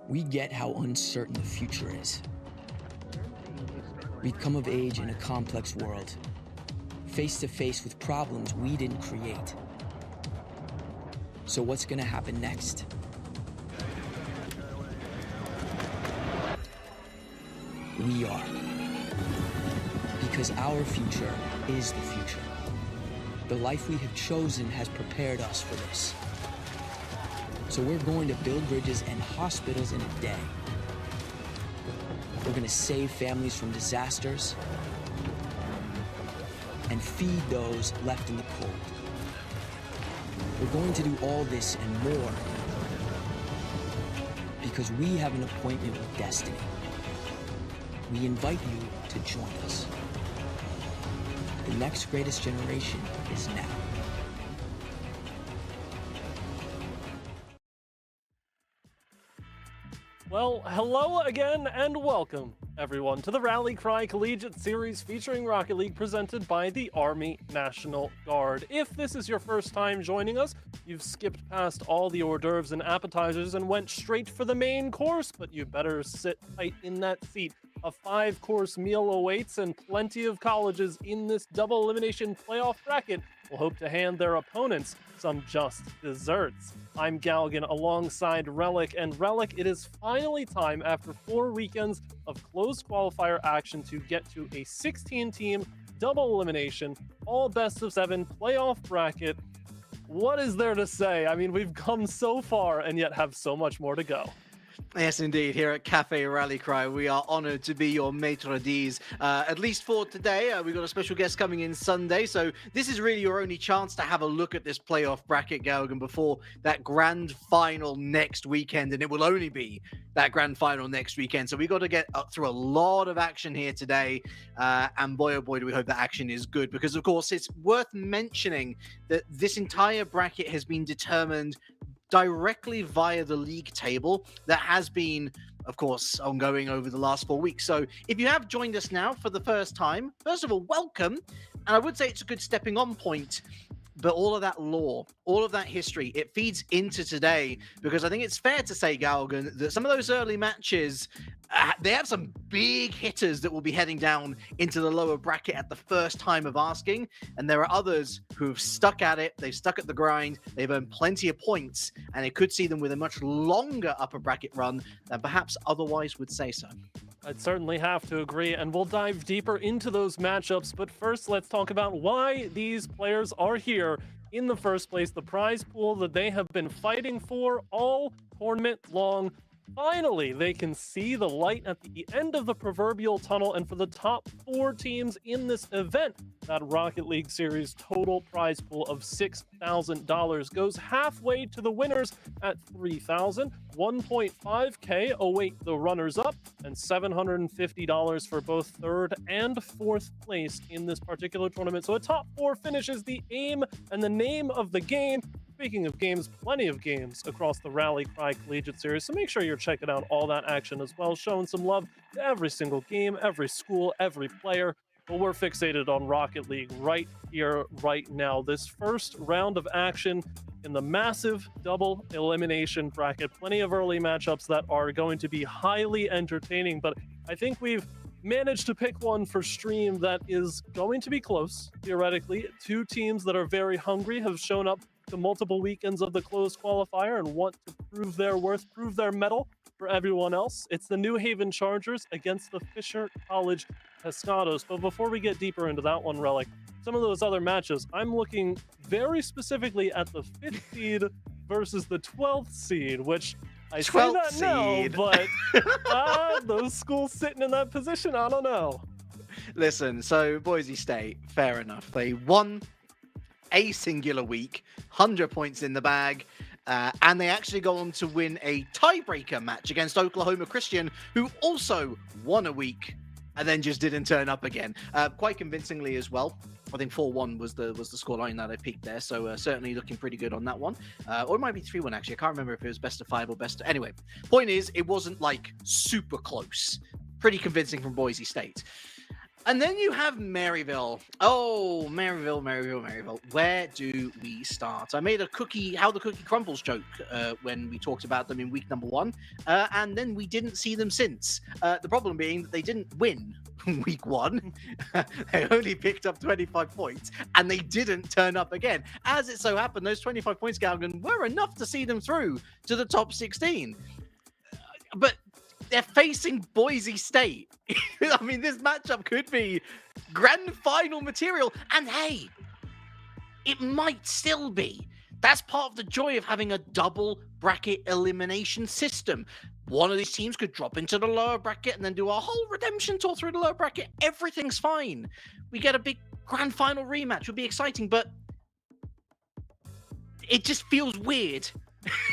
We get how uncertain the future is. We've come of age in a complex world, face to face with problems we didn't create. So what's gonna happen next? We are. Because our future is the future. The life we have chosen has prepared us for this. So we're going to build bridges and hospitals in a day. We're going to save families from disasters and feed those left in the cold. We're going to do all this and more because we have an appointment with destiny. We invite you to join us. The next greatest generation is now. Well, hello again and welcome, everyone, to the Rally Cry Collegiate Series featuring Rocket League presented by the Army National Guard. If this is your first time joining us, you've skipped past all the hors d'oeuvres and appetizers and went straight for the main course, but you better sit tight in that seat. A 5-course meal awaits and plenty of colleges in this double elimination playoff bracket will hope to hand their opponents some just desserts. I'm Galgan alongside Relic, and Relic, it is finally time after 4 weekends of closed qualifier action to get to a 16-team double elimination, all best of 7 playoff bracket. What is there to say? I mean, we've come so far and yet have so much more to go. Yes, indeed. Here at Cafe Rally Cry, we are honored to be your maitre d's. At least for today, we've got a special guest coming in Sunday. So this is really your only chance to have a look at this playoff bracket, Galgan, before that grand final next weekend. And it will only be that grand final next weekend. So we got to get through a lot of action here today. And boy, oh boy, do we hope that action is good. Because, of course, it's worth mentioning that this entire bracket has been determined directly via the league table that has been, of course, ongoing over the last 4 weeks. So if you have joined us now for the first time, first of all, welcome. And I would say it's a good stepping on point. But all of that lore, all of that history, it feeds into today, because I think it's fair to say, Galgan, that some of those early matches, they have some big hitters that will be heading down into the lower bracket at the first time of asking. And there are others who have stuck at it. They've stuck at the grind. They've earned plenty of points. And it could see them with a much longer upper bracket run than perhaps otherwise would say so. I'd certainly have to agree, and we'll dive deeper into those matchups. But first, let's talk about why these players are here in the first place, the prize pool that they have been fighting for all tournament long. Finally, they can see the light at the end of the proverbial tunnel, and for the top 4 teams in this event, that Rocket League Series total prize pool of $6,000 goes halfway to the winners at $3,000. 1.5K await the runners-up, and $750 for both 3rd and 4th place in this particular tournament. So a top 4 finish is the aim and the name of the game. Speaking of games, plenty of games across the Rally Cry Collegiate Series, so make sure you're checking out all that action as well, showing some love to every single game, every school, every player. But we're fixated on Rocket League right here, right now. This first round of action in the massive double elimination bracket. Plenty of early matchups that are going to be highly entertaining, but I think we've managed to pick one for stream that is going to be close, theoretically. 2 teams that are very hungry have shown up to multiple weekends of the closed qualifier and want to prove their worth, prove their mettle for everyone else. It's the New Haven Chargers against the Fisher College Pescados. But before we get deeper into that one, Relic, some of those other matches, I'm looking very specifically at the 5th seed versus the 12th seed, which I say that seed. now, but those schools sitting in that position, I don't know. Listen, so Boise State, fair enough. They won a singular week, 100 points in the bag, and they actually go on to win a tiebreaker match against Oklahoma Christian, who also won a week and then just didn't turn up again, quite convincingly as well. I think 4-1 was the scoreline that I peaked there, so certainly looking pretty good on that one. Or it might be 3-1 actually. I can't remember if it was best of 5 or best of... Anyway, point is, it wasn't like super close. Pretty convincing from Boise State. And then you have Maryville. Oh, Maryville. Where do we start? I made a how the cookie crumbles joke when we talked about them in week number 1, and then we didn't see them since. The problem being that they didn't win week 1. They only picked up 25 points, and they didn't turn up again. As it so happened, those 25 points, Galgan, were enough to see them through to the top 16. But they're facing Boise State. I mean, this matchup could be grand final material. And hey, it might still be. That's part of the joy of having a double bracket elimination system. One of these teams could drop into the lower bracket and then do a whole redemption tour through the lower bracket. Everything's fine. We get a big grand final rematch. It would be exciting, but it just feels weird.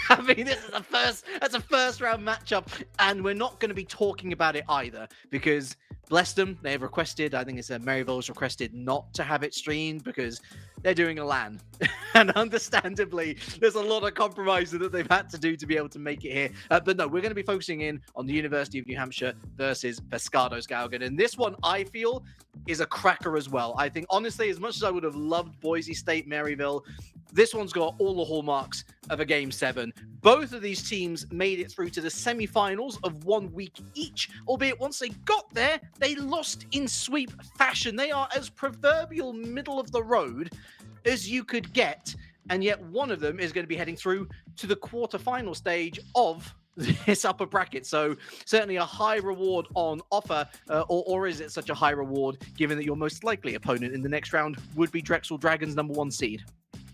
I mean, that's a first round matchup, and we're not going to be talking about it either because, bless them, they have requested, I think it's Maryville's requested not to have it streamed because they're doing a LAN. And understandably, there's a lot of compromising that they've had to do to be able to make it here. But no, we're going to be focusing in on the University of New Hampshire versus Pescados, Galgan. And this one, I feel, is a cracker as well. I think, honestly, as much as I would have loved Boise State, Maryville, this one's got all the hallmarks of a Game 7. Both of these teams made it through to the semi-finals of 1 week each, albeit once they got there, they lost in sweep fashion. They are as proverbial middle of the road as you could get, and yet one of them is going to be heading through to the quarterfinal stage of this upper bracket. So certainly a high reward on offer, or is it such a high reward given that your most likely opponent in the next round would be Drexel Dragons' #1 seed?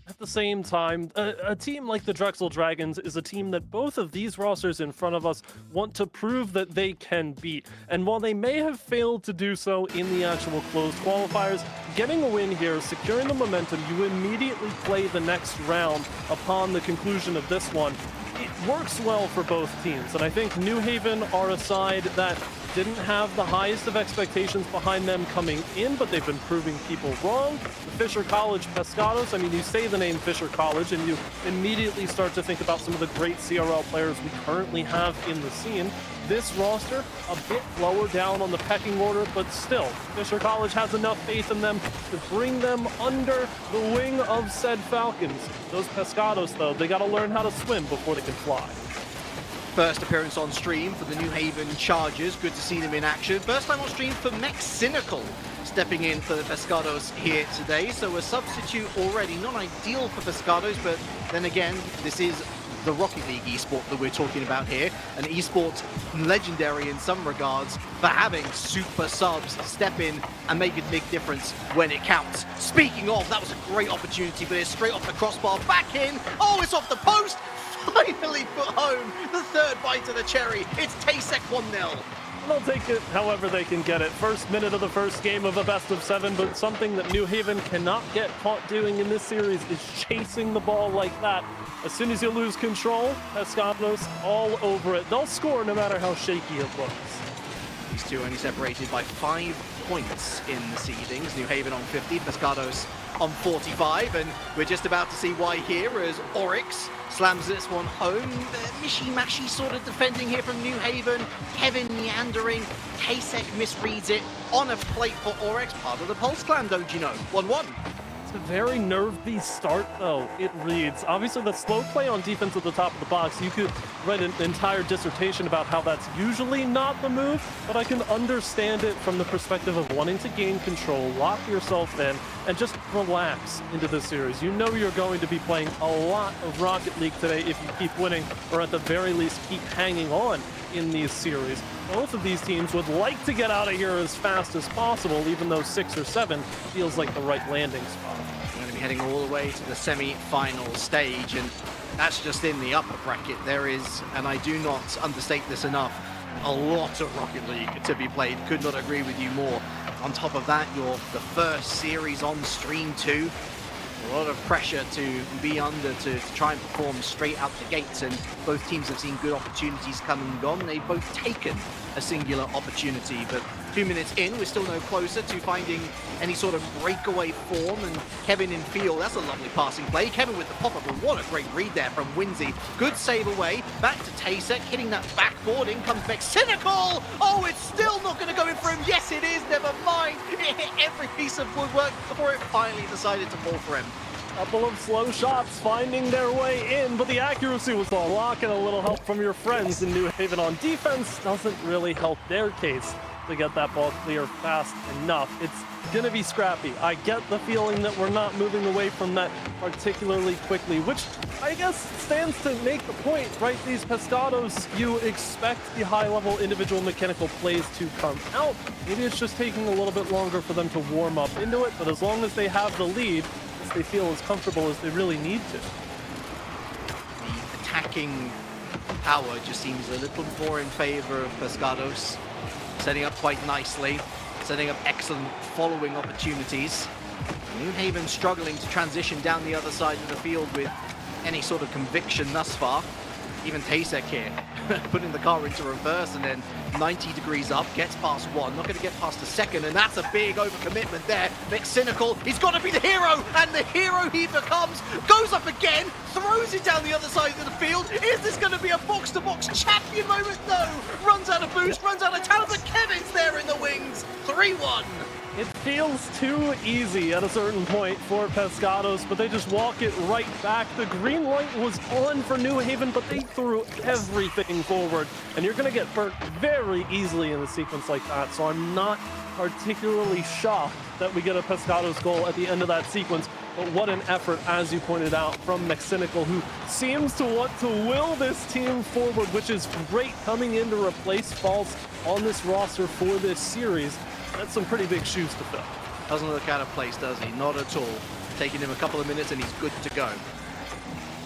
At the same time, a team like the Drexel Dragons is a team that both of these rosters in front of us want to prove that they can beat. And while they may have failed to do so in the actual closed qualifiers, getting a win here, securing the momentum, you immediately play the next round upon the conclusion of this one. It works well for both teams, and I think New Haven are a side that didn't have the highest of expectations behind them coming in, but they've been proving people wrong. The Fisher College Pescados, I mean, you say the name Fisher College and you immediately start to think about some of the great CRL players we currently have in the scene. This roster, a bit lower down on the pecking order, but still, Fisher College has enough faith in them to bring them under the wing of said Falcons. Those Pescados, though, they gotta learn how to swim before they can fly. First appearance on stream for the New Haven Chargers. Good to see them in action. First time on stream for Mex Cynical, stepping in for the Pescados here today. So a substitute already, not ideal for Pescados, but then again, this is the Rocket League esport that we're talking about here. An esport legendary in some regards for having super subs step in and make a big difference when it counts. Speaking of, that was a great opportunity, but it's straight off the crossbar, back in. Oh, it's off the post. Finally put home the third bite of the cherry. It's Tasek 1-0. They'll take it however they can get it. First minute of the first game of a best of 7, but something that New Haven cannot get caught doing in this series is chasing the ball like that. As soon as you lose control, Pescados all over it. They'll score no matter how shaky it looks. These two only separated by 5 points in the seedings. New Haven on 50, Pescados on 45, and we're just about to see why here as Oryx slams this one home. Mishy-mashy sort of defending here from New Haven. Kevin meandering. Kasek misreads it on a plate for Oryx, part of the Pulse clan, don't you know? 1-1. A very nervy start, though, it reads. Obviously, the slow play on defense at the top of the box, you could write an entire dissertation about how that's usually not the move, but I can understand it from the perspective of wanting to gain control, lock yourself in, and just relax into this series. You know you're going to be playing a lot of Rocket League today if you keep winning, or at the very least keep hanging on in these series. Both of these teams would like to get out of here as fast as possible, even though 6 or 7 feels like the right landing spot. We're going to be heading all the way to the semi-final stage, and that's just in the upper bracket. There is, and I do not understate this enough, a lot of Rocket League to be played. Could not agree with you more. On top of that, you're the first series on stream too. A lot of pressure to be under to try and perform straight out the gates, and both teams have seen good opportunities come and gone. They've both taken a singular opportunity, but 2 minutes in, we're still no closer to finding any sort of breakaway form, and Kevin in field, that's a lovely passing play. Kevin with the pop-up, and what a great read there from Winsy. Good save away, back to Tasek, hitting that backboard, in comes Cynical! Oh, it's still not going to go in for him. Yes, it is, never mind. It hit every piece of woodwork before it finally decided to fall for him. Couple of slow shots finding their way in, but the accuracy was on lock, and a little help from your friends in New Haven on defense doesn't really help their case to get that ball clear fast enough. It's gonna be scrappy. I get the feeling that we're not moving away from that particularly quickly, which I guess stands to make the point, right? These Pescados, you expect the high-level individual mechanical plays to come out. Maybe it's just taking a little bit longer for them to warm up into it, but as long as they have the lead, they feel as comfortable as they really need to. The attacking power just seems a little more in favor of Pescados. Setting up quite nicely, setting up excellent following opportunities. New Haven struggling to transition down the other side of the field with any sort of conviction thus far. Even Tasek here, putting the car into reverse and then 90 degrees up, gets past one, not going to get past the second, and that's a big overcommitment there. Cynical, he's got to be the hero, and the hero he becomes, goes up again, throws it down the other side of the field. Is this going to be a box-to-box champion moment? No! Runs out of boost, runs out of talent, but Kevin's there in the wings. 3-1. It feels too easy at a certain point for Pescados, but they just walk it right back. The green light was on for New Haven, but they threw everything forward, and you're going to get burnt very easily in a sequence like that, so I'm not particularly shocked that we get a Pescados goal at the end of that sequence. But what an effort, as you pointed out, from Cynical, who seems to want to will this team forward, which is great, coming in to replace False on this roster for this series. That's some pretty big shoes to fill. Doesn't look out of place, does he? Not at all. Taking him a couple of minutes and he's good to go.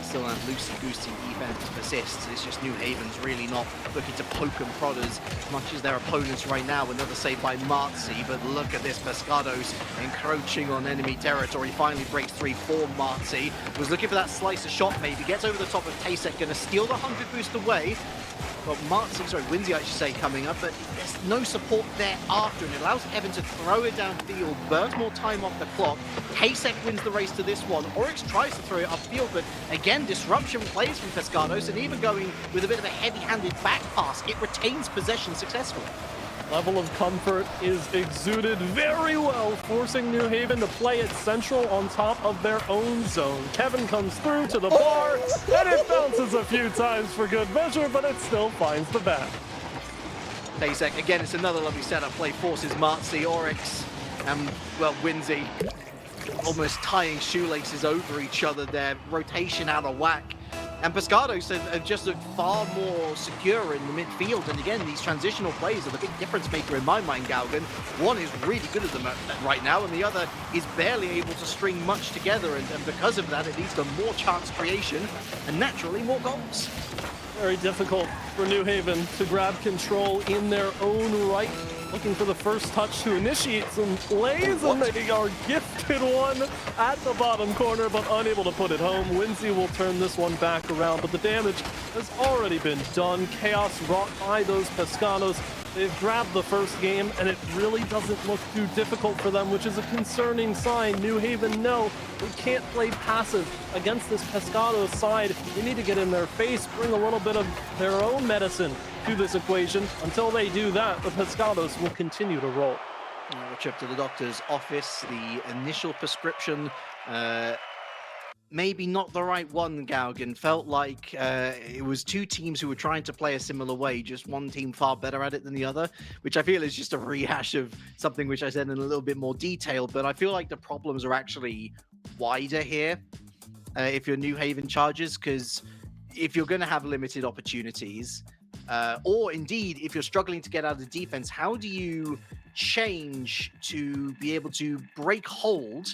Still that loosey-goosey defense persists. It's just New Haven's really not looking to poke and prod as much as their opponents right now. Another save by Marzi, but look at this. Pescados encroaching on enemy territory. Finally breaks 3 for Marzi. Was looking for that slicer shot maybe. Gets over the top of Tasek. Going to steal the 100 boost away. Well, Winsy, I should say, coming up, but there's no support there after, and it allows Evan to throw it downfield, burns more time off the clock. Tasek wins the race to this one. Oryx tries to throw it upfield, but again, disruption plays from Pescados, and even going with a bit of a heavy-handed back pass, it retains possession successfully. Level of comfort is exuded very well, forcing New Haven to play it central on top of their own zone. Kevin comes through to the bar, and it bounces a few times for good measure, but it still finds the bat. Tasek, again, it's another lovely setup play, forces Marzi, Oryx, and, well, Winsy almost tying shoelaces over each other there, rotation out of whack. And Pescados have just looked far more secure in the midfield. And again, these transitional plays are the big difference maker in my mind, Galgan. One is really good at them right now, and the other is barely able to string much together. And because of that, it leads to more chance creation and naturally more goals. Very difficult for New Haven to grab control in their own right. Looking for the first touch to initiate some plays, and they are gifted one at the bottom corner, but unable to put it home. Winsy will turn this one back around, but the damage has already been done. Chaos wrought by those Pescados. They've grabbed the first game, and it really doesn't look too difficult for them, which is a concerning sign. New Haven know they can't play passive against this Pescados side. They need to get in their face, bring a little bit of their own medicine to this equation. Until they do that, the Pescados will continue to roll. A trip to the doctor's office, the initial prescription, maybe not the right one, Galgan. Felt like it was two teams who were trying to play a similar way, just one team far better at it than the other, which I feel is just a rehash of something which I said in a little bit more detail, but I feel like the problems are actually wider here if you're New Haven Chargers, because if you're going to have limited opportunities, or indeed, if you're struggling to get out of defense, how do you change to be able to break hold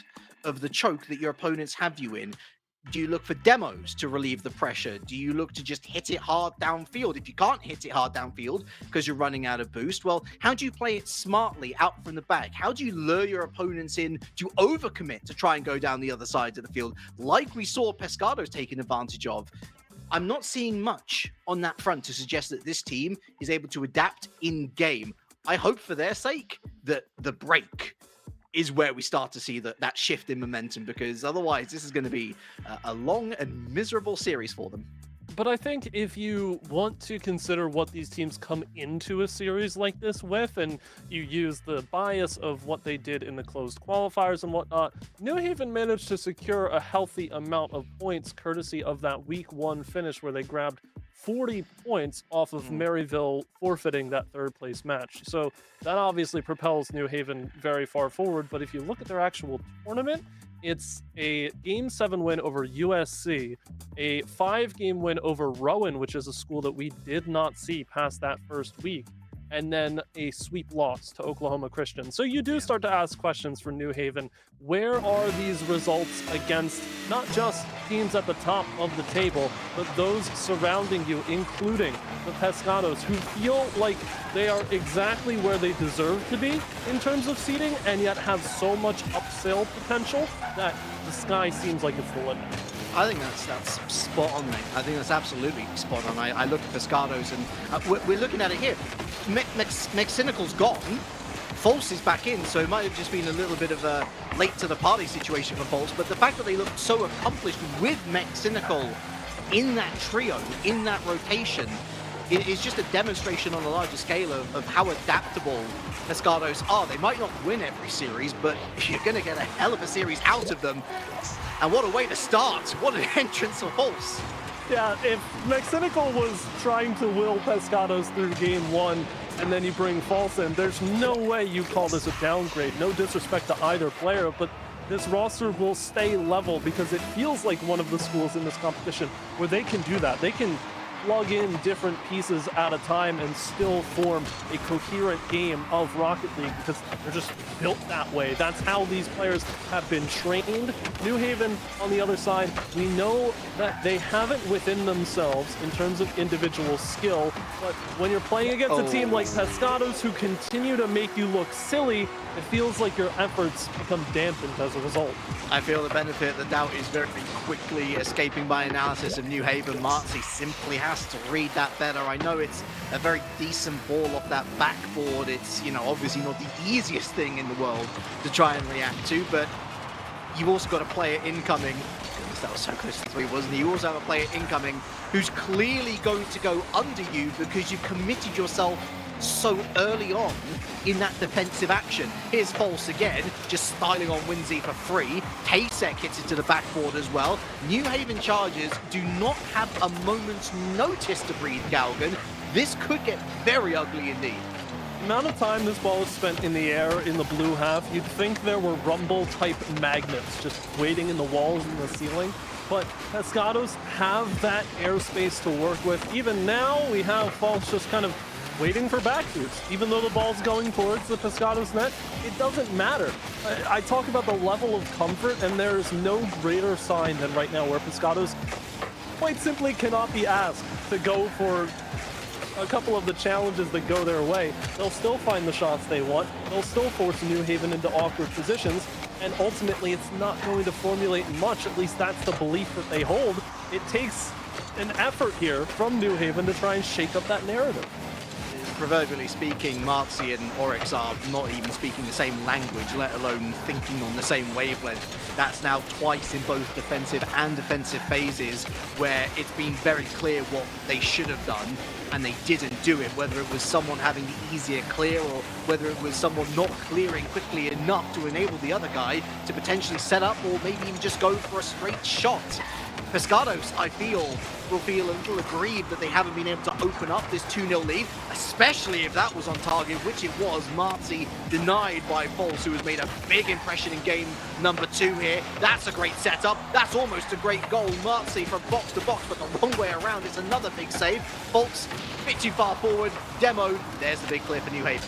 of the choke that your opponents have you in? Do you look for demos to relieve the pressure? Do you look to just hit it hard downfield? If you can't hit it hard downfield because you're running out of boost, well, how do you play it smartly out from the back? How do you lure your opponents in to overcommit to try and go down the other side of the field, like we saw Pescados taking advantage of? I'm not seeing much on that front to suggest that this team is able to adapt in game. I hope for their sake that the break is where we start to see that shift in momentum, because otherwise this is going to be a long and miserable series for them. But I think if you want to consider what these teams come into a series like this with, and you use the bias of what they did in the closed qualifiers and whatnot, New Haven managed to secure a healthy amount of points courtesy of that week 1 finish where they grabbed 40 points off of Maryville forfeiting that 3rd place match. So that obviously propels New Haven very far forward, but if you look at their actual tournament, it's a Game 7 win over USC, a 5-game win over Rowan, which is a school that we did not see past that first week, and then a sweep loss to Oklahoma Christian. So you do start to ask questions for New Haven. Where are these results against not just teams at the top of the table, but those surrounding you, including the Pescados, who feel like they are exactly where they deserve to be in terms of seeding, and yet have so much upsell potential that the sky seems like it's the limit. I think that's spot on, mate. I think that's absolutely spot on. I look at Pescados, and we're looking at it here. Mexinical's gone. False is back in, so it might have just been a little bit of a late to the party situation for False, but the fact that they looked so accomplished with Mexinical in that trio, in that rotation, is just a demonstration on a larger scale of how adaptable Pescados are. They might not win every series, but you're going to get a hell of a series out of them. And what a way to start. What an entrance for False. Yeah, if Mexinical was trying to will Pescados through game 1, and then you bring False in, there's no way you call this a downgrade. No disrespect to either player, but this roster will stay level because it feels like one of the schools in this competition where they can do that. They can plug in different pieces at a time and still form a coherent game of Rocket League because they're just built that way. That's how these players have been trained. New Haven, on the other side, we know that they have it within themselves in terms of individual skill, but when you're playing against a team like Pescados who continue to make you look silly, it feels like your efforts become dampened as a result. I feel the benefit of the doubt is very quickly escaping my analysis of New Haven. Marzi simply has to read that better. I know it's a very decent ball off that backboard. It's, obviously not the easiest thing in the world to try and react to, but you've also got to play it incoming. Goodness, that was so close to 3, wasn't it? You also have a player incoming who's clearly going to go under you because you've committed yourself so early on in that defensive action. Here's False again, just styling on Winsy for free. Kasek hits it to the backboard as well. New Haven Chargers do not have a moment's notice to breathe, Galgan. This could get very ugly indeed. The amount of time this ball is spent in the air in the blue half, you'd think there were rumble-type magnets just waiting in the walls and the ceiling. But Pescados have that airspace to work with. Even now, we have False just kind of waiting for backshoots. Even though the ball's going towards the Pescados net, it doesn't matter. I talk about the level of comfort, and there's no greater sign than right now where Pescados quite simply cannot be asked to go for a couple of the challenges that go their way. They'll still find the shots they want. They'll still force New Haven into awkward positions, and ultimately it's not going to formulate much. At least that's the belief that they hold. It takes an effort here from New Haven to try and shake up that narrative. Proverbially speaking, Marzi and Oryx are not even speaking the same language, let alone thinking on the same wavelength. That's now twice in both defensive and offensive phases where it's been very clear what they should have done and they didn't do it, whether it was someone having the easier clear or whether it was someone not clearing quickly enough to enable the other guy to potentially set up or maybe even just go for a straight shot. Pescados, I feel, will feel a little aggrieved that they haven't been able to open up this 2-0 lead, especially if that was on target, which it was. Marzi denied by False, who has made a big impression in game number 2 here. That's a great setup. That's almost a great goal. Marzi from box to box, but the wrong way around. It's another big save. False, a bit too far forward. Demo, there's the big clear for New Haven.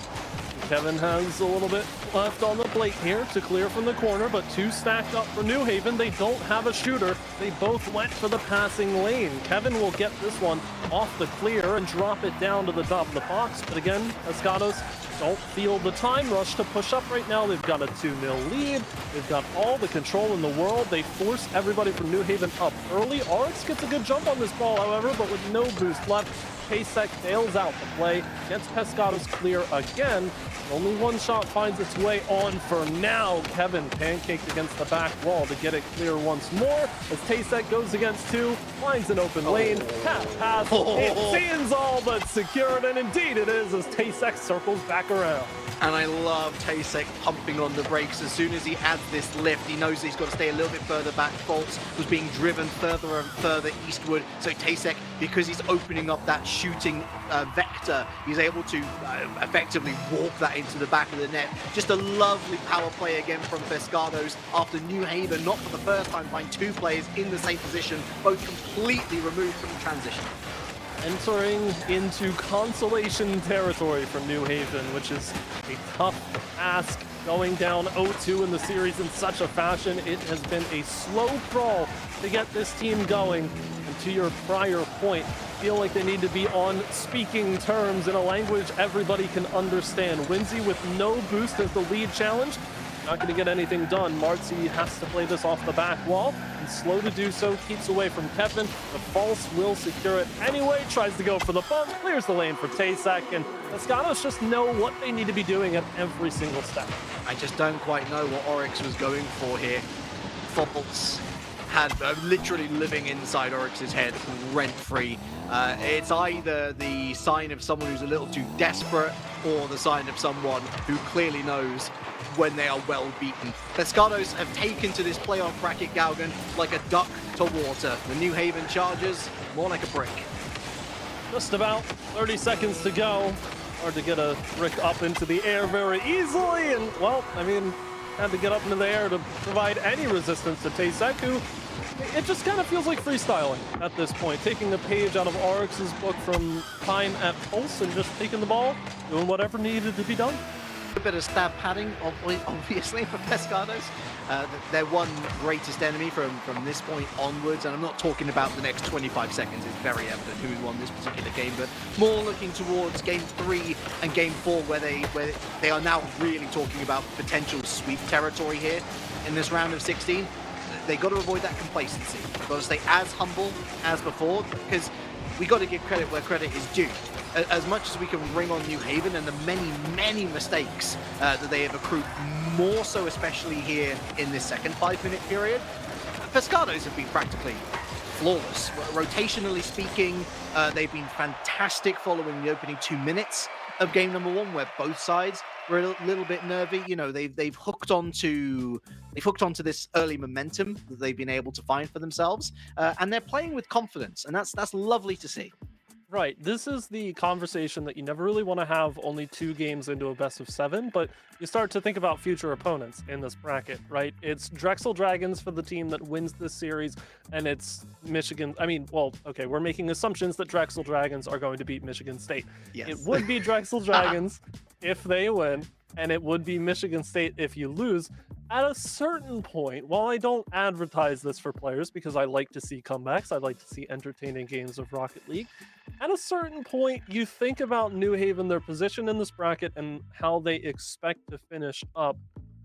Kevin has a little bit left on the plate here to clear from the corner, but 2 stacked up for New Haven. They don't have a shooter. They both went for the passing lane. Kevin will get this one off the clear and drop it down to the top of the box. But again, Pescados don't feel the time rush to push up right now. They've got a 2-0 lead. They've got all the control in the world. They force everybody from New Haven up early. Oryx gets a good jump on this ball, however, but with no boost left, Tasek bails out the play, gets Pescados clear again. Only one shot finds its way on for now. Kevin pancaked against the back wall to get it clear once more. As Tasek goes against two, finds an open lane. Pass. It seems all but secured, and indeed it is as Tasek circles back around. And I love Tasek pumping on the brakes. As soon as he adds this lift, he knows he's got to stay a little bit further back. Fultz was being driven further and further eastward. So Tasek, because he's opening up that shooting vector, he's able to effectively walk that into the back of the net. Just a lovely power play again from Pescados after New Haven, not for the first time, find two players in the same position, both completely removed from the transition. Entering into consolation territory from New Haven, which is a tough ask. Going down 0-2 in the series in such a fashion, it has been a slow crawl to get this team going. And to your prior point, feel like they need to be on speaking terms in a language everybody can understand. Winsy with no boost as the lead challenge. Not going to get anything done. Marzi has to play this off the back wall. And slow to do so, keeps away from Kevin. The false will secure it anyway. Tries to go for the bump, clears the lane for Tasek. And Pescados just know what they need to be doing at every single step. I just don't quite know what Oryx was going for here. Fultz had literally living inside Oryx's head, rent-free. It's either the sign of someone who's a little too desperate or the sign of someone who clearly knows when they are well beaten. Pescados have taken to this playoff bracket, Galgan, like a duck to water. The New Haven Chargers, more like a brick. Just about 30 seconds to go. Hard to get a brick up into the air very easily, and, well, I mean, had to get up into the air to provide any resistance to Tasek, who it just kind of feels like freestyling at this point, taking a page out of Oryx's book from Time at Pulse and just taking the ball, doing whatever needed to be done. A bit of stab padding, obviously, for Pescados. Their one greatest enemy from this point onwards, and I'm not talking about the next 25 seconds, it's very evident who won this particular game, but more looking towards Game 3 and Game 4, where they are now really talking about potential sweep territory here in this round of 16. They got to avoid that complacency. They've got to stay as humble as before, because we got to give credit where credit is due. As much as we can ring on New Haven and the many mistakes that they have accrued, more so especially here in this second 5-minute period, Pescados have been practically flawless. Rotationally speaking, they've been fantastic following the opening 2 minutes of game number 1, where both sides were a little bit nervy. You know, they've hooked onto this early momentum that they've been able to find for themselves, and they're playing with confidence, and that's lovely to see. Right. This is the conversation that you never really want to have only 2 games into a best of 7, but you start to think about future opponents in this bracket, right? It's Drexel Dragons for the team that wins this series, and it's Michigan. I mean, well, okay, we're making assumptions that Drexel Dragons are going to beat Michigan State. Yes. It would be Drexel Dragons if they win, and it would be Michigan State if you lose. At a certain point, while I don't advertise this for players because I like to see comebacks, I like to see entertaining games of Rocket League, at a certain point, you think about New Haven, their position in this bracket, and how they expect to finish up.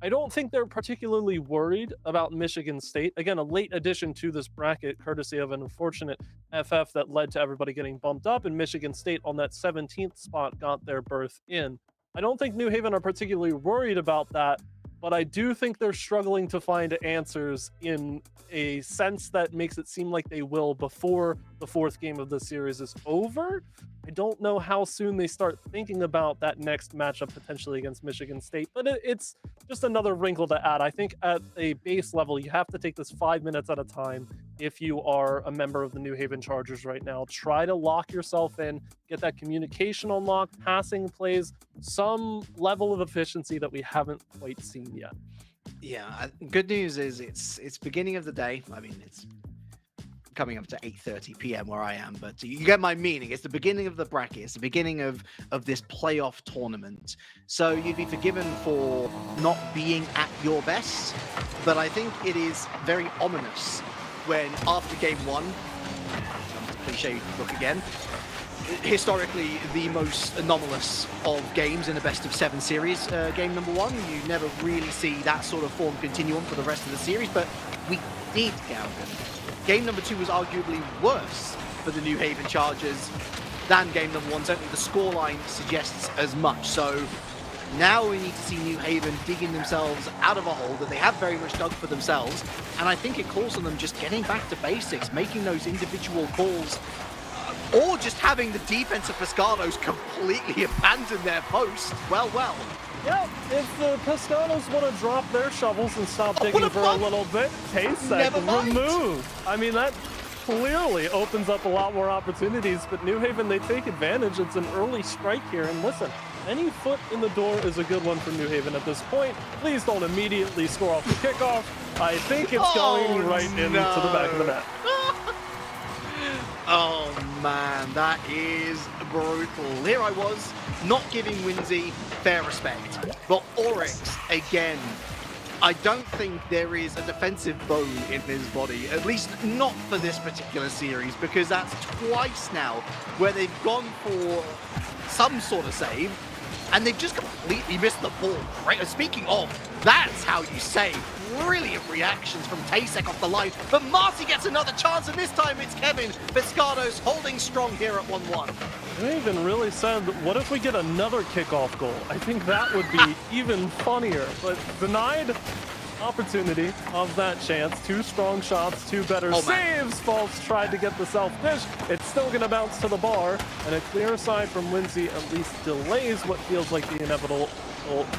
I don't think they're particularly worried about Michigan State. Again, a late addition to this bracket, courtesy of an unfortunate FF that led to everybody getting bumped up, and Michigan State on that 17th spot got their berth in. I don't think New Haven are particularly worried about that, but I do think they're struggling to find answers in a sense that makes it seem like they will before the 4th game of the series is over. I don't know how soon they start thinking about that next matchup potentially against Michigan State, but it's just another wrinkle to add. I think at a base level, you have to take this 5 minutes at a time. If you are a member of the New Haven Chargers right now, try to lock yourself in, get that communication unlocked, passing plays, some level of efficiency that we haven't quite seen yet. Yeah, good news is it's beginning of the day. I mean, it's coming up to 8:30 p.m. where I am, but you get my meaning. It's the beginning of the bracket. It's the beginning of this playoff tournament. So you'd be forgiven for not being at your best, but I think it is very ominous when after game 1, cliche book again, historically the most anomalous of games in a best of 7 series, game number 1. You never really see that sort of form continue on for the rest of the series, but we did, Galvin. Game number 2 was arguably worse for the New Haven Chargers than game number one. Certainly the scoreline suggests as much. So now we need to see New Haven digging themselves out of a hole that they have very much dug for themselves. And I think it calls on them just getting back to basics, making those individual calls, or just having the defense of Pescados completely abandon their post. Well. Yeah, if the Pescados want to drop their shovels and stop digging for a little bit, Tasek removed. I mean, that clearly opens up a lot more opportunities, but New Haven, they take advantage. It's an early strike here, and listen, any foot in the door is a good one for New Haven at this point. Please don't immediately score off the kickoff. I think it's going right into the back of the net. Oh man, that is brutal. Here I was, not giving Winsy fair respect, but Oryx, again, I don't think there is a defensive bone in his body, at least not for this particular series, because that's twice now where they've gone for some sort of save, and they've just completely missed the ball. Right? Speaking of, that's how you save. Brilliant reactions from Tasek off the line, but Marty gets another chance, and this time it's Kevin Pescados holding strong here at 1-1. They even really said, what if we get another kickoff goal? I think that would be even funnier, but denied opportunity of that chance. Two strong shots, two better saves. False tried to get the self-dish. It's still going to bounce to the bar, and a clear side from Winsy at least delays what feels like the inevitable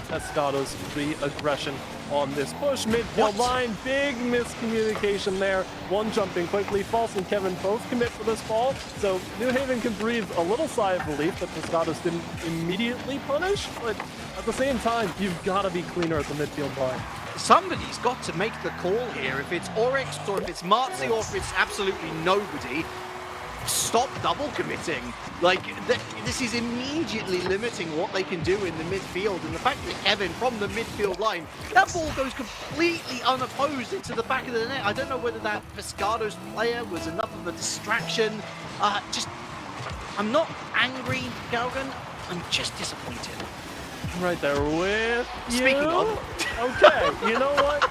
Pescados re-aggression on this push. Midfield line, big miscommunication there. One jumping quickly. False and Kevin both commit for this ball, so New Haven can breathe a little sigh of relief that Pescados didn't immediately punish, but at the same time, you've got to be cleaner at the midfield line. Somebody's got to make the call here. If it's Oryx or if it's Marzi or if it's absolutely nobody, stop double committing. Like, this is immediately limiting what they can do in the midfield. And the fact that Kevin, from the midfield line, that ball goes completely unopposed into the back of the net. I don't know whether that Pescados player was enough of a distraction. I'm not angry, Galgan. I'm just disappointed. Right there with you. Speaking of. Okay, you know what?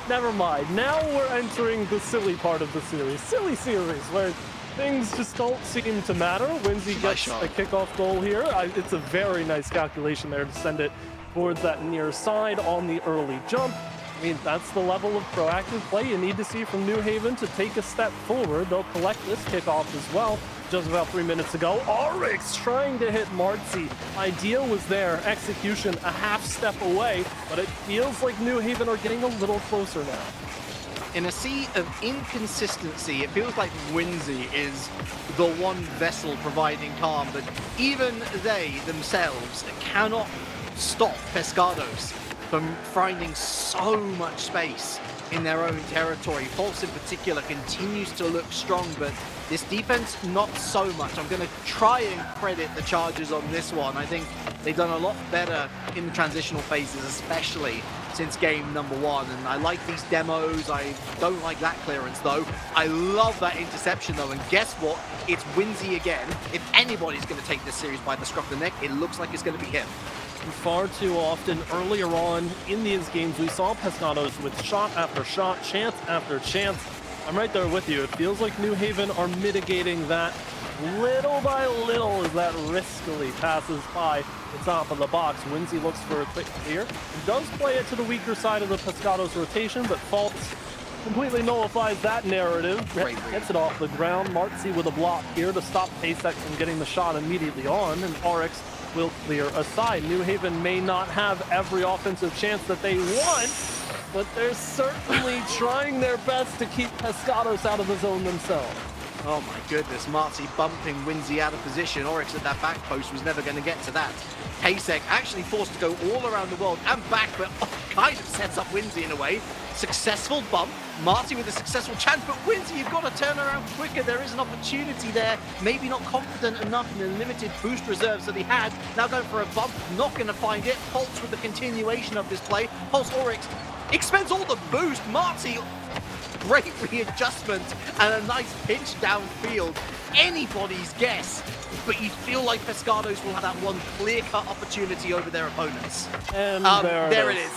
Never mind. Now we're entering the silly part of the series. Silly series, where things just don't seem to matter. Winsy gets a kickoff goal here. It's a very nice calculation there to send it towards that near side on the early jump. I mean, that's the level of proactive play you need to see from New Haven to take a step forward. They'll collect this kickoff as well. Just about 3 minutes ago, Oryx trying to hit Marzi. Idea was there, execution a half step away, but it feels like New Haven are getting a little closer now. In a sea of inconsistency, it feels like Winsy is the one vessel providing calm, but even they themselves cannot stop Pescados from finding so much space in their own territory. False in particular continues to look strong, but this defense, not so much. I'm going to try and credit the Chargers on this one. I think they've done a lot better in the transitional phases, especially since game number one. And I like these demos. I don't like that clearance, though. I love that interception, though. And guess what? It's Winsy again. If anybody's going to take this series by the scruff of the neck, it looks like it's going to be him. Far too often earlier on in these games, we saw Pescados with shot after shot, chance after chance. I'm right there with you. It feels like New Haven are mitigating that little by little as that riskily passes by the top of the box. Winsy looks for a quick clear. It does play it to the weaker side of the Pescados rotation, but False completely nullifies that narrative. Gets it off the ground. Marzi with a block here to stop Tasek from getting the shot immediately on, and Oryx will clear aside. New Haven may not have every offensive chance that they want, but they're certainly trying their best to keep Pescados out of the zone themselves. Oh my goodness, Marzi bumping Winsy out of position. Oryx at that back post was never going to get to that. Tasek actually forced to go all around the world and back, but kind of sets up Winsy in a way. Successful bump. Marty with a successful chance, but Winsy, you've got to turn around quicker. There is an opportunity there. Maybe not confident enough in the limited boost reserves that he had. Now going for a bump, not going to find it. Pulse with the continuation of this play. Pulse Oryx expends all the boost. Marty, great readjustment and a nice pinch downfield. Anybody's guess, but you feel like Pescados will have that one clear-cut opportunity over their opponents. And there it is.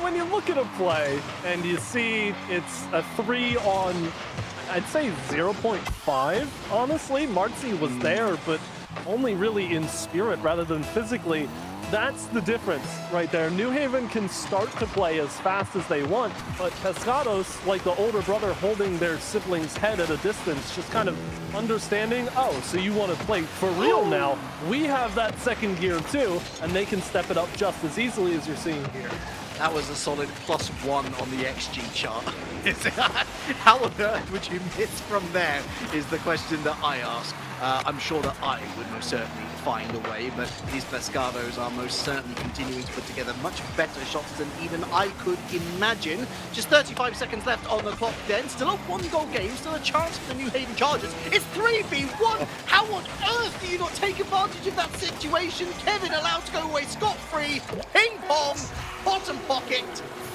When you look at a play and you see it's a 3 on, I'd say 0.5, honestly. Marzi was there, but only really in spirit rather than physically. That's the difference right there. New Haven can start to play as fast as they want, but Pescados, like the older brother holding their sibling's head at a distance, just kind of understanding, oh, so you want to play for real now. We have that second gear too, and they can step it up just as easily as you're seeing here. That was a solid +1 on the XG chart. How on earth would you miss from there is the question that I ask. I'm sure that I would most certainly find a way, but these Pescados are most certainly continuing to put together much better shots than even I could imagine. Just 35 seconds left on the clock then. Still a 1-goal game, still a chance for the New Haven Chargers. It's 3v1. How on earth do you not take advantage of that situation? Kevin allowed to go away scot-free. Ping pong, bottom pocket,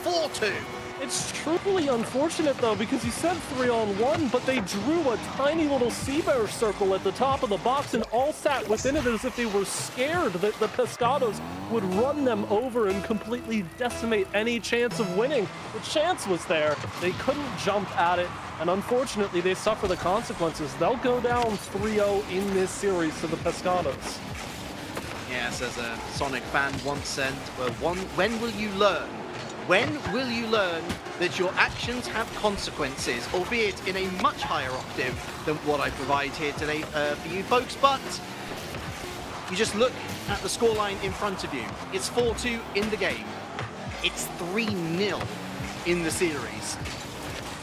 4-2. It's truly unfortunate, though, because you said 3-on-1, but they drew a tiny little sea bear circle at the top of the box and all sat within it as if they were scared that the Pescados would run them over and completely decimate any chance of winning. The chance was there. They couldn't jump at it, and unfortunately, they suffer the consequences. They'll go down 3-0 in this series to the Pescados. Yes, as a Sonic fan once said, when will you learn? When will you learn that your actions have consequences, albeit in a much higher octave than what I provide here today for you folks? But you just look at the scoreline in front of you. It's 4-2 in the game. It's 3-0 in the series.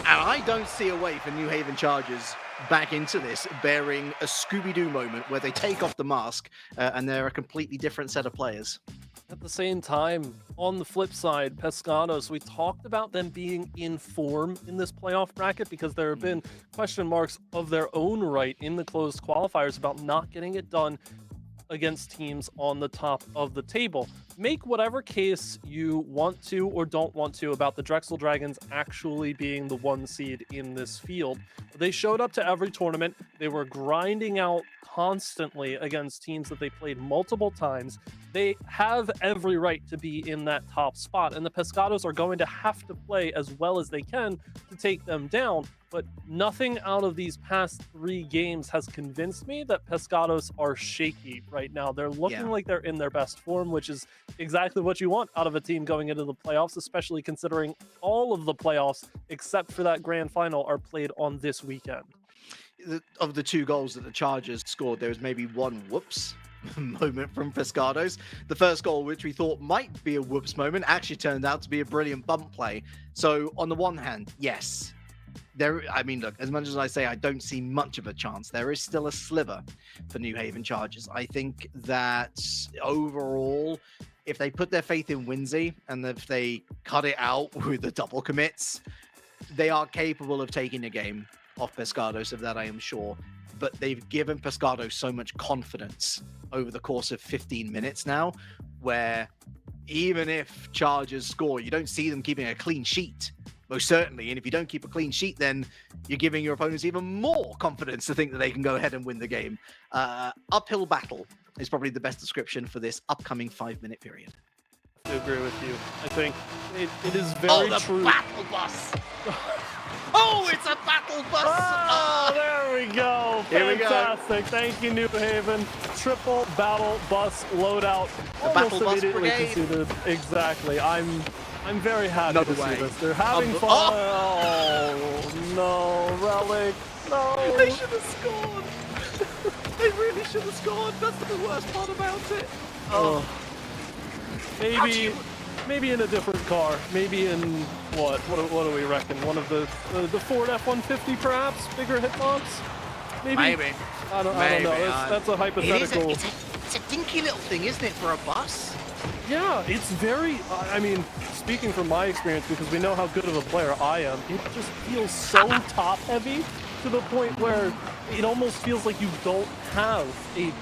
And I don't see a way for New Haven Chargers back into this, bearing a Scooby-Doo moment where they take off the mask and they're a completely different set of players. At the same time, on the flip side, Pescados, we talked about them being in form in this playoff bracket because there have been question marks of their own right in the closed qualifiers about not getting it done against teams on the top of the table. Make whatever case you want to or don't want to about the Drexel Dragons actually being the 1 seed in this field. They showed up to every tournament. They were grinding out constantly against teams that they played multiple times. They have every right to be in that top spot, and the Pescados are going to have to play as well as they can to take them down. But nothing out of these past 3 games has convinced me that Pescados are shaky right now. They're looking like they're in their best form, which is exactly what you want out of a team going into the playoffs, especially considering all of the playoffs, except for that grand final, are played on this weekend. Of the 2 goals that the Chargers scored, there was maybe one whoops moment from Pescados. The first goal, which we thought might be a whoops moment, actually turned out to be a brilliant bump play. So on the one hand, yes, I mean, look, as much as I say I don't see much of a chance, there is still a sliver for New Haven Chargers. I think that overall, if they put their faith in Winsy and if they cut it out with the double commits, they are capable of taking a game off Pescados, of that I am sure. But they've given Pescados so much confidence over the course of 15 minutes now, where even if Chargers score, you don't see them keeping a clean sheet, most certainly. And if you don't keep a clean sheet, then you're giving your opponents even more confidence to think that they can go ahead and win the game. Uphill battle is probably the best description for this upcoming 5-minute period. I agree with you. I think it is very true. Battle bus! Oh, it's a battle bus! Oh, there we go. Here we go. Fantastic. Thank you, New Haven. Triple battle bus loadout. The battle bus brigade. Conceded. Exactly. I'm very happy No to way. see this. They're having fun. Oh, no, Relic. No. They should have scored. They really should have scored. That's the worst part about it. Oh. Maybe in a different car. Maybe in what do we reckon? One of the Ford F-150 perhaps? Bigger hitbox? Maybe. I don't know. That's a hypothetical. It's a dinky little thing, isn't it, for a bus? Yeah, it's very, I mean, speaking from my experience, because we know how good of a player I am, it just feels so top heavy to the point where it almost feels like you don't have a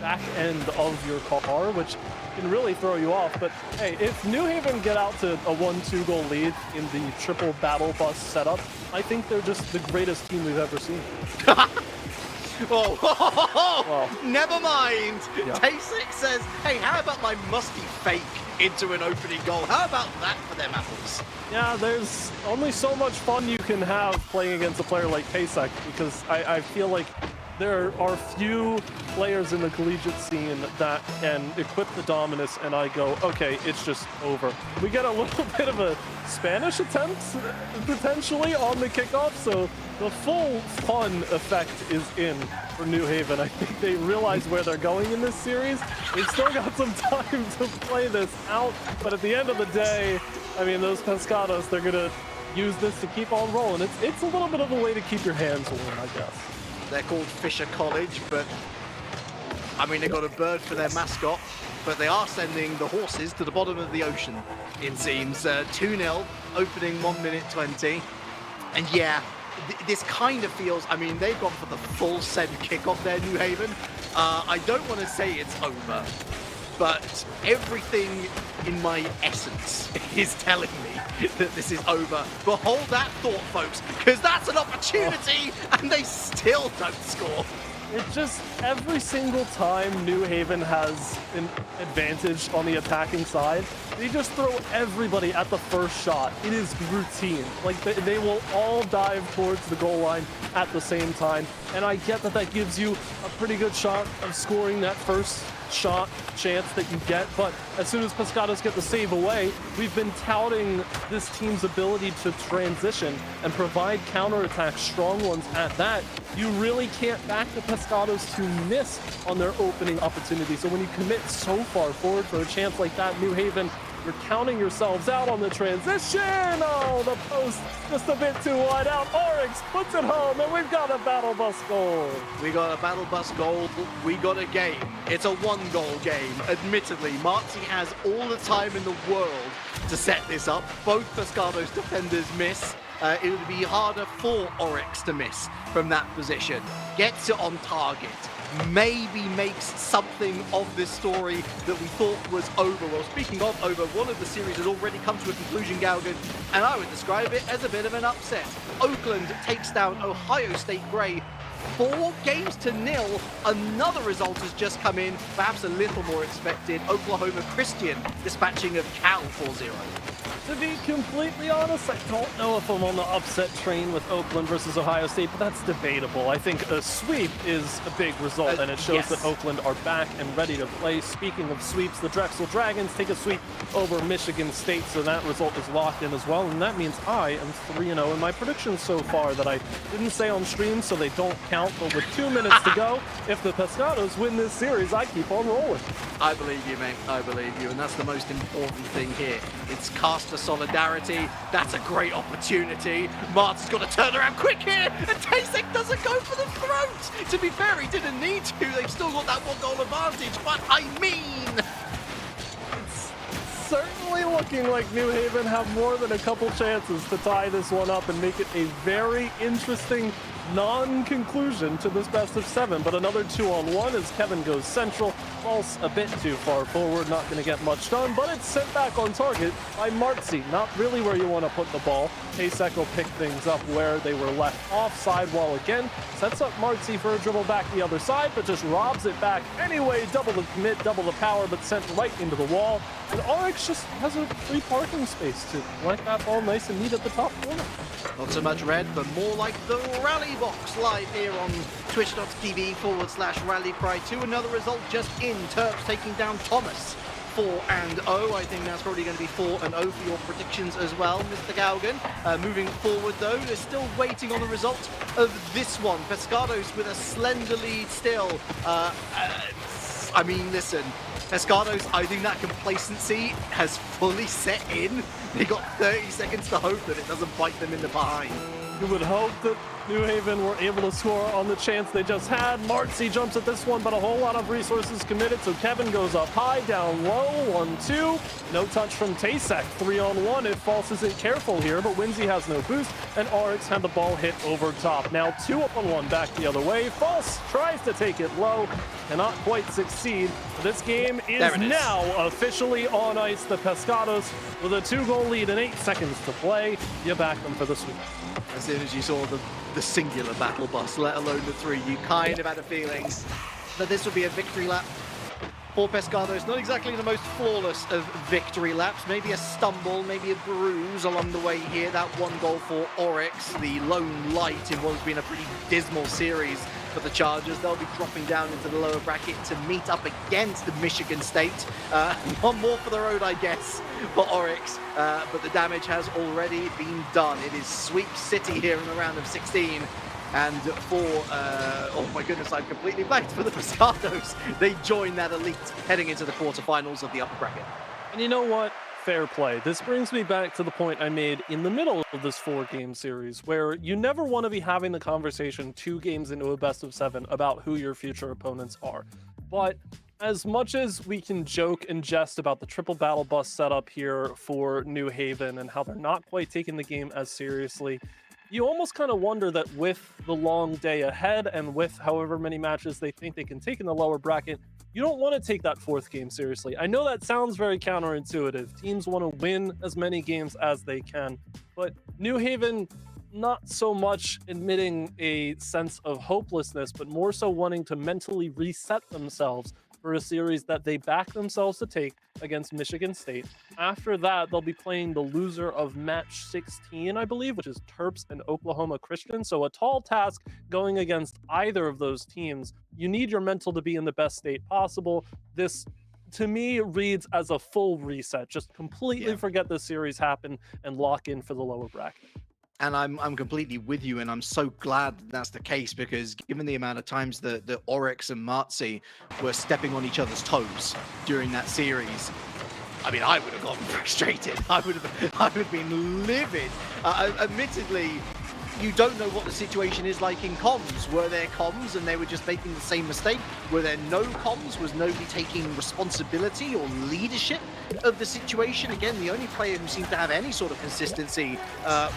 back end of your car, which can really throw you off. But hey, if New Haven get out to a 1-2 goal lead in the triple battle bus setup, I think they're just the greatest team we've ever seen. Well, never mind. Yeah. Tay6 says, hey, how about my musty fake into an opening goal. How about that for them apples? Yeah, there's only so much fun you can have playing against a player like Pasek, because I feel like there are few players in the collegiate scene that can equip the Dominus and I go, okay, it's just over. We get a little bit of a Spanish attempt, potentially, on the kickoff, so the full fun effect is in for New Haven. I think they realize where they're going in this series. They've still got some time to play this out, but at the end of the day, I mean, those Pescados, they're gonna use this to keep on rolling. It's a little bit of a way to keep your hands warm, I guess. They're called Fisher College, but I mean, they got a bird for their mascot, but they are sending the horses to the bottom of the ocean, it seems. 2-0, opening 1 minute 20. And yeah, this kind of feels, I mean, they've gone for the full send kickoff there, New Haven. I don't want to say it's over, but everything in my essence is telling me that this is over. But hold that thought, folks, because that's an opportunity, and they still don't score. It just, every single time New Haven has an advantage on the attacking side, they just throw everybody at the first shot. It is routine. Like, they will all dive towards the goal line at the same time. And I get that that gives you a pretty good shot of scoring that first shot chance that you get, but as soon as Pescados get the save away, we've been touting this team's ability to transition and provide counterattacks, strong ones at that. You really can't back the Pescados to miss on their opening opportunity. So when you commit so far forward for a chance like that, New Haven, you're counting yourselves out on the transition. Oh, the post just a bit too wide out. Oryx puts it home, and we've got a battle bus goal. We got a battle bus goal. We got a game. It's a one-goal game. Admittedly, Marzi has all the time in the world to set this up. Both Pescados defenders miss. It would be harder for Oryx to miss from that position. Gets it on target. Maybe makes something of this story that we thought was over. Well, speaking of over, one of the series has already come to a conclusion, Galgan, and I would describe it as a bit of an upset. Oakland takes down Ohio State Grey 4-0. Another result has just come in, perhaps a little more expected. Oklahoma Christian dispatching of Cal 4-0. To be completely honest, I don't know if I'm on the upset train with Oakland versus Ohio State, but that's debatable. I think a sweep is a big result, and it shows yes. that Oakland are back and ready to play. Speaking of sweeps, the Drexel Dragons take a sweep over Michigan State, so that result is locked in as well, and that means I am 3-0 in my predictions so far that I didn't say on stream, so they don't count, but with 2 minutes to go, if the Pescados win this series, I keep on rolling. I believe you, mate. I believe you, and that's the most important thing here. It's cast for solidarity. That's a great opportunity. Mart's got to turn around quick here, and Tasek doesn't go for the throat. To be fair, he didn't need to. They've still got that 1-goal advantage, but I mean... It's certainly looking like New Haven have more than a couple chances to tie this one up and make it a very interesting non-conclusion to this best of 7, but another 2-on-1 as Kevin goes central. False a bit too far forward, not going to get much done, but it's sent back on target by Marzi. Not really where you want to put the ball. Pasek will pick things up where they were left off. Sidewall again. Sets up Marzi for a dribble back the other side, but just robs it back anyway. Double the commit, double the power, but sent right into the wall. And Oryx just has a free parking space to flank that ball nice and neat at the top corner. Not so much red, but more like the Rally Box live here on twitch.tv/rallycry2. Another result just in. Terps taking down Thomas 4-0. I think that's probably going to be 4-0 for your predictions as well, Mr. Galgan. Moving forward, though, they're still waiting on the result of this one. Pescados with a slender lead still. I mean, listen, Pescados, I think that complacency has fully set in. They got 30 seconds to hope that it doesn't bite them in the behind. You would hope that New Haven were able to score on the chance they just had. Marzi jumps at this one, but a whole lot of resources committed, so Kevin goes up high, down low, 1-2. No touch from Tasek, 3-on-1 if False isn't careful here, but Winsy has no boost, and Oryx had the ball hit over top. Now 2-on-1 back the other way. False tries to take it low, cannot quite succeed. This game is now officially on ice. The Pescados with a 2-goal lead and 8 seconds to play. You back them for the sweep. As soon as you saw the singular battle bus, let alone the 3, you kind of had a feeling that this would be a victory lap for Pescados. Not exactly the most flawless of victory laps. Maybe a stumble, maybe a bruise along the way here. That one goal for Oryx, the lone light in what has been a pretty dismal series for the Chargers. They'll be dropping down into the lower bracket to meet up against the Michigan State. One more for the road, I guess, for Oryx. But the damage has already been done. It is Sweep City here in the round of 16. And for, oh my goodness, I've completely blanked for the Pescados. They join that elite heading into the quarterfinals of the upper bracket. And you know what? Fair play. This brings me back to the point I made in the middle of this 4-game series, where you never want to be having the conversation 2 games into a best of 7 about who your future opponents are. But as much as we can joke and jest about the triple battle bus setup here for New Haven and how they're not quite taking the game as seriously, you almost kind of wonder that with the long day ahead and with however many matches they think they can take in the lower bracket, you don't want to take that 4th game seriously. I know that sounds very counterintuitive. Teams want to win as many games as they can, but New Haven, not so much admitting a sense of hopelessness, but more so wanting to mentally reset themselves for a series that they back themselves to take against Michigan State. After that, they'll be playing the loser of match 16, I believe, which is Terps and Oklahoma Christian. So a tall task going against either of those teams. You need your mental to be in the best state possible. This, to me, reads as a full reset. Just completely forget this series happened and lock in for the lower bracket. And I'm completely with you, and I'm so glad that's the case, because given the amount of times that the Oryx and Marzi were stepping on each other's toes during that series, I mean, I would have gotten frustrated. I would have been livid. Admittedly, you don't know what the situation is like in comms. Were there comms and they were just making the same mistake? Were there no comms? Was nobody taking responsibility or leadership of the situation? Again, the only player who seemed to have any sort of consistency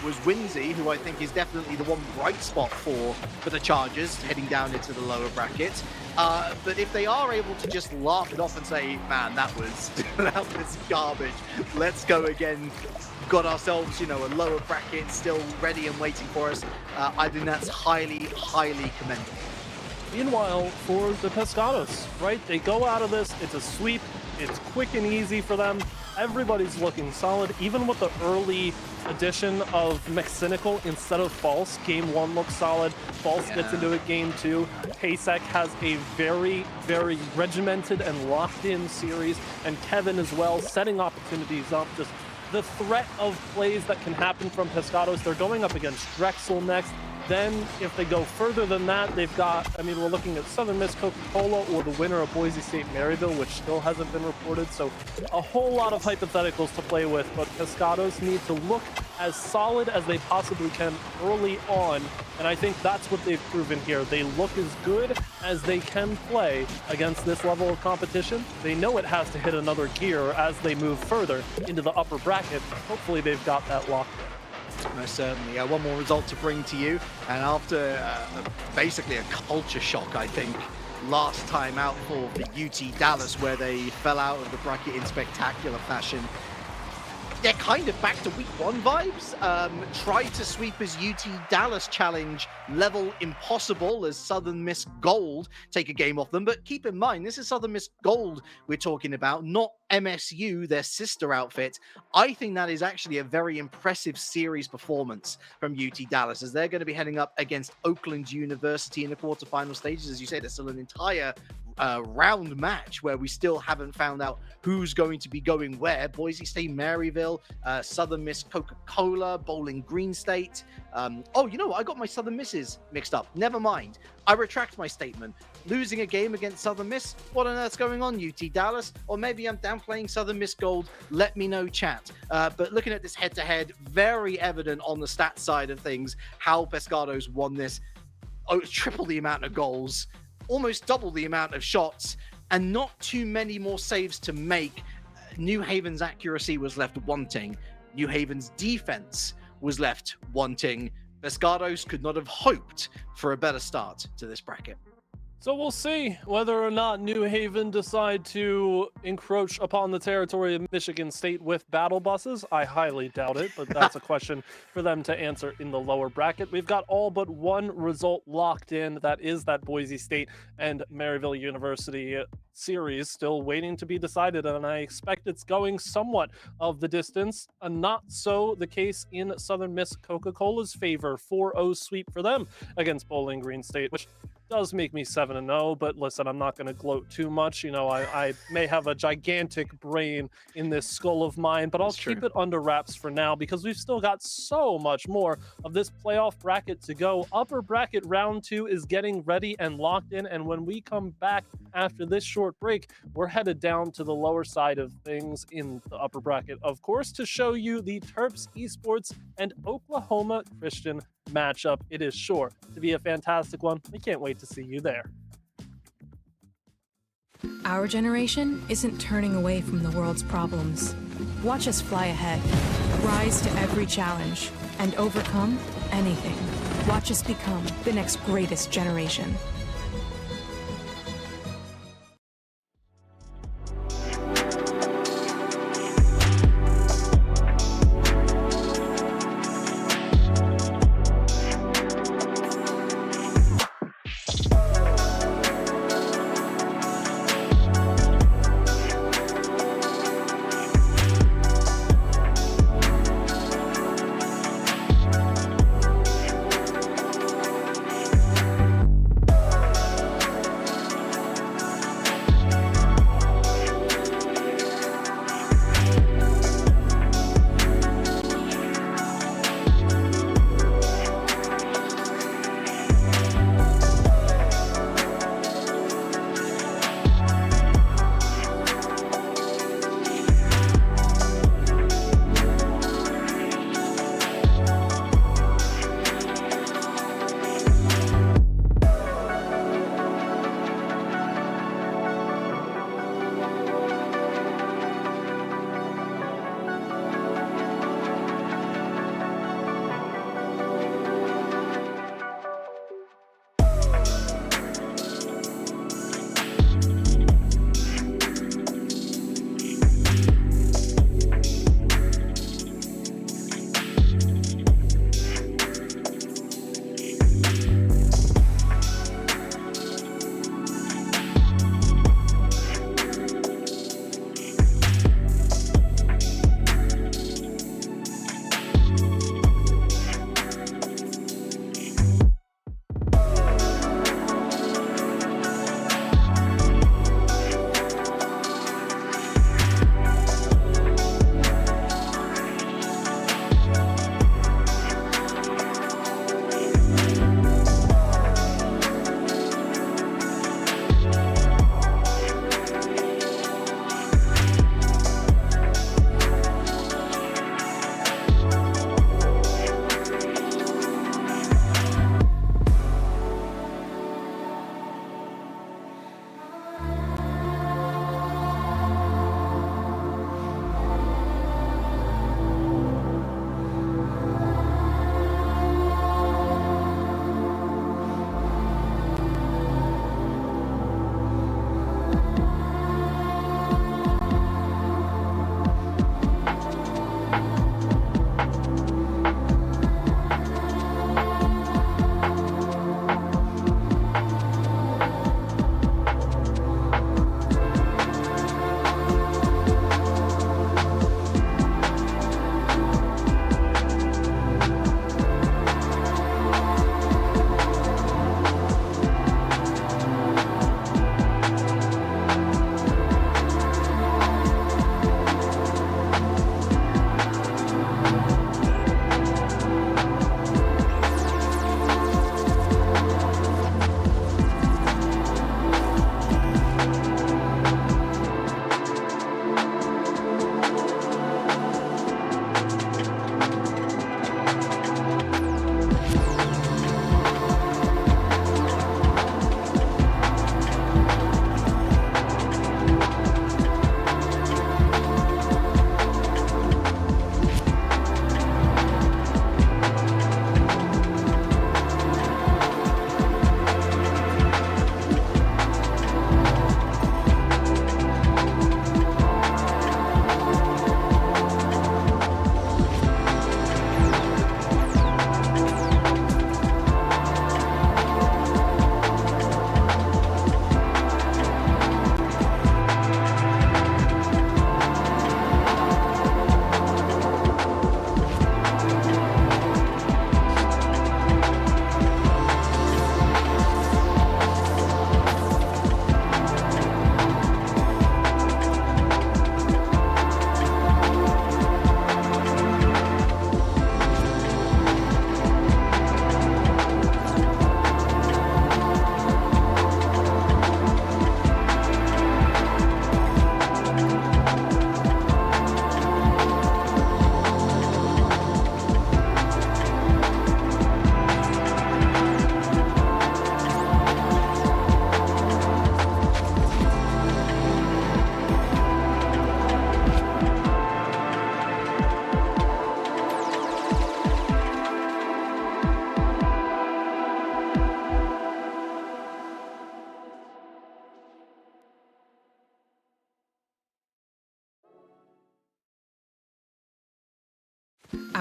was Winsy, who I think is definitely the one bright spot for the Chargers heading down into the lower bracket. But if they are able to just laugh it off and say, man, that was that was garbage, let's go again, got ourselves, you know, a lower bracket still ready and waiting for us, I think that's highly, highly commendable. Meanwhile, for the Pescados, right? They go out of this, it's a sweep, it's quick and easy for them. Everybody's looking solid, even with the early addition of McCynical instead of False. Game 1 looks solid. False gets into it game 2. Pasek has a very, very regimented and locked-in series, and Kevin as well, setting opportunities up. Just the threat of plays that can happen from Pescados. They're going up against Drexel next. Then, if they go further than that, they've got, I mean, we're looking at Southern Miss Coca-Cola or the winner of Boise State Maryville, which still hasn't been reported. So a whole lot of hypotheticals to play with, but Pescados need to look as solid as they possibly can early on. And I think that's what they've proven here. They look as good as they can play against this level of competition. They know it has to hit another gear as they move further into the upper bracket. Hopefully they've got that locked in. Most certainly. One more result to bring to you, and after basically a culture shock, I think, last time out for the UT Dallas, where they fell out of the bracket in spectacular fashion, they're kind of back to week 1 vibes. Try to sweep as UT Dallas challenge level impossible as Southern Miss Gold take a game off them. But keep in mind, this is Southern Miss Gold we're talking about, not MSU, their sister outfit. I think that is actually a very impressive series performance from UT Dallas, as they're going to be heading up against Oakland University in the quarterfinal stages. As you say, there's still an entire round match where we still haven't found out who's going to be going where. Boise State Maryville, Southern Miss Coca-Cola, Bowling Green State. Oh, you know what? I got my Southern Misses mixed up. Never mind. I retract my statement. Losing a game against Southern Miss? What on earth's going on, UT Dallas? Or maybe I'm downplaying Southern Miss Gold. Let me know, chat. But looking at this head-to-head, very evident on the stats side of things how Pescados won this. Oh, triple the amount of goals, almost double the amount of shots, and not too many more saves to make. New Haven's accuracy was left wanting. New Haven's defense was left wanting. Pescados could not have hoped for a better start to this bracket. So we'll see whether or not New Haven decide to encroach upon the territory of Michigan State with battle buses. I highly doubt it, but that's a question for them to answer in the lower bracket. We've got all but one result locked in. That is that Boise State and Maryville University series still waiting to be decided, and I expect it's going somewhat of the distance. Not so the case in Southern Miss Coca-Cola's favor. 4-0 sweep for them against Bowling Green State, which does make me 7-0, but listen, I'm not going to gloat too much. You know, I may have a gigantic brain in this skull of mine, but I'll keep it under wraps for now because we've still got so much more of this playoff bracket to go. Upper bracket round 2 is getting ready and locked in, and when we come back after this short break, we're headed down to the lower side of things in the upper bracket, of course, to show you the Terps Esports and Oklahoma Christian matchup. It is sure to be a fantastic one. We can't wait to see you there. Our generation isn't turning away from the world's problems. Watch us fly ahead, rise to every challenge, and overcome anything. Watch us become the next greatest generation.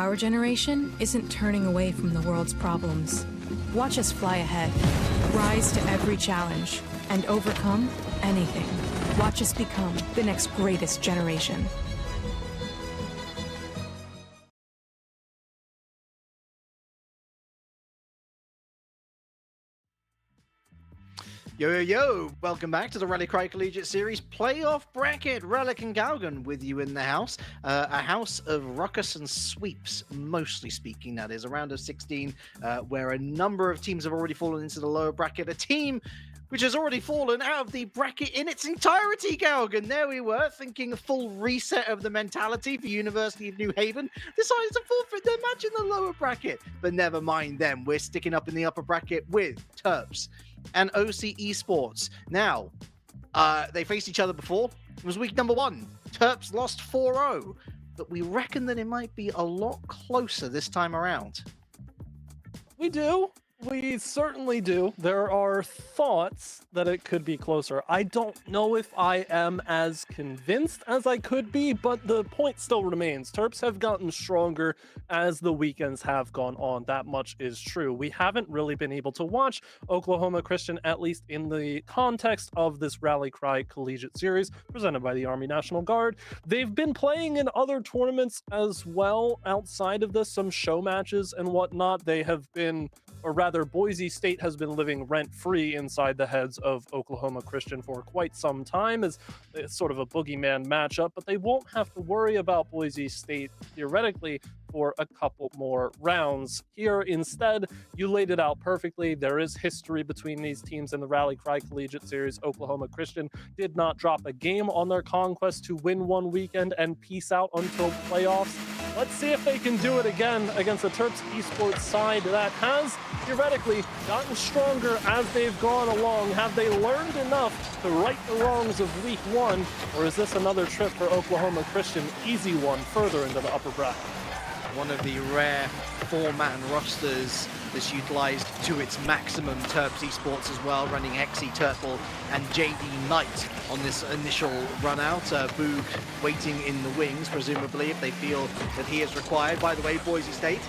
Our generation isn't turning away from the world's problems. Watch us fly ahead, rise to every challenge, and overcome anything. Watch us become the next greatest generation. Yo, yo, yo! Welcome back to the Rallycry Collegiate Series Playoff Bracket. Relic and Galgan with you in the house. A house of ruckus and sweeps, mostly speaking, that is. A round of 16, where a number of teams have already fallen into the lower bracket. A team which has already fallen out of the bracket in its entirety, Galgan. There we were, thinking a full reset of the mentality for University of New Haven. Decided to forfeit their match in the lower bracket. But never mind them. We're sticking up in the upper bracket with Terps and OC Esports. Now, they faced each other before. It was week number 1. Terps lost 4-0, but we reckon that it might be a lot closer this time around. We do. We certainly do. There are thoughts that it could be closer. I don't know if I am as convinced as I could be, but the point still remains. Terps have gotten stronger as the weekends have gone on. That much is true. We haven't really been able to watch Oklahoma Christian, at least in the context of this Rally Cry Collegiate Series presented by the Army National Guard. They've been playing in other tournaments as well outside of this, some show matches and whatnot. They have been, or rather, Boise State has been living rent-free inside the heads of Oklahoma Christian for quite some time as it's sort of a boogeyman matchup, but they won't have to worry about Boise State theoretically for a couple more rounds. Here, instead, you laid it out perfectly. There is history between these teams in the Rally Cry Collegiate Series. Oklahoma Christian did not drop a game on their conquest to win one weekend and peace out until playoffs. Let's see if they can do it again against the Terps Esports side that has theoretically gotten stronger as they've gone along. Have they learned enough to right the wrongs of week 1, or is this another trip for Oklahoma Christian? Easy one further into the upper bracket. One of the rare 4-man rosters that's utilized to its maximum. Terps Esports as well, running Hexy, Turtle, and JD Knight on this initial run out. Boog waiting in the wings, presumably, if they feel that he is required. By the way, Boise State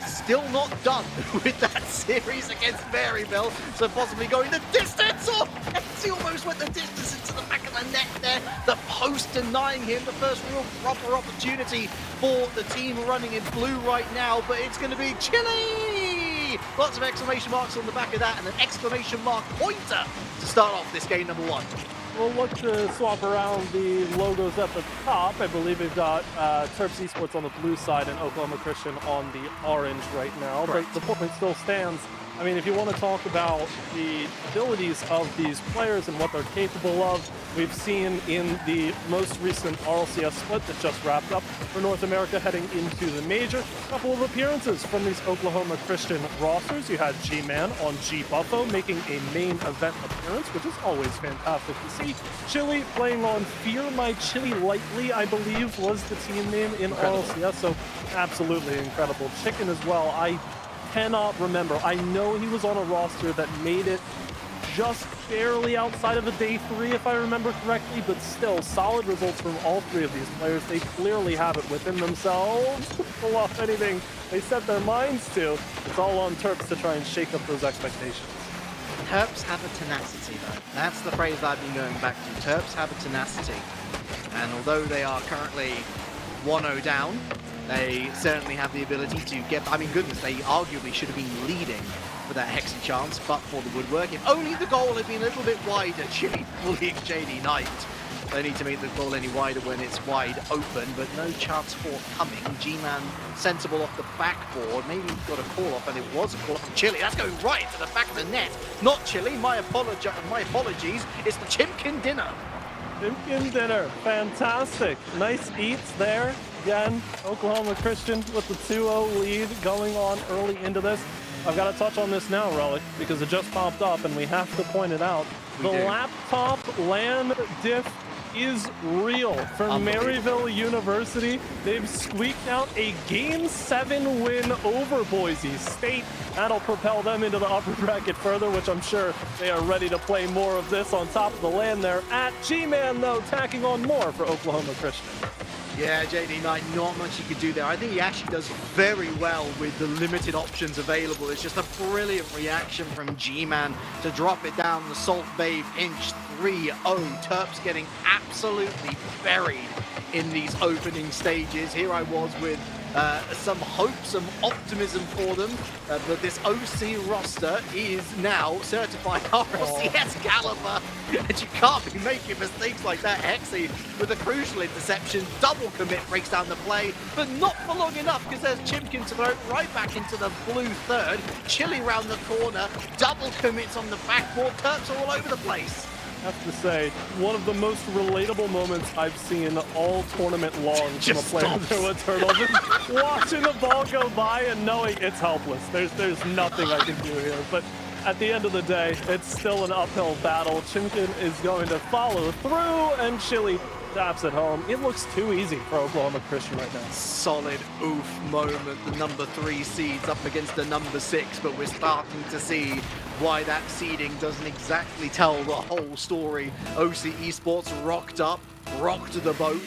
still not done with that series against Maryville, so possibly going the distance. Oh, Hexy almost went the distance into the back of the net there. The post denying him the first real proper opportunity for the team running in blue right now, but it's going to be Chile! Lots of exclamation marks on the back of that and an exclamation mark pointer to start off this game number 1. We'll look to swap around the logos at the top. I believe we've got Terps Esports on the blue side and Oklahoma Christian on the orange right now. Correct. But the point still stands. I mean, if you want to talk about the abilities of these players and what they're capable of, we've seen in the most recent RLCS split that just wrapped up for North America heading into the major, a couple of appearances from these Oklahoma Christian rosters. You had G-Man on G-Buffo making a main event appearance, which is always fantastic to see. Chili playing on Fear My Chili Lightly, I believe, was the team name in RLCS, so absolutely incredible. Chicken as well. I cannot remember. I know he was on a roster that made it just barely outside of a day 3, if I remember correctly, but still solid results from all 3 of these players. They clearly have it within themselves to pull off anything they set their minds to. It's all on Terps to try and shake up those expectations. Terps have a tenacity, though. That's the phrase I've been going back to. Terps have a tenacity. And although they are currently 1-0 down, they certainly have the ability to get... I mean, goodness, they arguably should have been leading for that Hexy chance, but for the woodwork. If only the goal had been a little bit wider, Chili bullying JD Knight. They need to make the goal any wider when it's wide open, but no chance forthcoming. G-Man sensible off the backboard. Maybe he got a call off, and it was a call off from Chili. That's going right to the back of the net. Not Chili. My apologies. It's the Chimkin Dinner. Chimkin Dinner. Fantastic. Nice eats there. Again, Oklahoma Christian with the 2-0 lead going on early into this. I've got to touch on this now, Relic, because it just popped up and we have to point it out. The laptop LAN diff is real for Maryville University. They've squeaked out a Game 7 win over Boise State. That'll propel them into the upper bracket further, which I'm sure they are ready to play more of this on top of the LAN there at G-Man, though, tacking on more for Oklahoma Christian. Yeah, JD9, not much he could do there. I think he actually does very well with the limited options available. It's just a brilliant reaction from G-Man to drop it down the Salt Bay pinch 3-0. Terps getting absolutely buried in these opening stages. Here I was with some hope, some optimism for them, but this OC roster is now certified RLCS caliber, and you can't be making mistakes like that. Hexy with a crucial interception, double commit breaks down the play, but not for long enough because there's Chimkin to throw it right back into the blue third. Chili round the corner, double commits on the backboard, Terps all over the place. I have to say, one of the most relatable moments I've seen all tournament long from a player through a turtle. Just watching the ball go by and knowing it's helpless. There's nothing I can do here. But at the end of the day, it's still an uphill battle. Chimkin is going to follow through, and Chili taps it home. It looks too easy for Oklahoma Christian right now. Solid oof moment. The number 3 seeds up against the number 6, but we're starting to see why that seeding doesn't exactly tell the whole story. OC Esports rocked up, rocked the boat,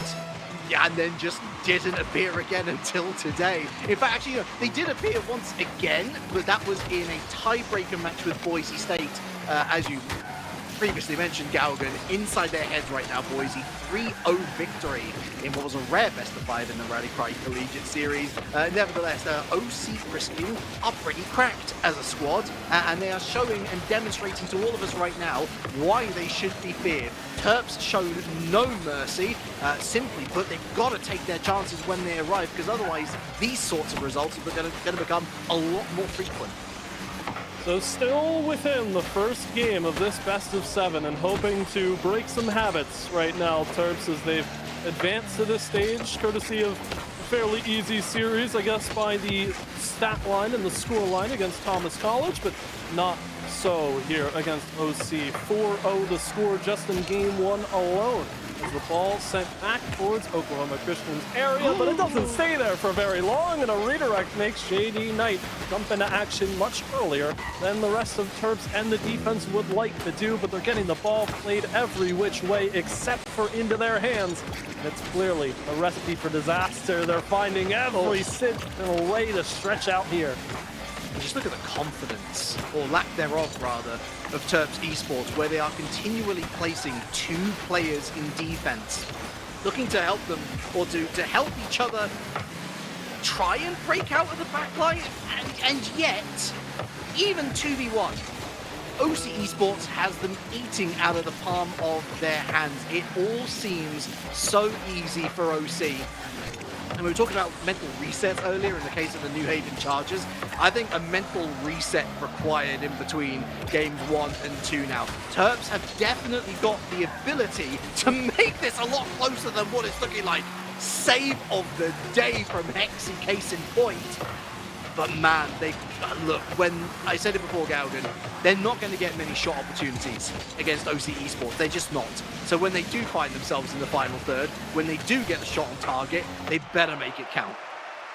and then just didn't appear again until today. In fact, actually, they did appear once again, but that was in a tiebreaker match with Boise State, as you previously mentioned, Galgan, inside their heads right now, Boise. 3-0 victory in what was a rare best of 5 in the Rally Cry Collegiate Series. Nevertheless, OC Christian are pretty cracked as a squad, and they are showing and demonstrating to all of us right now why they should be feared. Terps showed no mercy. Simply put, they've got to take their chances when they arrive, because otherwise these sorts of results are going to become a lot more frequent. So still within the first game of this best of 7 and hoping to break some habits right now, Terps, as they've advanced to this stage, courtesy of a fairly easy series, I guess, by the stat line and the score line against Thomas College, but not so here against OC. 4-0 the score just in game 1 alone. As the ball sent back towards Oklahoma Christian's area, but it doesn't stay there for very long, and a redirect makes JD Knight jump into action much earlier than the rest of Terps and the defense would like to do, but they're getting the ball played every which way except for into their hands. And it's clearly a recipe for disaster. They're finding every single way to stretch out here. Just look at the confidence, or lack thereof rather, of Terps Esports, where they are continually placing 2 players in defense, looking to help them, or to help each other try and break out of the backline, and yet, even 2v1, OC Esports has them eating out of the palm of their hands. It all seems so easy for OC. And we were talking about mental resets earlier in the case of the New Haven Chargers. I think a mental reset required in between games 1 and 2 now. Terps have definitely got the ability to make this a lot closer than what it's looking like. Save of the day from Hexy, case in point. But man, they look, when I said it before, Galgan, they're not going to get many shot opportunities against OC Esports. They're just not. So when they do find themselves in the final third, when they do get a shot on target, they better make it count.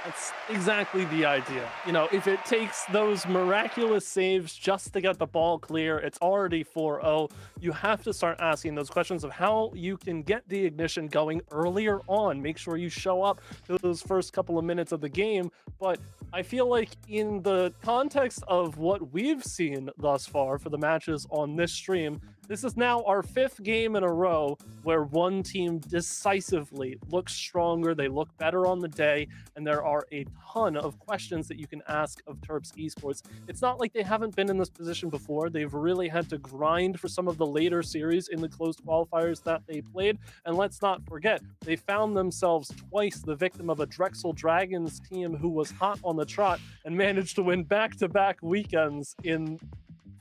That's exactly the idea. You know, if it takes those miraculous saves just to get the ball clear, it's already 4-0. You have to start asking those questions of how you can get the ignition going earlier on. Make sure you show up to those first couple of minutes of the game. But I feel like in the context of what we've seen thus far for the matches on this stream, this is now our 5th game in a row where one team decisively looks stronger, they look better on the day, and there are a ton of questions that you can ask of Terps Esports. It's not like they haven't been in this position before. They've really had to grind for some of the later series in the closed qualifiers that they played, and let's not forget, they found themselves twice the victim of a Drexel Dragons team who was hot on the trot and managed to win back-to-back weekends in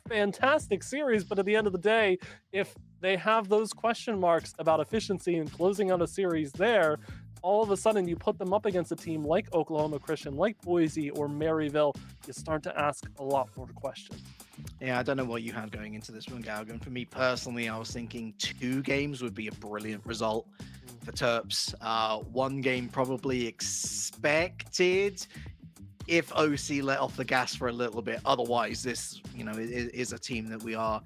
fantastic series. But at the end of the day, if they have those question marks about efficiency and closing out a series there, all of a sudden you put them up against a team like Oklahoma Christian, like Boise or Maryville, you start to ask a lot more questions. Yeah, I don't know what you had going into this one, Galgan. For me personally, I was thinking 2 games would be a brilliant result for Terps. 1 game probably expected if OC let off the gas for a little bit. Otherwise, this, you know, is a team that we are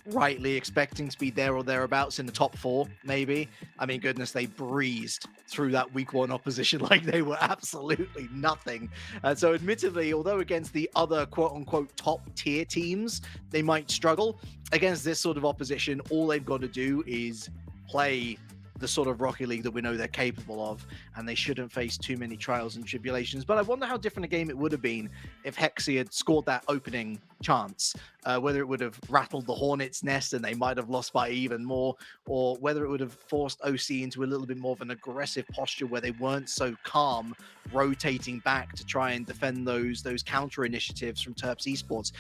rightly expecting to be there or thereabouts in the top 4, maybe. I mean, goodness, they breezed through that week 1 opposition like they were absolutely nothing. So admittedly, although against the other quote-unquote top-tier teams, they might struggle, against this sort of opposition, all they've got to do is play the sort of Rocket League that we know they're capable of, and they shouldn't face too many trials and tribulations. But I wonder how different a game it would have been if Hexy had scored that opening chance, whether it would have rattled the Hornets' nest and they might have lost by even more, or whether it would have forced OC into a little bit more of an aggressive posture where they weren't so calm, rotating back to try and defend those counter initiatives from Terps Esports.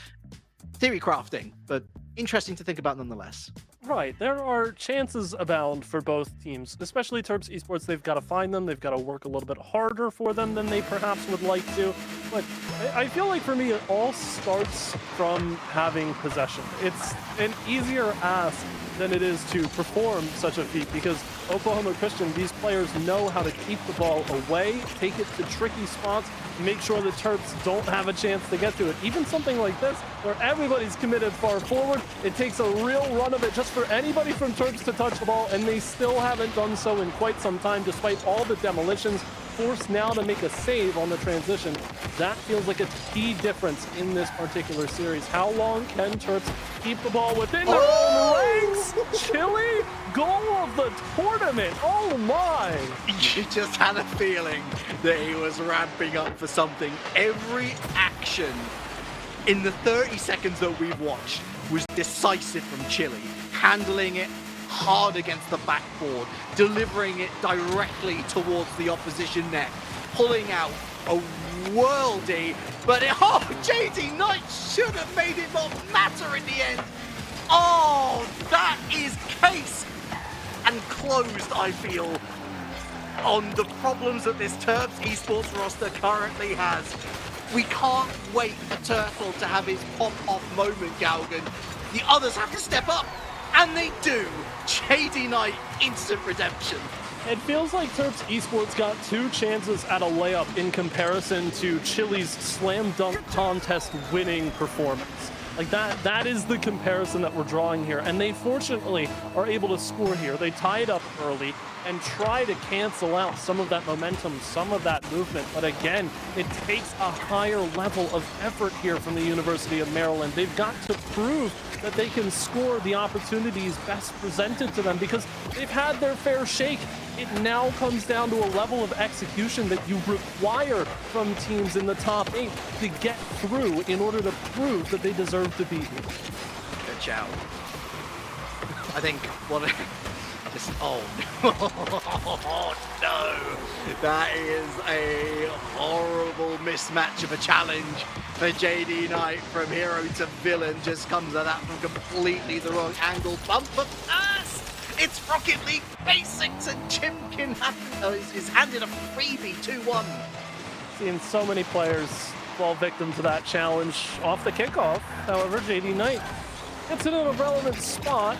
Theory crafting, but interesting to think about nonetheless. Right, there are chances abound for both teams, especially Terps Esports. They've got to find them, they've got to work a little bit harder for them than they perhaps would like to. But I feel like for me, it all starts from having possession. It's an easier ask than it is to perform such a feat because Oklahoma Christian, these players know how to keep the ball away, take it to tricky spots, make sure the Terps don't have a chance to get to it. Even something like this, where everybody's committed far forward, it takes a real run of it just for anybody from Terps to touch the ball, and they still haven't done so in quite some time, despite all the demolitions. Forced now to make a save on the transition. That feels like a key difference in this particular series. How long can Terps keep the ball within their own legs? Chili, goal of the tournament. Oh my! You just had a feeling that he was ramping up for something. Every action in the 30 seconds that we've watched was decisive from Chili, handling it hard against the backboard, delivering it directly towards the opposition net, pulling out a worldie, but JD Knight should have made it not matter in the end. Oh, that is case and closed, I feel, on the problems that this Terps Esports roster currently has. We can't wait for Turtle to have his pop-off moment, Galgan. The others have to step up, and they do. JD Knight, instant redemption. It feels like Terps Esports got 2 chances at a layup in comparison to Chili's slam dunk contest winning performance. Like that is the comparison that we're drawing here. And they fortunately are able to score here. They tie it up early and try to cancel out some of that momentum, some of that movement. But again, it takes a higher level of effort here from the University of Maryland. They've got to prove that they can score the opportunities best presented to them because they've had their fair shake. It now comes down to a level of execution that you require from teams in the top 8 to get through in order to prove that they deserve to be here. Good shout. I think oh no, that is a horrible mismatch of a challenge for JD Knight. From hero to villain, just comes at that from completely the wrong angle. Bumper pass! It's Rocket League basics, and Chimkin is handed a freebie 2-1. Seeing so many players fall victim to that challenge off the kickoff. However, JD Knight gets it in a relevant spot,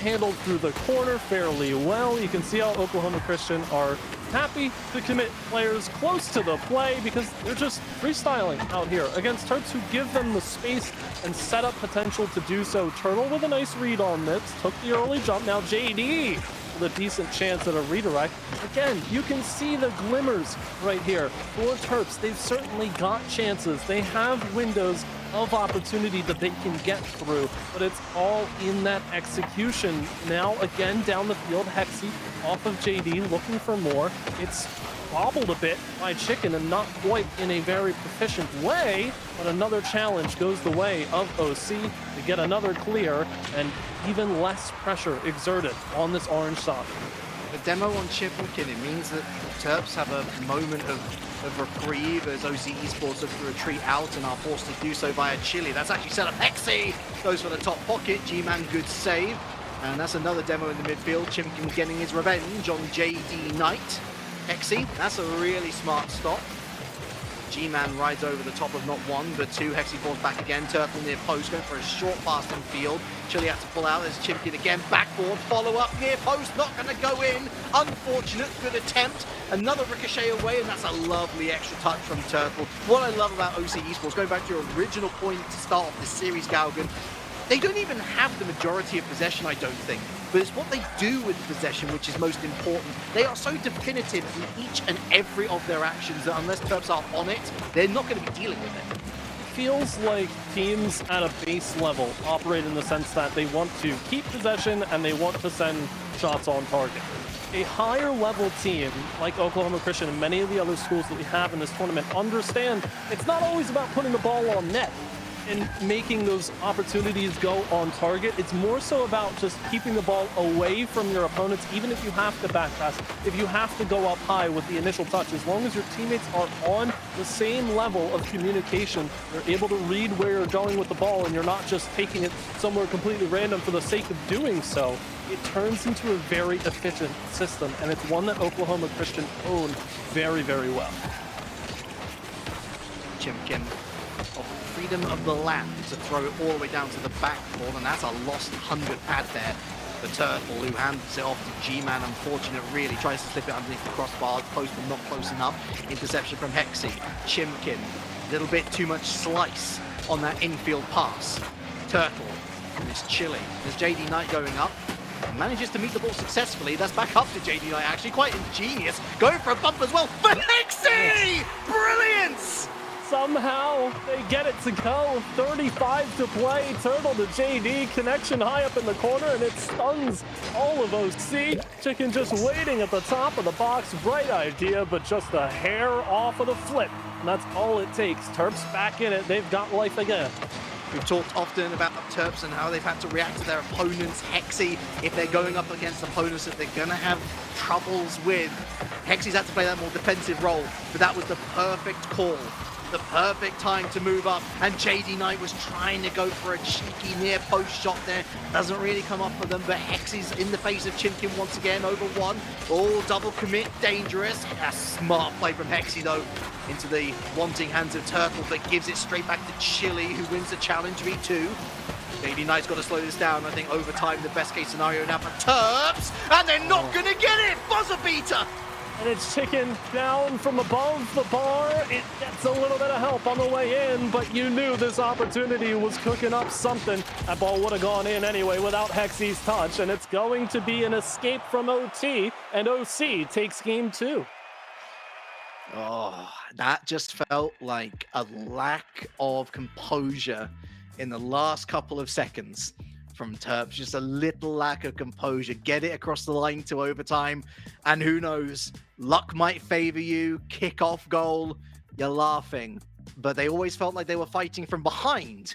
handled through the corner fairly well. You can see how Oklahoma Christian are happy to commit players close to the play because they're just freestyling out here against Terps who give them the space and set up potential to do so. Turtle with a nice read on this, took the early jump. Now JD with a decent chance at a redirect. Again, you can see the glimmers right here for Terps. They've certainly got chances. They have windows of opportunity that they can get through, but it's all in that execution. Now again down the field, Hexy off of JD looking for more. It's bobbled a bit by Chicken and not quite in a very proficient way, but another challenge goes the way of OC to get another clear and even less pressure exerted on this orange side. The demo on Chimkin, it means that Terps have a moment of reprieve as OC Esports look to retreat out and are forced to do so via Chili. That's actually set up Hexy. Goes for the top pocket. G-Man, good save. And that's another demo in the midfield. Chimkin getting his revenge on JD Knight. Hexy, that's a really smart stop. G-Man rides over the top of not one, but two. Hexy falls back again. Turtle near post, going for a short pass in field. Chili had to pull out. There's Chimkin again. Backboard, follow up, near post, not going to go in. Unfortunate, good attempt. Another ricochet away, and that's a lovely extra touch from Turtle. What I love about OC Esports, going back to your original point to start off this series, Galgan, They don't even have the majority of possession, I don't think. But it's what they do with possession which is most important. They are so definitive in each and every of their actions that unless Terps are on it, they're not going to be dealing with it. Feels like teams at a base level operate in the sense that they want to keep possession and they want to send shots on target. A higher level team like Oklahoma Christian and many of the other schools that we have in this tournament understand it's not always about putting the ball on net and making those opportunities go on target. It's more so about just keeping the ball away from your opponents, even if you have to back pass, if you have to go up high with the initial touch. As long as your teammates are on the same level of communication, they're able to read where you're going with the ball and you're not just taking it somewhere completely random for the sake of doing so. It turns into a very efficient system, and it's one that Oklahoma Christian own very, very well. Chimkin of freedom of the land to throw it all the way down to the backboard, and that's a lost 100 pad there. The Turtle, who hands it off to G-Man, unfortunate really, tries to slip it underneath the crossbar, close but not close enough. Interception from Hexy. Chimkin, a little bit too much slice on that infield pass. Turtle, and it's Chili. There's JD Knight going up. Manages to meet the ball successfully. That's back up to JD Knight, actually. Quite ingenious. Going for a bump as well. But Hexy! Brilliance! Somehow they get it to go. 35 to play. Turtle to JD. Connection high up in the corner, and it stuns all of OC. Chicken just waiting at the top of the box. Bright idea, but just a hair off of the flip. And that's all it takes. Terps back in it. They've got life again. We've talked often about the Terps and how they've had to react to their opponents. Hexy, if they're going up against opponents that they're going to have troubles with. Hexy's had to play that more defensive role, but that was the perfect call. The perfect time to move up, and JD Knight was trying to go for a cheeky near post shot there. Doesn't really come up for them, but Hexy's in the face of Chimkin once again, over one. All double commit, dangerous. A smart play from Hexy though, into the wanting hands of Turtle, but gives it straight back to Chili, who wins the challenge v2. JD Knight's got to slow this down. I think overtime, the best case scenario now for Terps, and they're not going to get it! Buzzer beater! And it's Chicken down from above the bar. It gets a little bit of help on the way in, but you knew this opportunity was cooking up something. That ball would have gone in anyway without Hexy's touch, and it's going to be an escape from OT, and OC takes game 2. Oh, that just felt like a lack of composure in the last couple of seconds from Terps. Just a little lack of composure. Get it across the line to overtime, and who knows, luck might favor you. Kick-off goal, you're laughing. But they always felt like they were fighting from behind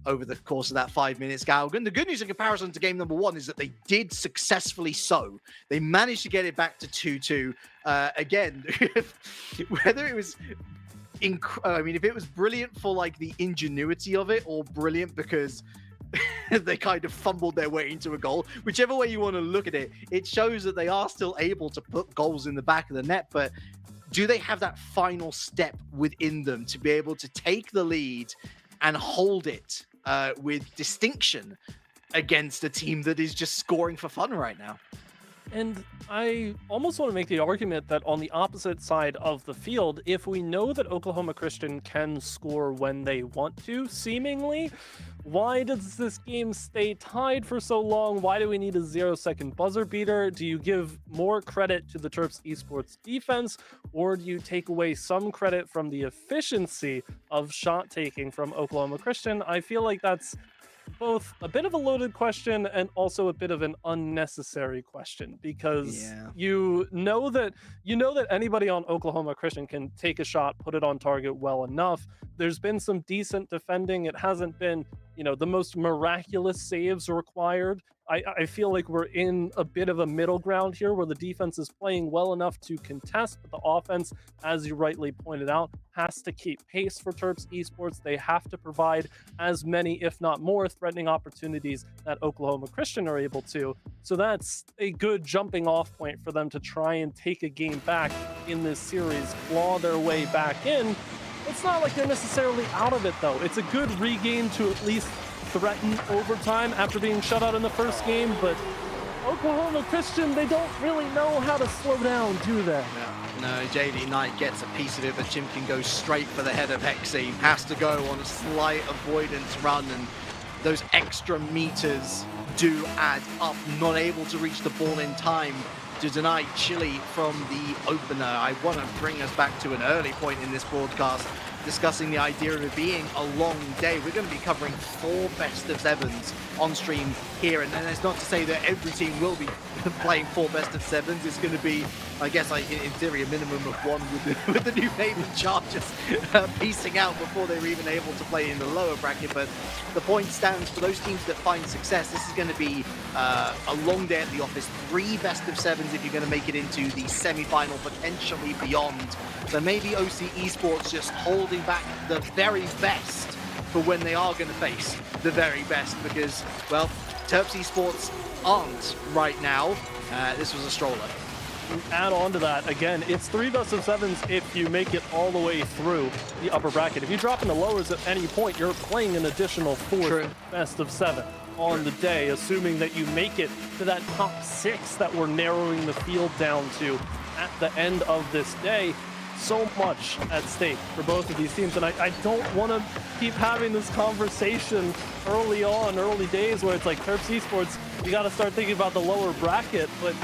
over the course of that 5 minutes, Galgan. The good news in comparison to game number 1 is that they did successfully so. They managed to get it back to 2-2. Again, whether it was... I mean, if it was brilliant for like the ingenuity of it, or brilliant because they kind of fumbled their way into a goal, whichever way you want to look at it, it shows that they are still able to put goals in the back of the net. But do they have that final step within them to be able to take the lead and hold it with distinction against a team that is just scoring for fun right now? And I almost want to make the argument that on the opposite side of the field, if we know that Oklahoma Christian can score when they want to, seemingly, why does this game stay tied for so long? Why do we need a 0-second buzzer beater? Do you give more credit to the Terps esports defense, or do you take away some credit from the efficiency of shot taking from Oklahoma Christian? I feel like that's both a bit of a loaded question and also a bit of an unnecessary question, because you know that anybody on Oklahoma Christian can take a shot, put it on target well enough. There's been some decent defending. It hasn't been, the most miraculous saves required. I feel like we're in a bit of a middle ground here where the defense is playing well enough to contest, but the offense, as you rightly pointed out, has to keep pace for Terps esports. They have to provide as many, if not more, threatening opportunities that Oklahoma Christian are able to. So that's a good jumping off point for them to try and take a game back in this series, claw their way back in. It's not like they're necessarily out of it, though. It's a good regain to at least threaten overtime after being shut out in the first game, but Oklahoma Christian, they don't really know how to slow down, do they? No, JD Knight gets a piece of it, but Chimkin goes straight for the head of Hexy. Has to go on a slight avoidance run, and those extra meters do add up. Not able to reach the ball in time to deny Chile from the opener. I want to bring us back to an early point in this broadcast, discussing the idea of it being a long day. We're going to be covering 4 best of 7s on stream here, and then it's not to say that every team will be playing 4 best of 7s. It's going to be, I guess, in theory, a minimum of 1 with the new Maven Chargers piecing out before they were even able to play in the lower bracket. But the point stands for those teams that find success. This is going to be a long day at the office. 3 best of 7s if you're going to make it into the semi-final, potentially beyond. So maybe OC Esports just holding back the very best for when they are going to face the very best, because, well, Terps Esports aren't right now. This was a stroller. Add on to that, again, it's 3 best of 7s if you make it all the way through the upper bracket. If you drop in the lowers at any point, you're playing an additional 4th best of 7 on the day, assuming that you make it to that top 6 that we're narrowing the field down to at the end of this day. So much at stake for both of these teams, and I don't want to keep having this conversation early days where it's like, Terps Esports, you got to start thinking about the lower bracket, but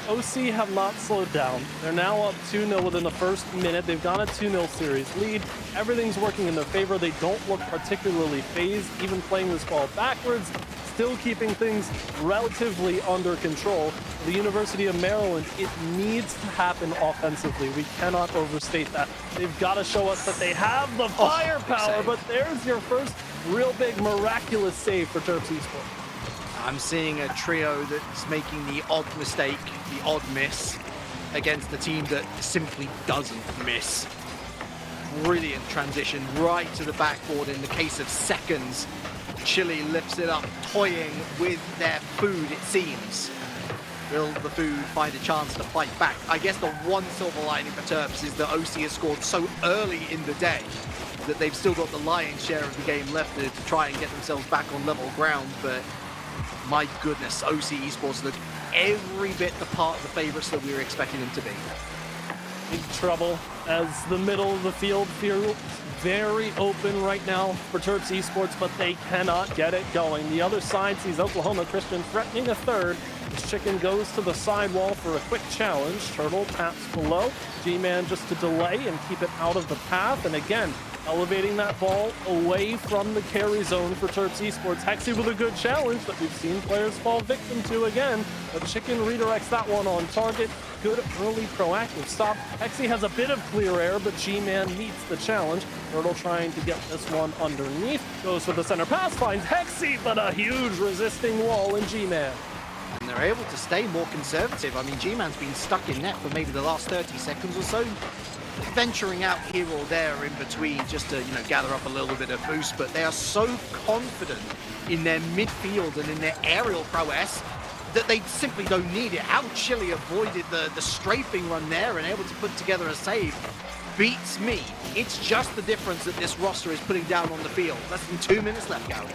OC have not slowed down. They're now up 2-0 within the first minute. They've got a 2-0 series lead. Everything's working in their favor. They don't look particularly phased, even playing this ball backwards, still keeping things relatively under control. The University of Maryland, it needs to happen offensively. We cannot overstate that. They've got to show us that they have the firepower, but there's your first real big miraculous save for Terps Esports. I'm seeing a trio that's making the odd mistake, the odd miss, against a team that simply doesn't miss. Brilliant transition right to the backboard in the case of seconds. Chile lifts it up, toying with their food, it seems. Will the food find a chance to fight back? I guess the one silver lining for Terps is that OC has scored so early in the day that they've still got the lion's share of the game left to try and get themselves back on level ground. But my goodness, OC Esports look every bit the part of the favorites that we were expecting them to be. Big trouble as the middle of the field feels very open right now for Terps Esports, but they cannot get it going. The other side sees Oklahoma Christian threatening a third. As Chicken goes to the sidewall for a quick challenge. Turtle taps below. G-Man just to delay and keep it out of the path. And again, elevating that ball away from the carry zone for Terps Esports. Hexy with a good challenge that we've seen players fall victim to again. But Chicken redirects that one on target. Good early proactive stop. Hexy has a bit of clear air, but G-Man meets the challenge. Turtle trying to get this one underneath. Goes for the center pass, finds Hexy, but a huge resisting wall in G-Man. And they're able to stay more conservative. I mean, G-Man's been stuck in net for maybe the last 30 seconds or so, venturing out here or there in between just to, gather up a little bit of boost. But they are so confident in their midfield and in their aerial prowess that they simply don't need it. How Chile avoided the strafing run there and able to put together a save beats me. It's just the difference that this roster is putting down on the field. Less than 2 minutes left, Gary.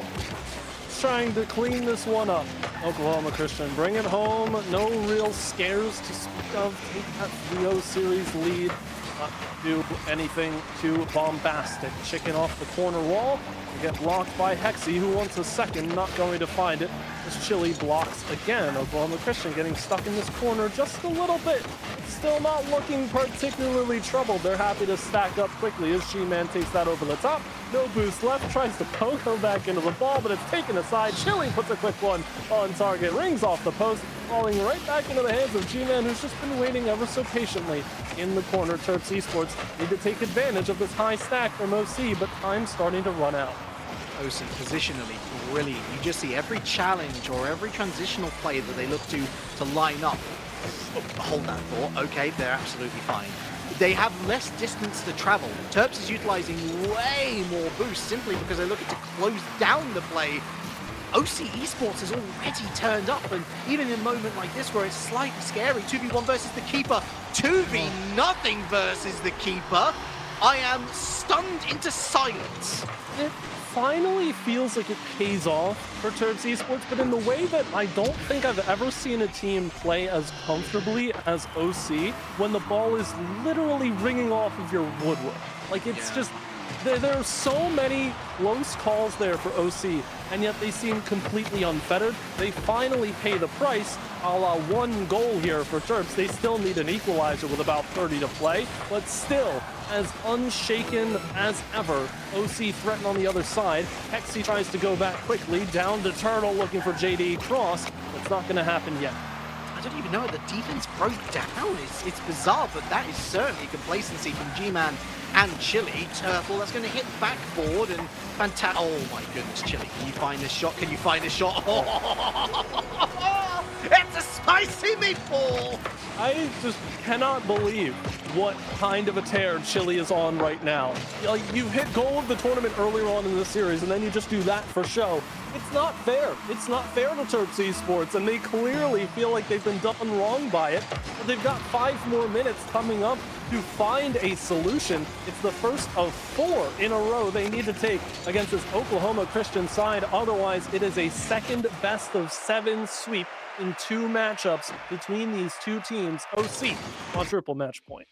Trying to clean this one up. Oklahoma Christian bring it home. No real scares to speak of. Take that 3-0 series lead. Not do anything too bombastic. Chicken off the corner wall. We get blocked by Hexy, who wants a second. Not going to find it. As Chile blocks again. Oklahoma Christian getting stuck in this corner just a little bit. Still not looking particularly troubled. They're happy to stack up quickly as G-Man takes that over the top. No boost left, tries to poke her back into the ball, but it's taken aside. Chile puts a quick one on target, rings off the post, falling right back into the hands of G-Man, who's just been waiting ever so patiently in the corner. Terps Esports need to take advantage of this high stack from OC, but time's starting to run out. OC positionally brilliant. You just see every challenge or every transitional play that they look to line up. Oh, hold that thought. Okay, they're absolutely fine. They have less distance to travel. Terps is utilizing way more boost simply because they're looking to close down the play. OC Esports has already turned up, and even in a moment like this where it's slightly scary, 2v1 versus the keeper, 2v0 versus the keeper, I am stunned into silence. It finally feels like it pays off for Terps Esports, but in the way that I don't think I've ever seen a team play as comfortably as OC when the ball is literally ringing off of your woodwork. Like, it's just There are so many close calls there for OC, and yet they seem completely unfettered. They finally pay the price, a la 1 goal here for Terps. They still need an equalizer with about 30 to play, but still, as unshaken as ever. OC threatened on the other side. Hexy tries to go back quickly, down to Turtle looking for JD cross. It's not going to happen yet. I don't even know, the defense broke down. It's bizarre, but that is certainly complacency from G-Man and Chili. Turtle, that's going to hit backboard and fantastic. Oh my goodness, Chili, can you find this shot? Can you find this shot? Oh, it's a spicy meatball! I just cannot believe what kind of a tear Chili is on right now. Like, you hit goal of the tournament earlier on in the series, and then you just do that for show. It's not fair. It's not fair to Terps Esports, and they clearly feel like they've been done wrong by it. But they've got 5 more minutes coming up to find a solution. It's the first of 4 in a row they need to take against this Oklahoma Christian side. Otherwise, it is a second best of 7 sweep in 2 matchups between these 2 teams. OC on triple match point.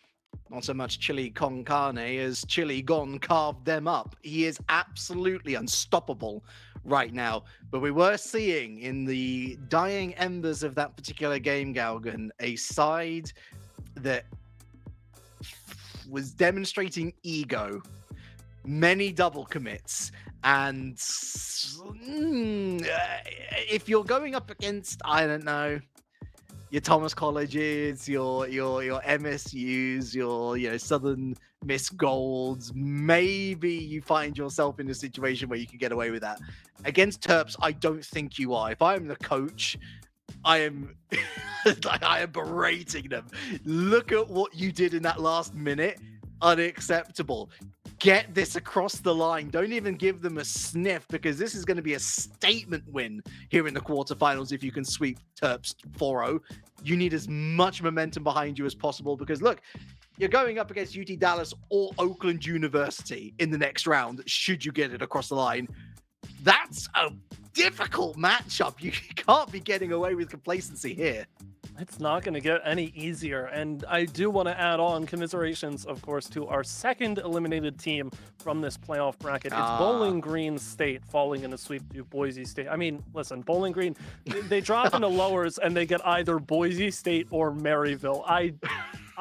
Not so much Chili con carne as Chili Gon carved them up. He is absolutely unstoppable right now. But we were seeing in the dying embers of that particular game, Galgan, a side that was demonstrating ego, many double commits, and if you're going up against, I don't know, your Thomas Colleges, your MSUs, your Southern Miss Golds, maybe you find yourself in a situation where you can get away with that. Against Terps, I don't think you are. If I'm the coach, I am I am berating them. Look at what you did in that last minute. Unacceptable. Get this across the line. Don't even give them a sniff, because this is going to be a statement win here in the quarterfinals if you can sweep Terps 4-0. You need as much momentum behind you as possible, because look, you're going up against UT Dallas or Oakland University in the next round, should you get it across the line. That's a difficult matchup. You can't be getting away with complacency here. It's not going to get any easier. And I do want to add on commiserations, of course, to our second eliminated team from this playoff bracket. It's Bowling Green State falling in a sweep to Boise State. I mean, listen, Bowling Green, they drop into lowers and they get either Boise State or Maryville.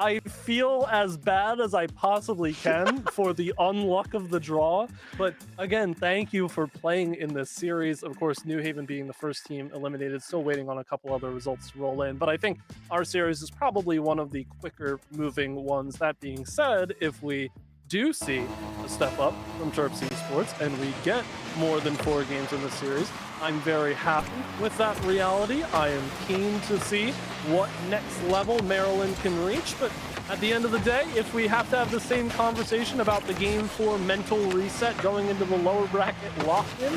I feel as bad as I possibly can for the unluck of the draw. But again, thank you for playing in this series. Of course, New Haven being the first team eliminated, still waiting on a couple other results to roll in. But I think our series is probably one of the quicker moving ones. That being said, if we do see a step up from Terps Esports and we get more than 4 games in the series, I'm very happy with that reality. I am keen to see what next level Maryland can reach, but at the end of the day, if we have to have the same conversation about the Game 4 mental reset going into the lower bracket lock-in,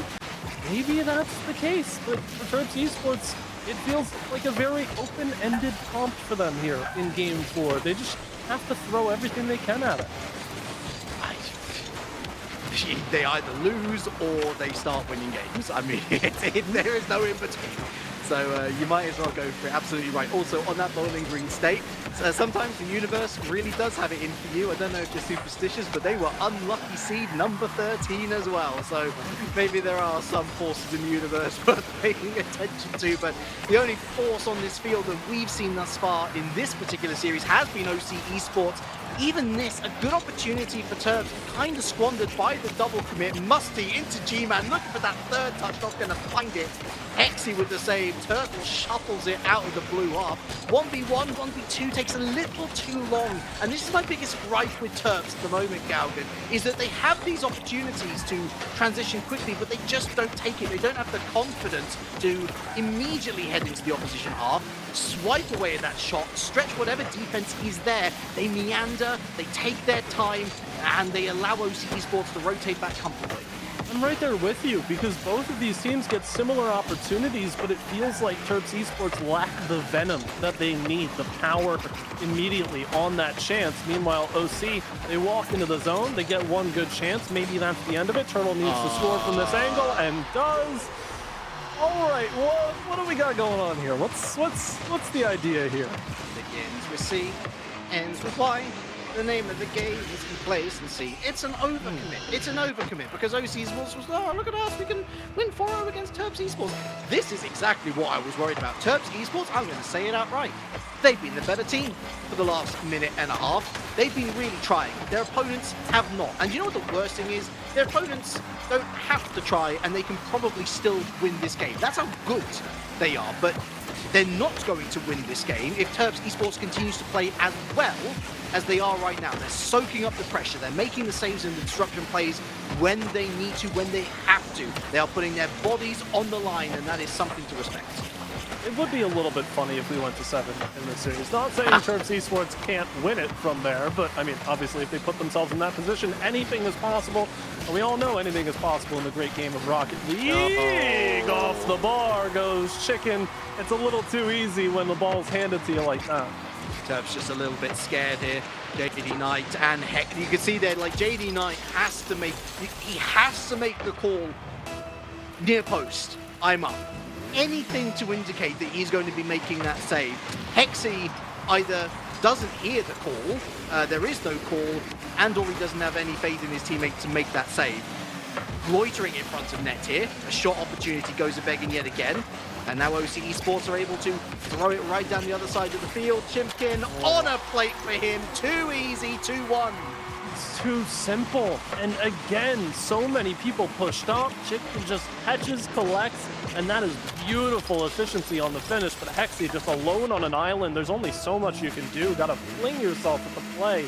maybe that's the case. But for Terps Esports, it feels like a very open-ended comp for them here in Game 4. They just have to throw everything they can at it. They either lose or they start winning games. I mean, there is no in between. So you might as well go for it. Absolutely right. Also, on that Bowling Green State, sometimes the universe really does have it in for you. I don't know if you're superstitious, but they were unlucky seed number 13 as well. So maybe there are some forces in the universe worth paying attention to. But the only force on this field that we've seen thus far in this particular series has been OC Esports. Even this, a good opportunity for Terps, kind of squandered by the double commit. Musty into G-Man, looking for that third touch, not going to find it. Hexy with the save, Turtle shuffles it out of the blue up. 1v1, 1v2 takes a little too long. And this is my biggest gripe with Terps at the moment, Galgan, is that they have these opportunities to transition quickly, but they just don't take it. They don't have the confidence to immediately head into the opposition half, swipe away at that shot, stretch whatever defense is there. They meander, they take their time, and they allow OC Esports to rotate back comfortably. I'm right there with you, because both of these teams get similar opportunities, but it feels like Terps Esports lack the venom that they need, the power immediately on that chance. Meanwhile, OC, they walk into the zone, they get one good chance, maybe that's the end of it. Turtle needs to score from this angle, and does. All right, what do we got going on here? What's the idea here? Begins with C, ends with Y. the name of the game is complacency. It's an overcommit. It's an overcommit because OC Esports was, oh, look at us, we can win 4-0 against Terps Esports. This is exactly what I was worried about. Terps Esports, I'm going to say it outright. They've been the better team for the last minute and a half. They've been really trying. Their opponents have not. And you know what the worst thing is? Their opponents don't have to try and they can probably still win this game. That's how good they are. But they're not going to win this game if Terps Esports continues to play as well as they are right now. They're soaking up the pressure. They're making the saves and the disruption plays when they need to, when they have to. They are putting their bodies on the line, and that is something to respect. It would be a little bit funny if we went to 7 in this series. Not saying Terps Esports can't win it from there, but I mean, obviously, if they put themselves in that position, anything is possible. And we all know anything is possible in the great game of Rocket League. Off the bar goes Chicken. It's a little too easy when the ball's handed to you like that. Terps just a little bit scared here. JD Knight and Heck, you can see there, like JD Knight has to make, he has to make the call near post. I'm up. Anything to indicate that he's going to be making that save. Hexy either doesn't hear the call, there is no call, and or he doesn't have any faith in his teammate to make that save. Loitering in front of net here, a shot opportunity goes a-begging yet again, and now OC Esports are able to throw it right down the other side of the field. Chimpkin on a plate for him, too easy, 2-1. It's too simple. And again, so many people pushed up. Chicken just catches, collects, and that is beautiful efficiency on the finish. But Hexy just alone on an island. There's only so much you can do. Gotta fling yourself at the play.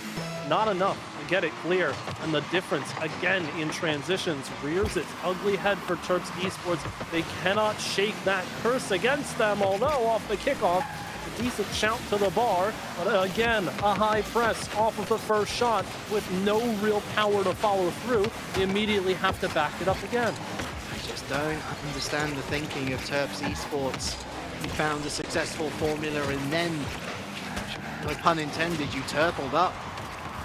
Not enough to get it clear. And the difference, again, in transitions, rears its ugly head for Terps Esports. They cannot shake that curse against them, although off the kickoff, a decent shout to the bar, but again, a high press off of the first shot with no real power to follow through. They immediately have to back it up again. I just don't understand the thinking of Terps Esports. You found a successful formula and then, no pun intended, you turtled up,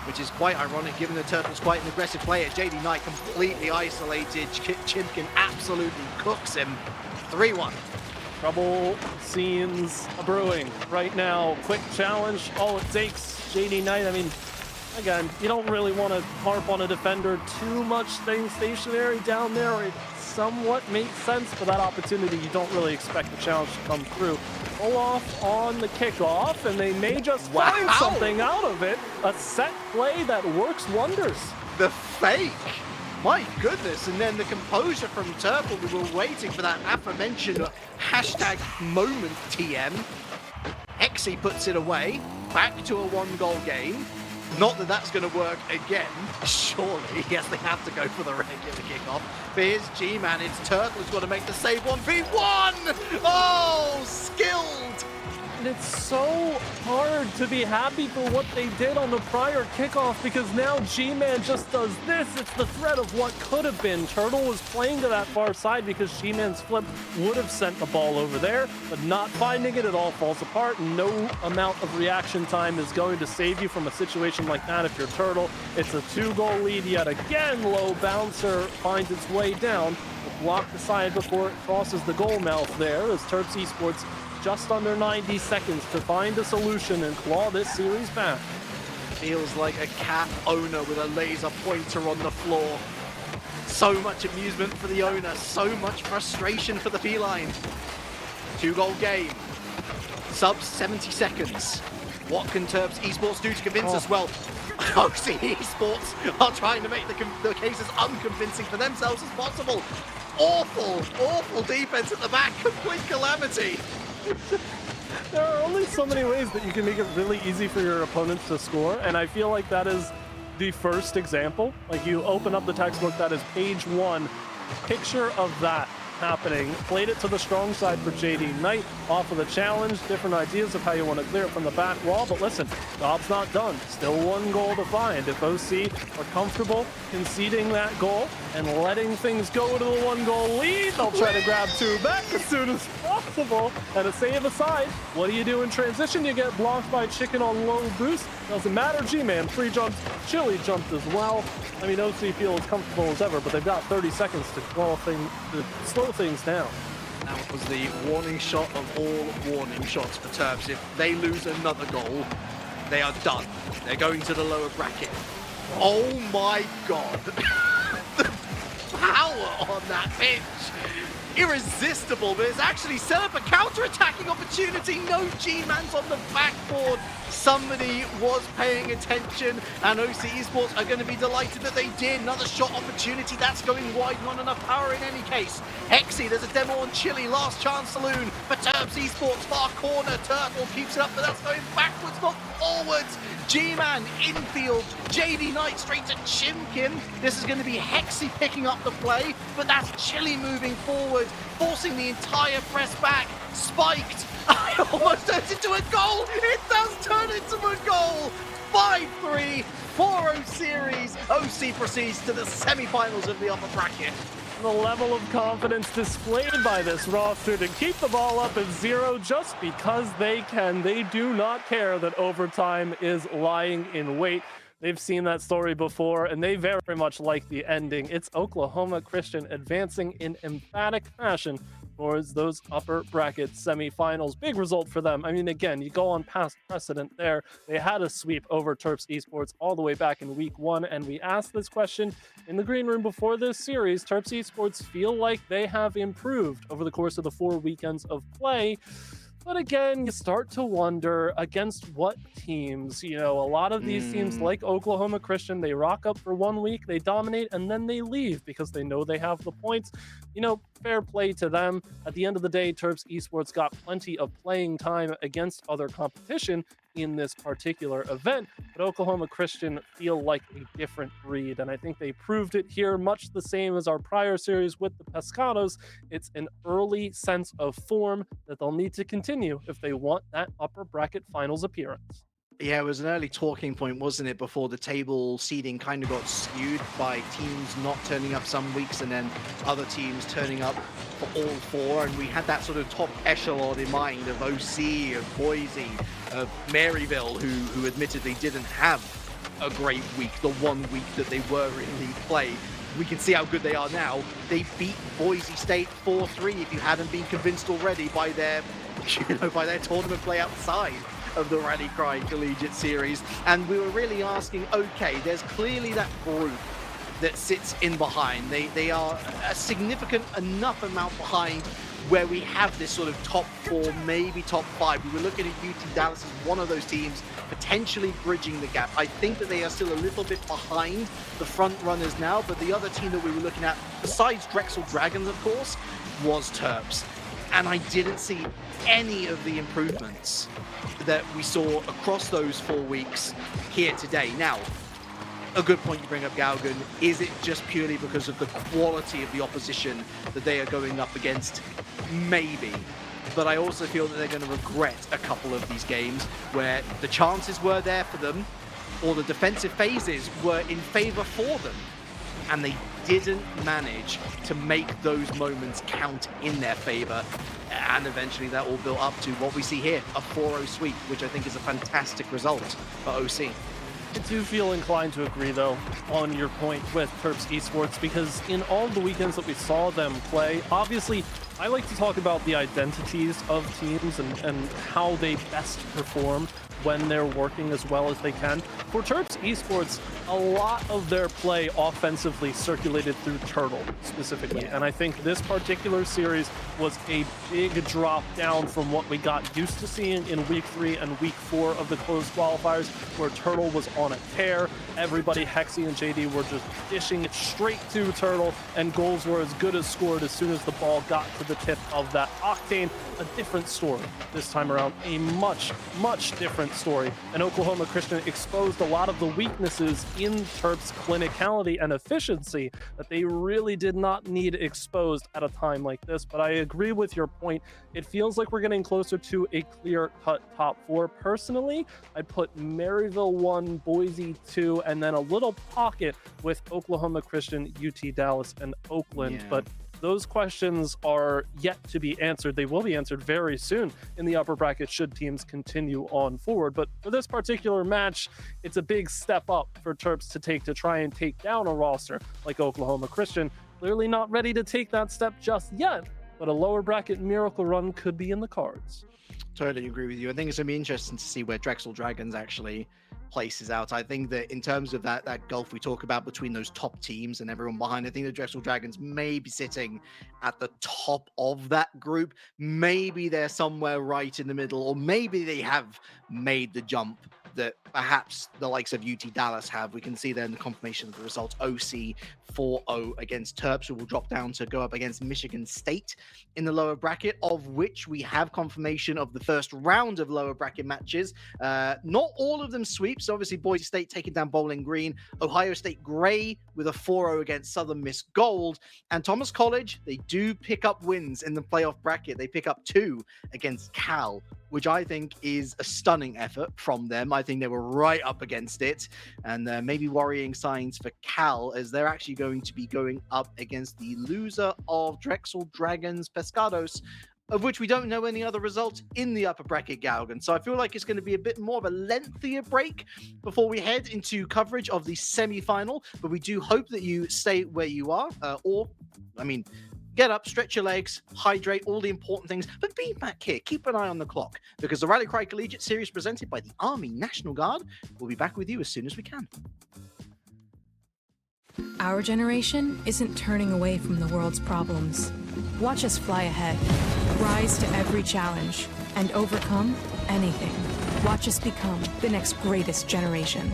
which is quite ironic given the Turtle's quite an aggressive player. JD Knight completely isolated. Chimkin absolutely cooks him. 3-1. Trouble scenes brewing right now. Quick challenge, all it takes. JD Knight, I mean, again, you don't really want to harp on a defender too much staying stationary down there. It somewhat makes sense for that opportunity. You don't really expect the challenge to come through. Pull off on the kickoff, and they may just find something out of it. A set play that works wonders. The fake. My goodness, and then the composure from Turtle. We were waiting for that aforementioned hashtag moment TM. Hexy puts it away, back to a 1-goal game. Not that that's going to work again, surely. Yes, they have to go for the regular kickoff. But here's G-Man, it's Turtle who's got to make the save 1v1! Oh, skilled! And it's so hard to be happy for what they did on the prior kickoff because now G-Man just does this. It's the threat of what could have been. Turtle was playing to that far side because G-Man's flip would have sent the ball over there, but not finding it, it all falls apart. No amount of reaction time is going to save you from a situation like that if you're Turtle. It's a 2-goal lead yet again. Low bouncer finds its way down, but blocked aside before it crosses the goal mouth there as Terps Esports just under 90 seconds to find a solution and claw this series back. Feels like a cat owner with a laser pointer on the floor. So much amusement for the owner, so much frustration for the feline. 2-goal game, sub 70 seconds. What can Terps Esports do to convince us? Well, OC Esports are trying to make the case as unconvincing for themselves as possible. Awful defense at the back, complete calamity. There are only so many ways that you can make it really easy for your opponents to score, and I feel like that is the first example. Like, you open up the textbook, that is page 1, picture of that happening. Played it to the strong side for JD Knight, off of the challenge, different ideas of how you want to clear it from the back wall, but listen, job's not done. Still 1 goal to find. If OC are comfortable conceding that goal and letting things go to the 1-goal lead, they'll try to grab 2 back as soon as possible. And a save aside, what do you do in transition? You get blocked by Chicken on low boost. Doesn't matter, G-Man, 3 jumps, Chili jumped as well. I mean, OC feels comfortable as ever, but they've got 30 seconds to slow things down. That was the warning shot of all warning shots for Terps. If they lose another goal, They are done. They're going to the lower bracket. Oh my god. The power on that pitch. Irresistible, but it's actually set up a counter-attacking opportunity. No G-Mans on the backboard. Somebody was paying attention, and OC Esports are going to be delighted that they did. Another shot opportunity. That's going wide. Not enough power in any case. Hexy, there's a demo on Chili. Last chance saloon for Terps Esports. Far corner. Turtle keeps it up, but that's going backwards, not forwards. G-Man infield. JD Knight straight to Chimkin. This is going to be Hexy picking up the play, but that's Chili moving forward, forcing the entire press back. Spiked. It almost turns into a goal. It does turn into a goal. 5-3, 4-0 series. OC proceeds to the semi-finals of the upper bracket. The level of confidence displayed by this roster to keep the ball up at 0 just because they can. They do not care that overtime is lying in wait. They've seen that story before, and they very much like the ending. It's Oklahoma Christian advancing in emphatic fashion towards those upper bracket semifinals. Big result for them. I mean, again, you go on past precedent there. They had a sweep over Terps Esports all the way back in week 1, and we asked this question in the green room before this series. Terps Esports feel like they have improved over the course of the 4 weekends of play. But again, you start to wonder against what teams. You know, a lot of these teams like Oklahoma Christian, they rock up for 1 week, they dominate, and then they leave because they know they have the points. You know, fair play to them. At the end of the day, Terps Esports got plenty of playing time against other competition in this particular event, but Oklahoma Christian feel like a different breed, and I think they proved it here, much the same as our prior series with the Pescados. It's an early sense of form that they'll need to continue if they want that upper bracket finals appearance. Yeah, it was an early talking point, wasn't it, before the table seeding kind of got skewed by teams not turning up some weeks and then other teams turning up for all 4, and we had that sort of top echelon in mind of OC, of Boise, of Maryville, who admittedly didn't have a great week, the 1 week that they were in league play. We can see how good they are now. They beat Boise State 4-3, if you hadn't been convinced already by their, by their tournament play outside of the Rally Cry Collegiate Series. And we were really asking, okay, there's clearly that group that sits in behind. They are a significant enough amount behind where we have this sort of top 4, maybe top 5. We were looking at UT Dallas as one of those teams potentially bridging the gap. I think that they are still a little bit behind the front runners now, but the other team that we were looking at, besides Drexel Dragons, of course, was Terps. And I didn't see any of the improvements that we saw across those 4 weeks here today. Now, a good point you bring up, Galgan. Is it just purely because of the quality of the opposition that they are going up against? Maybe. But I also feel that they're going to regret a couple of these games where the chances were there for them, or the defensive phases were in favor for them, and they didn't manage to make those moments count in their favor. And eventually that all built up to what we see here, a 4-0 sweep, which I think is a fantastic result for OC. I do feel inclined to agree, though, on your point with Terps Esports, because in all the weekends that we saw them play, obviously, I like to talk about the identities of teams and how they best perform when they're working as well as they can. For Terps Esports, a lot of their play offensively circulated through Turtle, specifically. And I think this particular series was a big drop down from what we got used to seeing in Week 3 and Week 4 of the closed qualifiers, where Turtle was on a tear. Everybody, Hexy and JD, were just dishing it straight to Turtle, and goals were as good as scored as soon as the ball got to the tip of that Octane. A different story this time around, a much, much different story. And Oklahoma Christian exposed a lot of the weaknesses in Terps' clinicality and efficiency that they really did not need exposed at a time like this. But I agree with your point. It feels like we're getting closer to a clear-cut top 4. Personally, I'd put Maryville 1, Boise 2, and then a little pocket with Oklahoma Christian, UT Dallas, and Oakland. But those questions are yet to be answered. They will be answered very soon in the upper bracket should teams continue on forward. But for this particular match, it's a big step up for Terps to take to try and take down a roster like Oklahoma Christian. Clearly not ready to take that step just yet, but a lower bracket miracle run could be in the cards. Totally agree with you. I think it's going to be interesting to see where Drexel Dragons actually places out. I think that in terms of that gulf we talk about between those top teams and everyone behind, I think the Drexel Dragons may be sitting at the top of that group. Maybe they're somewhere right in the middle, or maybe they have made the jump that perhaps the likes of UT Dallas have. We can see there in the confirmation of the results, OC 4-0 against Terps, who will drop down to go up against Michigan State in the lower bracket, of which we have confirmation of the first round of lower bracket matches. Not all of them sweeps. Obviously, Boise State taking down Bowling Green, Ohio State Gray with a 4-0 against Southern Miss Gold, and Thomas College, they do pick up wins in the playoff bracket. They pick up 2 against Cal, which I think is a stunning effort from them. I think they were right up against it, and maybe worrying signs for Cal, as they're actually going to be going up against the loser of Drexel Dragons Pescados, of which we don't know any other results in the upper bracket, Galgan. So I feel like it's going to be a bit more of a lengthier break before we head into coverage of the semi-final, but we do hope that you stay where you are, get up, stretch your legs, hydrate, all the important things, but be back here. Keep an eye on the clock, because the Rally Cry Collegiate Series presented by the Army National Guard will be back with you as soon as we can. Our generation isn't turning away from the world's problems. Watch us fly ahead, rise to every challenge, and overcome anything. Watch us become the next greatest generation.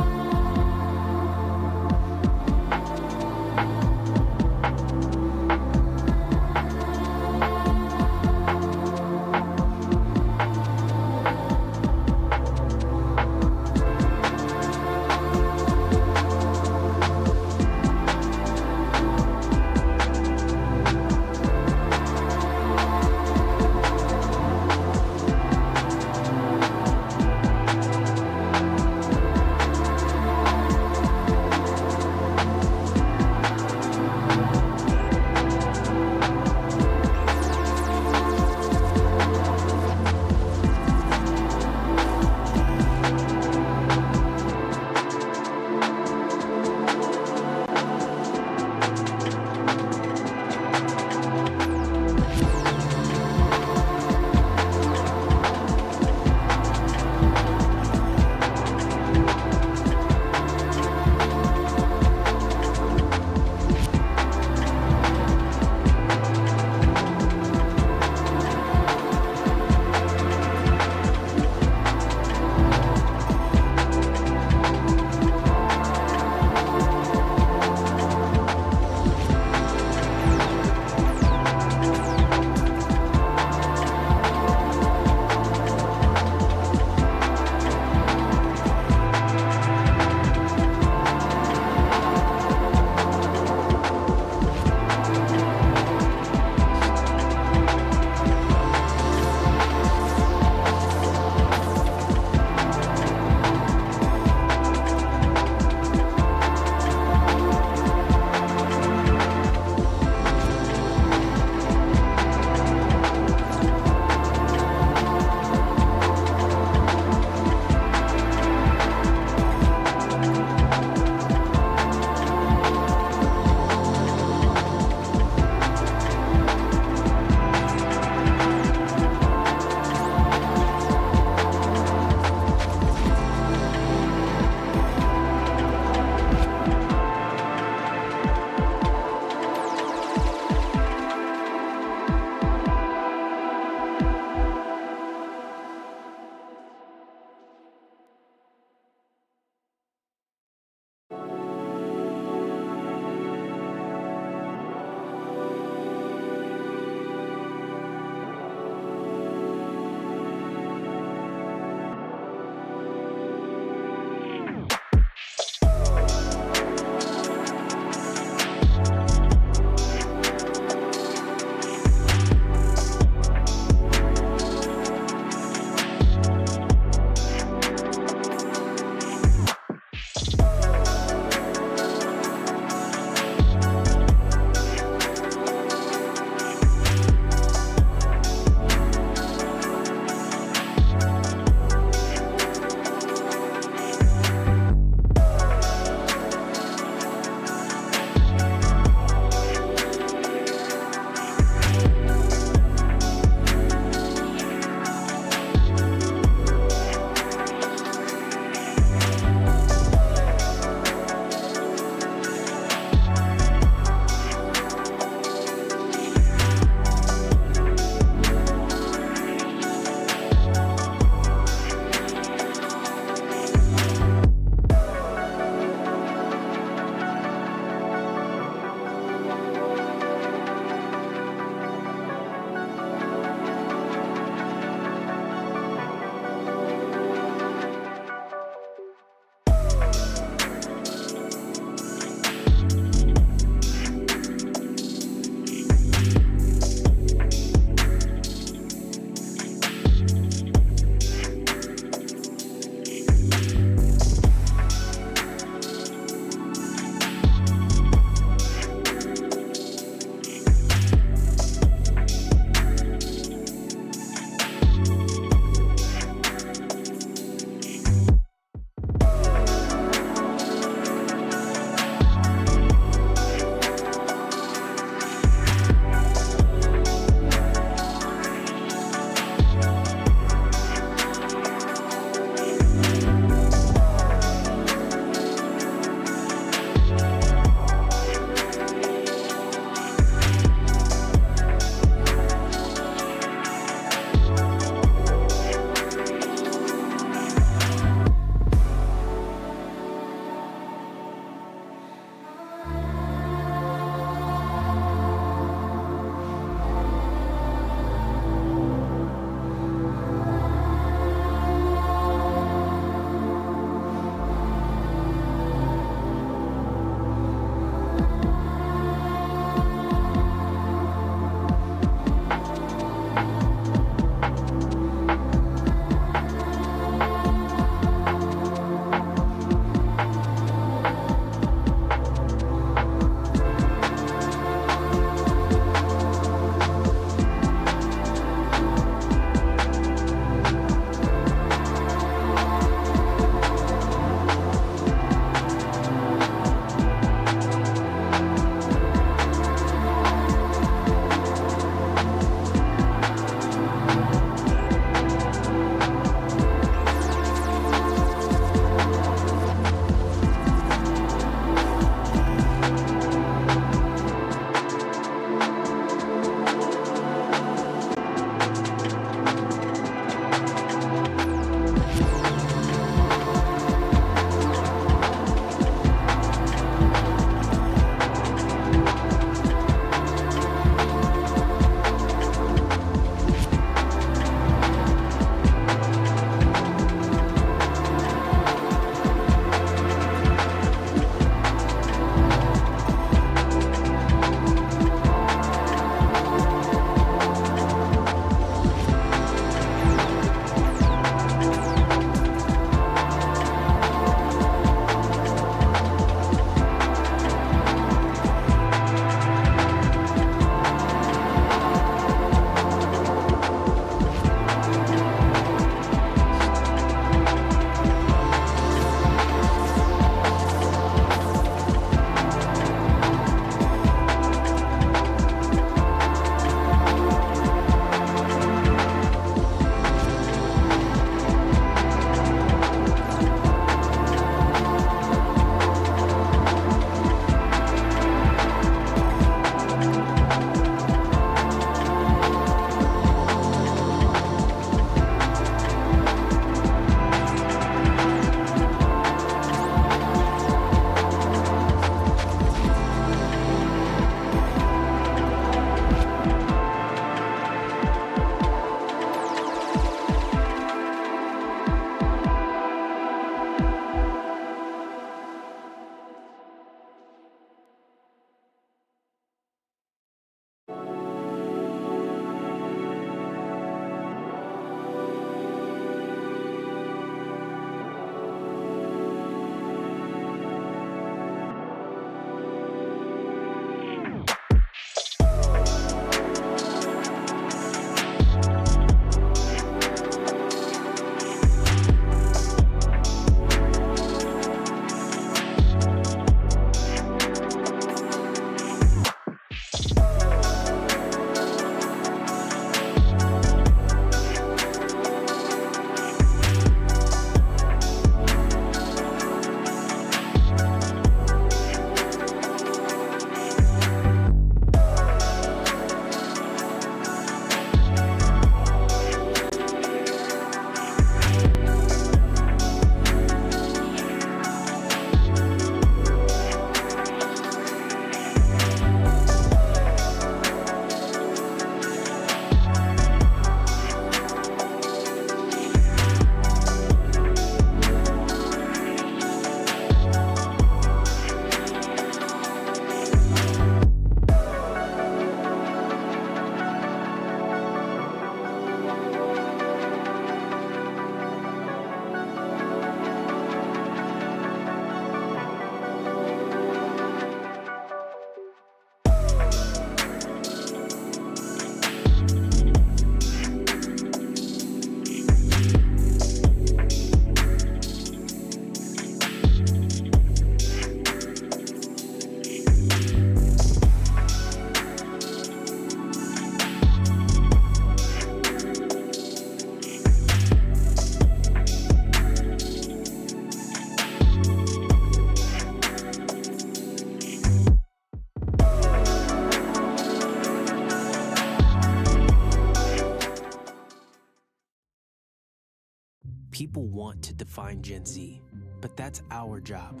want to define Gen Z, but that's our job.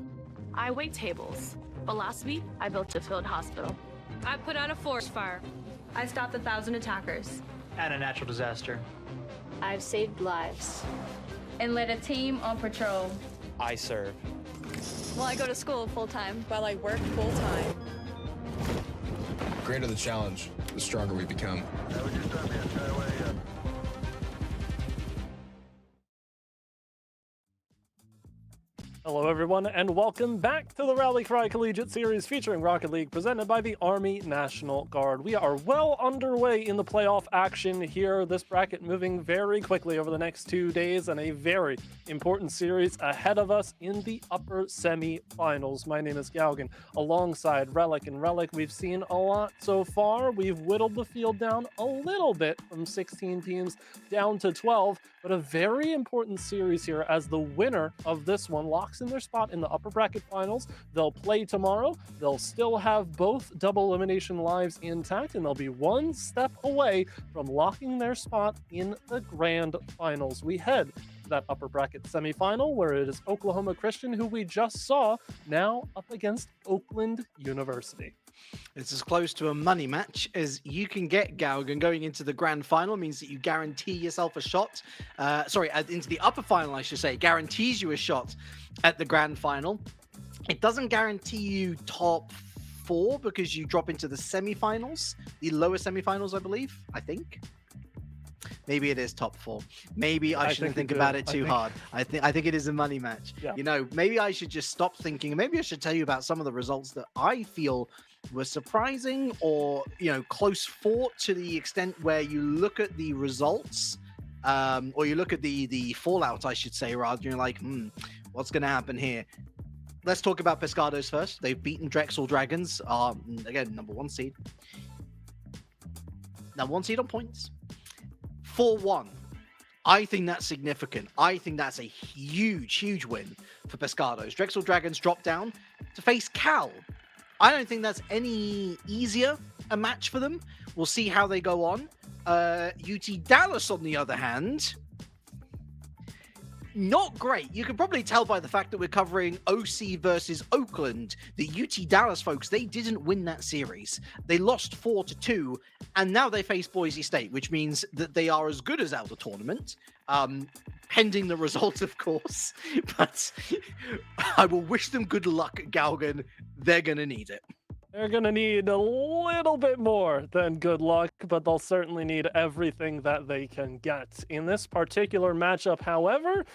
I wait tables, but last week I built a field hospital. I put out a forest fire. I stopped 1,000 attackers. And a natural disaster. I've saved lives. And led a team on patrol. I serve. Well, I go to school full-time. While I work full-time. The greater the challenge, the stronger we become. Hello, everyone, and welcome back to the Rally Cry Collegiate Series featuring Rocket League, presented by the Army National Guard. We are well underway in the playoff action here. This bracket moving very quickly over the next 2 days, and a very important series ahead of us in the upper semi-finals. My name is Galgan, alongside Relic. And Relic, we've seen a lot so far. We've whittled the field down a little bit from 16 teams down to 12, but a very important series here as the winner of this one locks in their spot in the upper bracket finals. They'll play tomorrow. They'll still have both double elimination lives intact, and they'll be one step away from locking their spot in the grand finals. We head to that upper bracket semifinal where it is Oklahoma Christian, who we just saw, now up against Oakland University. It's as close to a money match as you can get, Galgan. Going into the grand final means that you guarantee yourself a shot. Into the upper final, I should say, guarantees you a shot at the grand final. It doesn't guarantee you top 4 because you drop into the semifinals, the lower semifinals, I think. Maybe it is top 4. Maybe I shouldn't think about it too hard. I think it is a money match. Yeah. You know, maybe I should just stop thinking. Maybe I should tell you about some of the results that I feel were surprising or, close fought to the extent where you look at the results or you look at the fallout, I should say, rather. You're like, what's going to happen here? Let's talk about Pescados first. They've beaten Drexel Dragons. Again, number 1 seed. Number 1 seed on points. 4-1. I think that's significant. I think that's a huge win for Pescados. Drexel Dragons drop down to face Cal. I don't think that's any easier a match for them. We'll see how they go on. UT Dallas, on the other hand, not great. You can probably tell by the fact that we're covering OC versus Oakland. The UT Dallas folks, they didn't win that series. They lost 4-2, and now they face Boise State, which means that they are as good as out of the tournament, pending the result, of course. But I will wish them good luck, Galgan. They're going to need it. They're going to need a little bit more than good luck, but they'll certainly need everything that they can get. In this particular matchup, however,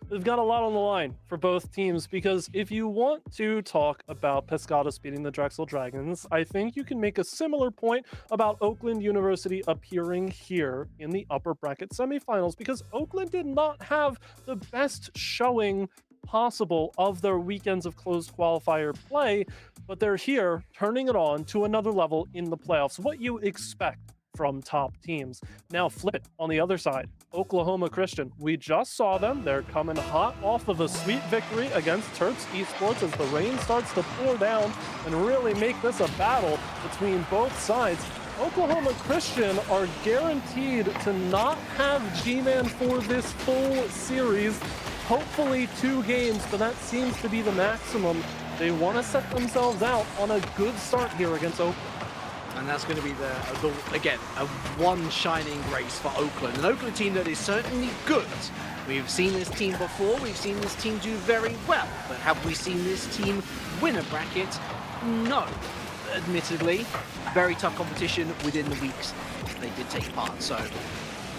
we've got a lot on the line for both teams, because if you want to talk about Pescados beating the Drexel Dragons, I think you can make a similar point about Oakland University appearing here in the upper bracket semifinals, because Oakland did not have the best showing possible of their weekends of closed qualifier play, but they're here turning it on to another level in the playoffs. What you expect from top teams. Now flip it on the other side. Oklahoma Christian, we just saw them. They're coming hot off of a sweet victory against Terps Esports as the rain starts to pour down and really make this a battle between both sides. Oklahoma Christian are guaranteed to not have G-Man for this full series. Hopefully 2 games, but that seems to be the maximum. They want to set themselves out on a good start here against Oakland. And that's going to be again, a one shining race for Oakland. An Oakland team that is certainly good. We've seen this team before. We've seen this team do very well. But have we seen this team win a bracket? No. Admittedly, very tough competition within the weeks they did take part. So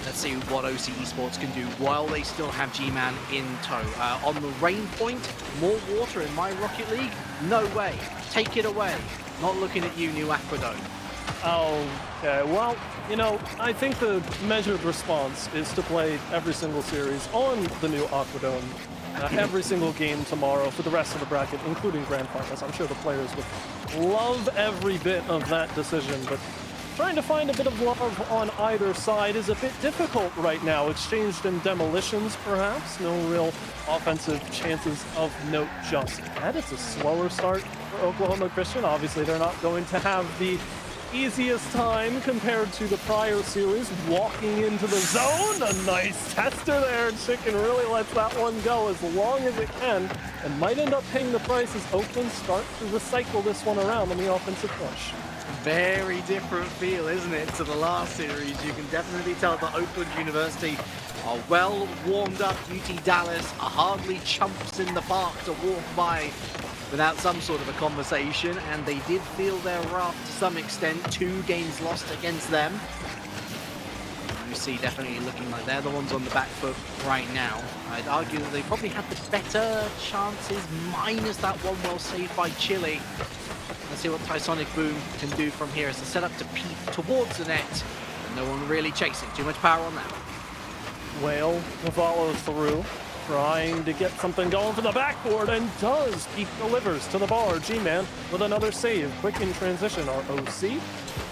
let's see what OC Esports can do while they still have G-Man in tow. On the rain point, more water in my Rocket League? No way. Take it away. Not looking at you, New Aquadome. Okay, well, I think the measured response is to play every single series on the new Aquadome, every single game tomorrow for the rest of the bracket, including Grand Finals. I'm sure the players would love every bit of that decision, but trying to find a bit of love on either side is a bit difficult right now. Exchanged in demolitions, perhaps. No real offensive chances of note just yet. It's a slower start for Oklahoma Christian. Obviously, they're not going to have the easiest time compared to the prior series. Walking into the zone, a nice tester there. Chicken really lets that one go as long as it can, and might end up paying the price as Oakland start to recycle this one around on the offensive push. Very different feel, isn't it, to the last series? You can definitely tell that Oakland University are well warmed up. UT Dallas are hardly chumps in the park to walk by without some sort of a conversation, and they did feel their wrath to some extent. 2 games lost against them. UC definitely looking like they're the ones on the back foot right now. I'd argue that they probably had the better chances, minus that one well saved by Chile. Let's see what Tysonic Boom can do from here as a setup to peep towards the net. And no one really chasing. Too much power on that. Whale follows through, trying to get something going for the backboard, and does. Peep delivers to the bar. G-Man with another save. Quick in transition. Our OC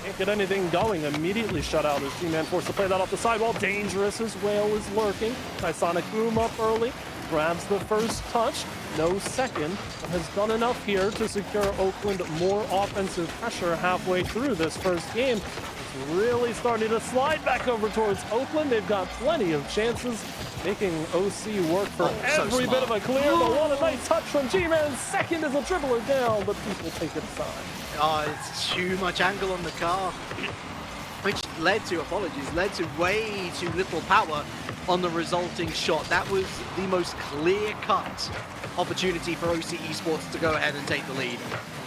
can't get anything going. Immediately shut out as G-Man forced to play that off the sidewall. Dangerous as Whale is lurking. Tysonic Boom up early. Grabs the first touch, no second, but has done enough here to secure Oakland more offensive pressure halfway through this first game. It's really starting to slide back over towards Oakland. They've got plenty of chances, making OC work for every bit of a clear, but what a nice touch from G-Man. Second is a dribbler down, but people take it aside. Oh, it's too much angle on the car, which led to way too little power on the resulting shot. That was the most clear-cut opportunity for OC Esports to go ahead and take the lead.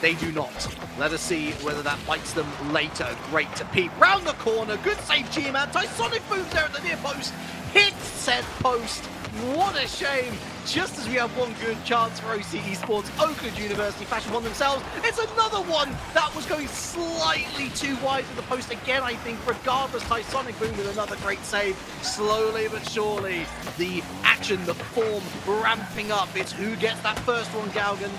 They do not. Let us see whether that bites them later. Great to peep. Round the corner. Good save, G-Man. Tysonic Boom there at the near post. Hits said post. What a shame. Just as we have one good chance for OC Esports, Oakland University fashion one themselves. It's another one that was going slightly too wide of the post again, I think. Regardless, Tysonic Boom with another great save. Slowly but surely, the action, the form ramping up. It's who gets that first one, Galgan.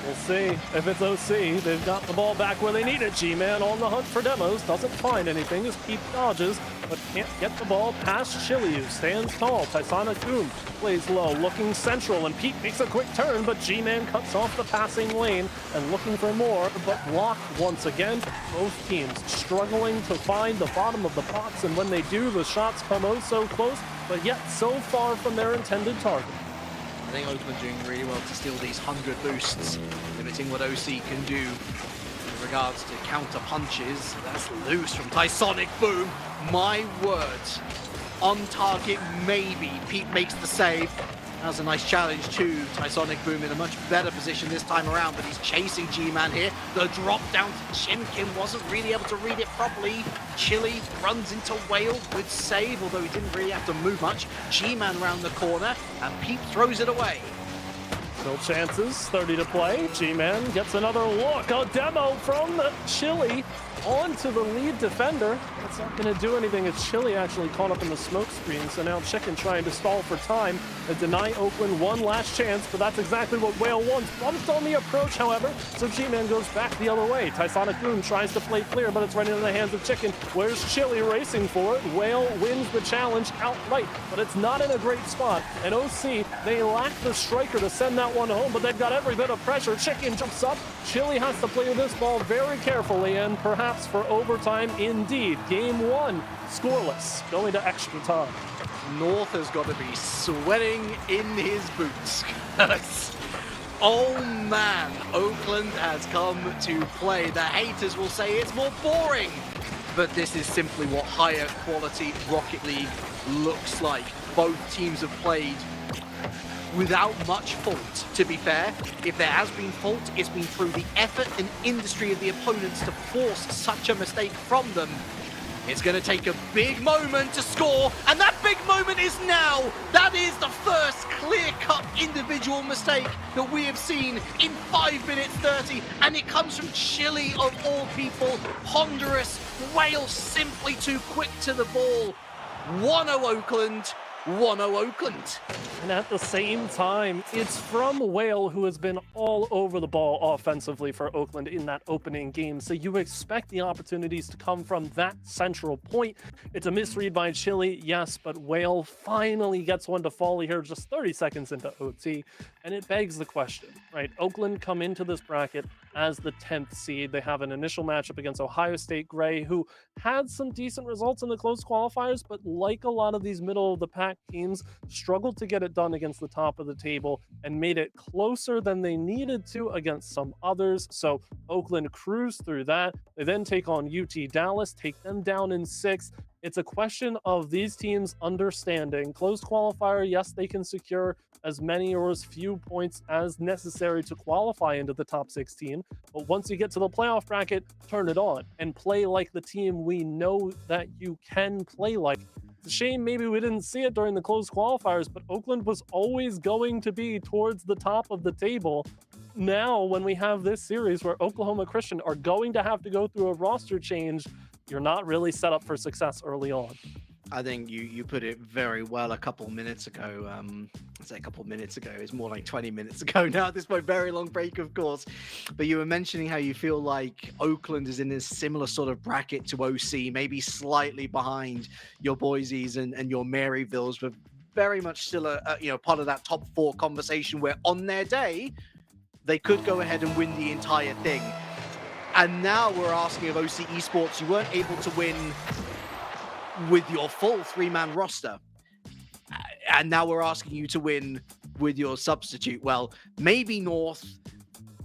We'll see. If it's OC, they've got the ball back where they need it. G-Man on the hunt for demos. Doesn't find anything as Peep dodges, but can't get the ball past Chili, who stands tall. Tysonic Boom plays low, looking central, and Peep makes a quick turn, but G-Man cuts off the passing lane and looking for more, but blocked once again. Both teams struggling to find the bottom of the box, and when they do, the shots come oh so close, but yet so far from their intended target. I think Oakland doing really well to steal these 100 boosts, limiting what OC can do in regards to counter punches. That's loose from Tysonic Boom. My word. On target, maybe. Pete makes the save. That was a nice challenge too. Tysonic Boom in a much better position this time around, but he's chasing G-Man here. The drop down to Chimkin wasn't really able to read it properly. Chili runs into Whale. Good save, although he didn't really have to move much. G-Man around the corner, and Peep throws it away. Still chances, 30 to play. G-Man gets another look. A demo from the Chili onto the lead defender. That's not going to do anything as Chili actually caught up in the smoke screen. So now Chicken trying to stall for time and deny Oakland one last chance, but that's exactly what Whale wants. Bumped on the approach, however, so G-Man goes back the other way. Tysonic Boom tries to play clear, but it's right into the hands of Chicken. Where's Chili racing for it? Whale wins the challenge outright, but it's not in a great spot. And OC, they lack the striker to send that one home, but they've got every bit of pressure. Chicken jumps up. Chili has to play this ball very carefully, and perhaps for overtime indeed. Game 1, scoreless, going to extra time. North has got to be sweating in his boots. Oh man, Oakland has come to play. The haters will say it's more boring, but this is simply what higher quality Rocket League looks like. Both teams have played without much fault, to be fair. If there has been fault, it's been through the effort and industry of the opponents to force such a mistake from them. It's going to take a big moment to score, and that big moment is now. That is the first clear-cut individual mistake that we have seen in 5 minutes 30, and it comes from Chili of all people. Ponderous, Whale simply too quick to the ball. 1-0 Oakland. 1-0 Oakland. And at the same time, it's from Whale, who has been all over the ball offensively for Oakland in that opening game. So you expect the opportunities to come from that central point. It's a misread by Chili, yes, but Whale finally gets one to fall here just 30 seconds into OT. And it begs the question, right? Oakland come into this bracket as the 10th seed. They have an initial matchup against Ohio State Gray, who had some decent results in the close qualifiers, but like a lot of these middle of the pack teams, struggled to get it done against the top of the table and made it closer than they needed to against some others. So Oakland cruised through that. They then take on UT Dallas, take them down in 6th. It's a question of these teams understanding closed qualifier. Yes, they can secure as many or as few points as necessary to qualify into the top 16. But once you get to the playoff bracket, turn it on and play like the team we know that you can play like. It's a shame maybe we didn't see it during the closed qualifiers, but Oakland was always going to be towards the top of the table. Now, when we have this series where Oklahoma Christian are going to have to go through a roster change, you're not really set up for success early on. I think you put it very well a couple minutes ago. I say a couple minutes ago, it's more like 20 minutes ago now at this point. Very long break, of course. But you were mentioning how you feel like Oakland is in a similar sort of bracket to OC, maybe slightly behind your Boise's and your Maryvilles, but very much still a part of that top 4 conversation where on their day, they could go ahead and win the entire thing. And now we're asking of OC Esports, you weren't able to win with your full 3-man roster. And now we're asking you to win with your substitute. Well, maybe North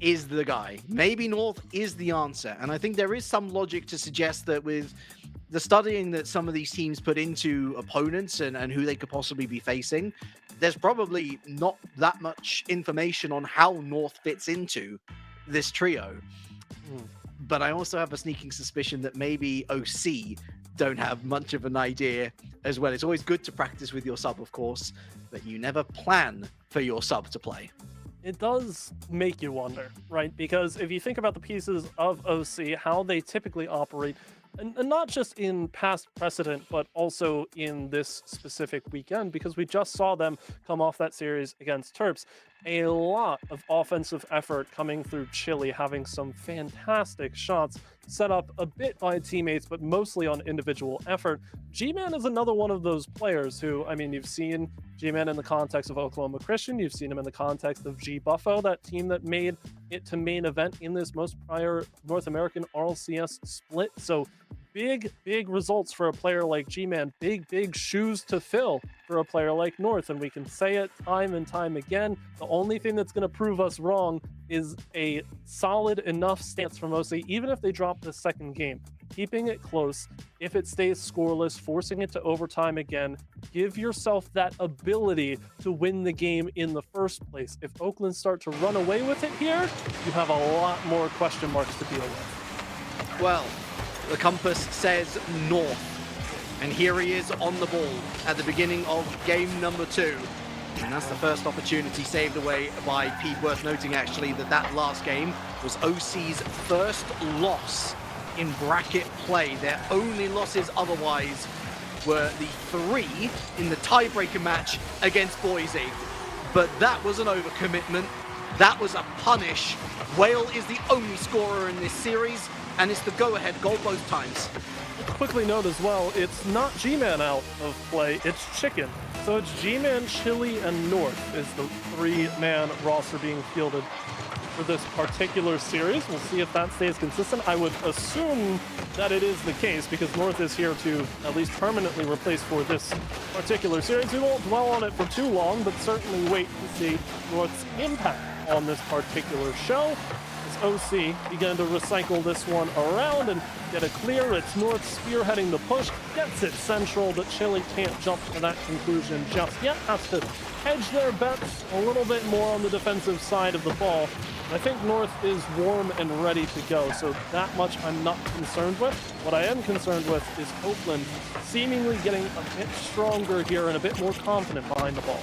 is the guy. Maybe North is the answer. And I think there is some logic to suggest that with the studying that some of these teams put into opponents and who they could possibly be facing, there's probably not that much information on how North fits into this trio. But I also have a sneaking suspicion that maybe OC don't have much of an idea as well. It's always good to practice with your sub, of course, but you never plan for your sub to play. It does make you wonder, right? Because if you think about the pieces of OC, how they typically operate, and not just in past precedent, but also in this specific weekend, because we just saw them come off that series against Terps. A lot of offensive effort coming through Chile, having some fantastic shots set up a bit by teammates, but mostly on individual effort. G-Man is another one of those players who, I mean, you've seen G-Man in the context of Oklahoma Christian, you've seen him in the context of G-Buffo, that team that made it to main event in this most prior North American RLCS split. So big results for a player like G-Man, big shoes to fill for a player like North, and we can say it time and time again. The only thing that's going to prove us wrong is a solid enough stance from OC, even if they drop the second game. Keeping it close, if it stays scoreless, forcing it to overtime again, give yourself that ability to win the game in the first place. If Oakland start to run away with it here, you have a lot more question marks to deal with. Well, the compass says North, and here he is on the ball at the beginning of game number 2. And that's the first opportunity saved away by Pete. Worth noting, actually, that last game was OC's first loss in bracket play. Their only losses otherwise were the 3 in the tiebreaker match against Boise. But that was an overcommitment. That was a punish. Whale is the only scorer in this series, and it's the go-ahead goal both times. Quickly note as well, it's not G-Man out of play, it's Chicken. So it's G-Man, Chile, and North is the 3-man roster being fielded for this particular series. We'll see if that stays consistent. I would assume that it is the case because North is here to at least permanently replace for this particular series. We won't dwell on it for too long, but certainly wait to see North's impact on this particular show. OC began to recycle this one around and get it clear. It's North spearheading the push, gets it central, but Chile can't jump to that conclusion just yet. Has to hedge their bets a little bit more on the defensive side of the ball. I think North is warm and ready to go, so that much I'm not concerned with. What I am concerned with is Oakland seemingly getting a bit stronger here and a bit more confident behind the ball.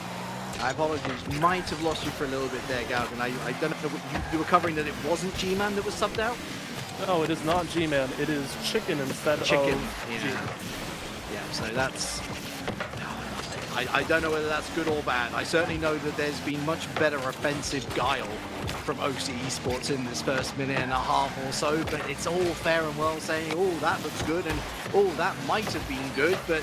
I apologize, might have lost you for a little bit there, Galgan. I don't know, you were covering that it wasn't G-Man that was subbed out? No, it is not G-Man, it is Chicken instead of G-Man. Yeah, so that's... I don't know whether that's good or bad. I certainly know that there's been much better offensive guile from OC Esports in this first minute and a half or so, but it's all fair and well saying, oh, that looks good, and oh, that might have been good, but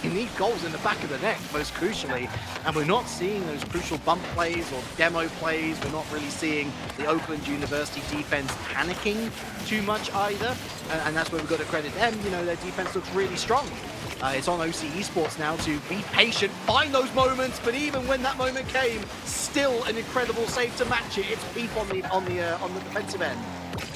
you need goals in the back of the net, most crucially, and we're not seeing those crucial bump plays or demo plays. We're not really seeing the Oakland University defense panicking too much either, and that's where we've got to credit them. You know, their defense looks really strong. It's on OC Esports now to be patient, find those moments, but even when that moment came, still an incredible save to match it. It's Beef on the defensive end.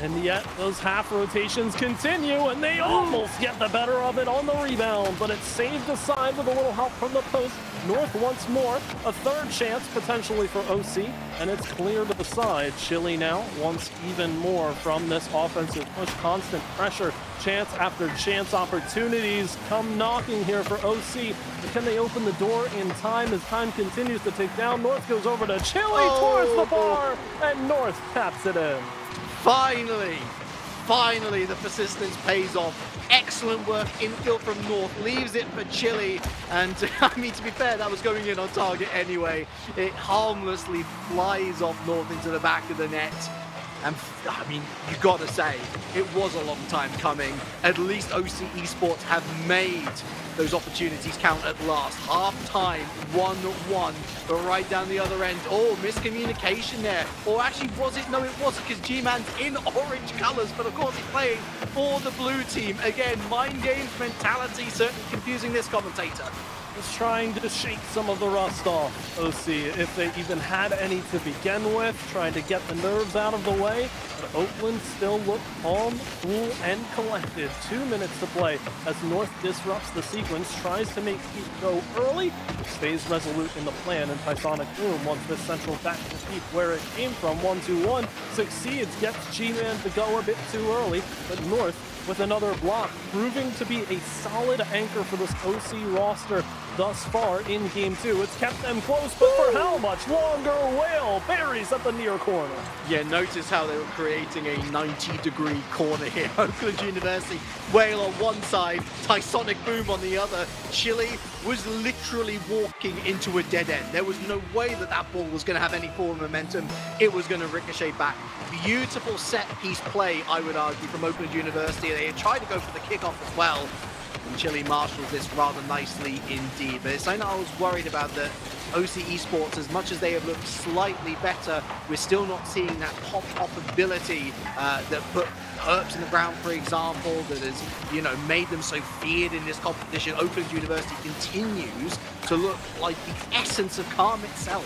And yet those half rotations continue, and they almost get the better of it on the rebound, but it's saved aside with a little help from the post. North once more, a third chance potentially for OC, and it's clear to the side. Chile now wants even more from this offensive push, constant pressure, chance after chance, opportunities come knocking here for OC. But can they open the door in time as time continues to tick down? North goes over to Chile towards the bar, and North taps it in. Finally, the persistence pays off. Excellent work infield from North, leaves it for Chile, and I mean, to be fair, that was going in on target anyway. It harmlessly flies off North into the back of the net. And I mean, you gotta say, it was a long time coming. At least OC Esports have made those opportunities count at last. Half time, 1-1, but right down the other end. Oh, miscommunication there. Or actually, was it? No, it wasn't, because G-Man's in orange colors, but of course he's playing for the blue team. Again, mind games mentality, certainly confusing this commentator. Just trying to shake some of the rust off OC, if they even had any to begin with, trying to get the nerves out of the way. But Oakland still look calm, cool, and collected. 2 minutes to play as North disrupts the sequence, tries to make Peak go early, stays resolute in the plan, and Tysonic Boom wants this central back to Peak where it came from. 1-2-1, succeeds, gets G-Man to go a bit too early, but North with another block, proving to be a solid anchor for this OC roster thus far in Game 2. It's kept them close, but for how much longer? Whale buries at the near corner. Yeah, notice how they were creating a 90-degree corner here. Oakland University, Whale on one side, Tysonic Boom on the other. Chile was literally walking into a dead end. There was no way that that ball was going to have any form of momentum. It was going to ricochet back. Beautiful set-piece play, I would argue, from Oakland University. They had tried to go for the kickoff as well, and Chile marshals this rather nicely indeed. But it's something I was worried about, that OC Esports, as much as they have looked slightly better, we're still not seeing that pop-up ability that put Herps in the ground, for example, that has, you know, made them so feared in this competition. Oakland University continues to look like the essence of calm itself.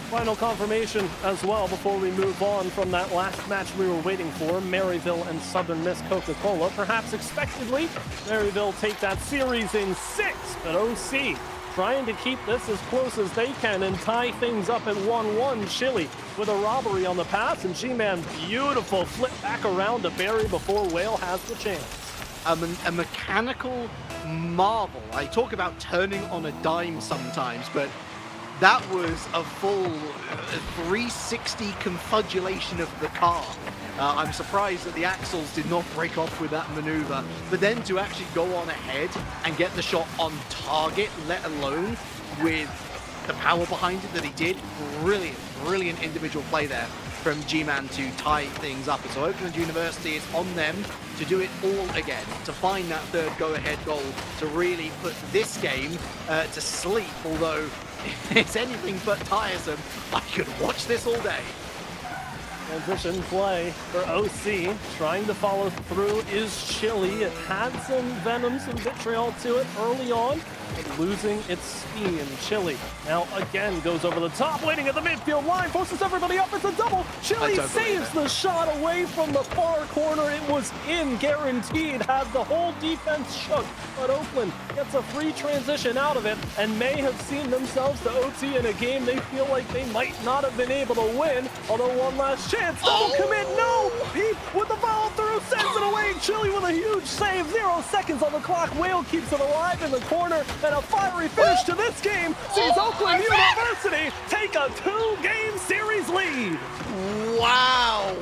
Final confirmation as well before we move on from that last match we were waiting for, Maryville and Southern Miss Coca-Cola. Perhaps expectedly, Maryville take that series in 6, but OC trying to keep this as close as they can and tie things up at 1-1. Chile with a robbery on the pass, and G-Man, beautiful flip back around to bury before Whale has the chance. A mechanical marvel. I talk about turning on a dime sometimes, but that was a full 360 confudulation of the car. I'm surprised that the axles did not break off with that maneuver. But then to actually go on ahead and get the shot on target, let alone with the power behind it that he did, brilliant individual play there from G-Man to tie things up. And so Oakland University, it's on them to do it all again, to find that third go-ahead goal, to really put this game to sleep, although it's anything but tiresome. I could watch this all day. Transition play for OC. Trying to follow through is Chile. It had some venom, some vitriol to it early on, but losing its steam. Chile now again goes over the top, waiting at the midfield line, forces everybody up. It's a double. Chile saves the shot away from the far corner. It was in, guaranteed, had the whole defense shook, but Oakland gets a free transition out of it and may have seen themselves to OT in a game they feel like they might not have been able to win. Although one last chance, double commit, no! Peep with the follow through, sends it away. Chile with a huge save, 0 seconds on the clock. Whale keeps it alive in the corner, and a fiery finish to this game sees Oakland University take a 2-game series lead. Wow!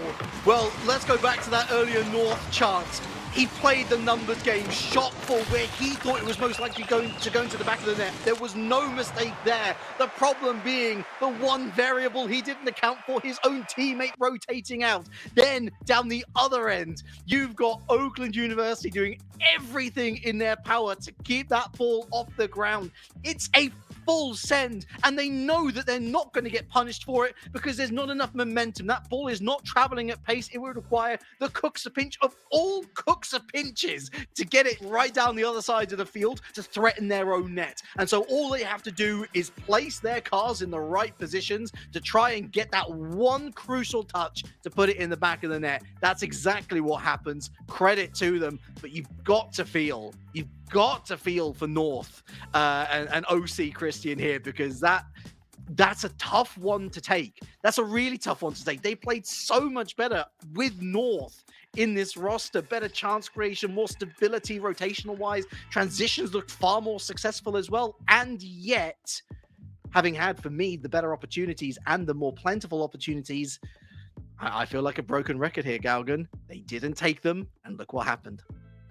Well, let's go back to that earlier North chance. He played the numbers game, shot for where he thought it was most likely going to the back of the net. There was no mistake there. The problem being the one variable he didn't account for, his own teammate rotating out. Then down the other end, you've got Oakland University doing everything in their power to keep that ball off the ground. It's a full send, and they know that they're not going to get punished for it because there's not enough momentum. That ball is not traveling at pace. It would require the Cooksa pinch of all Cooksa pinches to get it right down the other side of the field to threaten their own net. And so all they have to do is place their cars in the right positions to try and get that one crucial touch to put it in the back of the net. That's exactly what happens. Credit to them, but you've got to feel for North and OC Christian here, because that's a tough one to take. That's a really tough one to take. They played so much better with North in this roster. Better chance creation, more stability rotational wise. Transitions looked far more successful as well. And yet, having had, for me, the better opportunities and the more plentiful opportunities, I feel like a broken record here, Galgan. They didn't take them, and look what happened.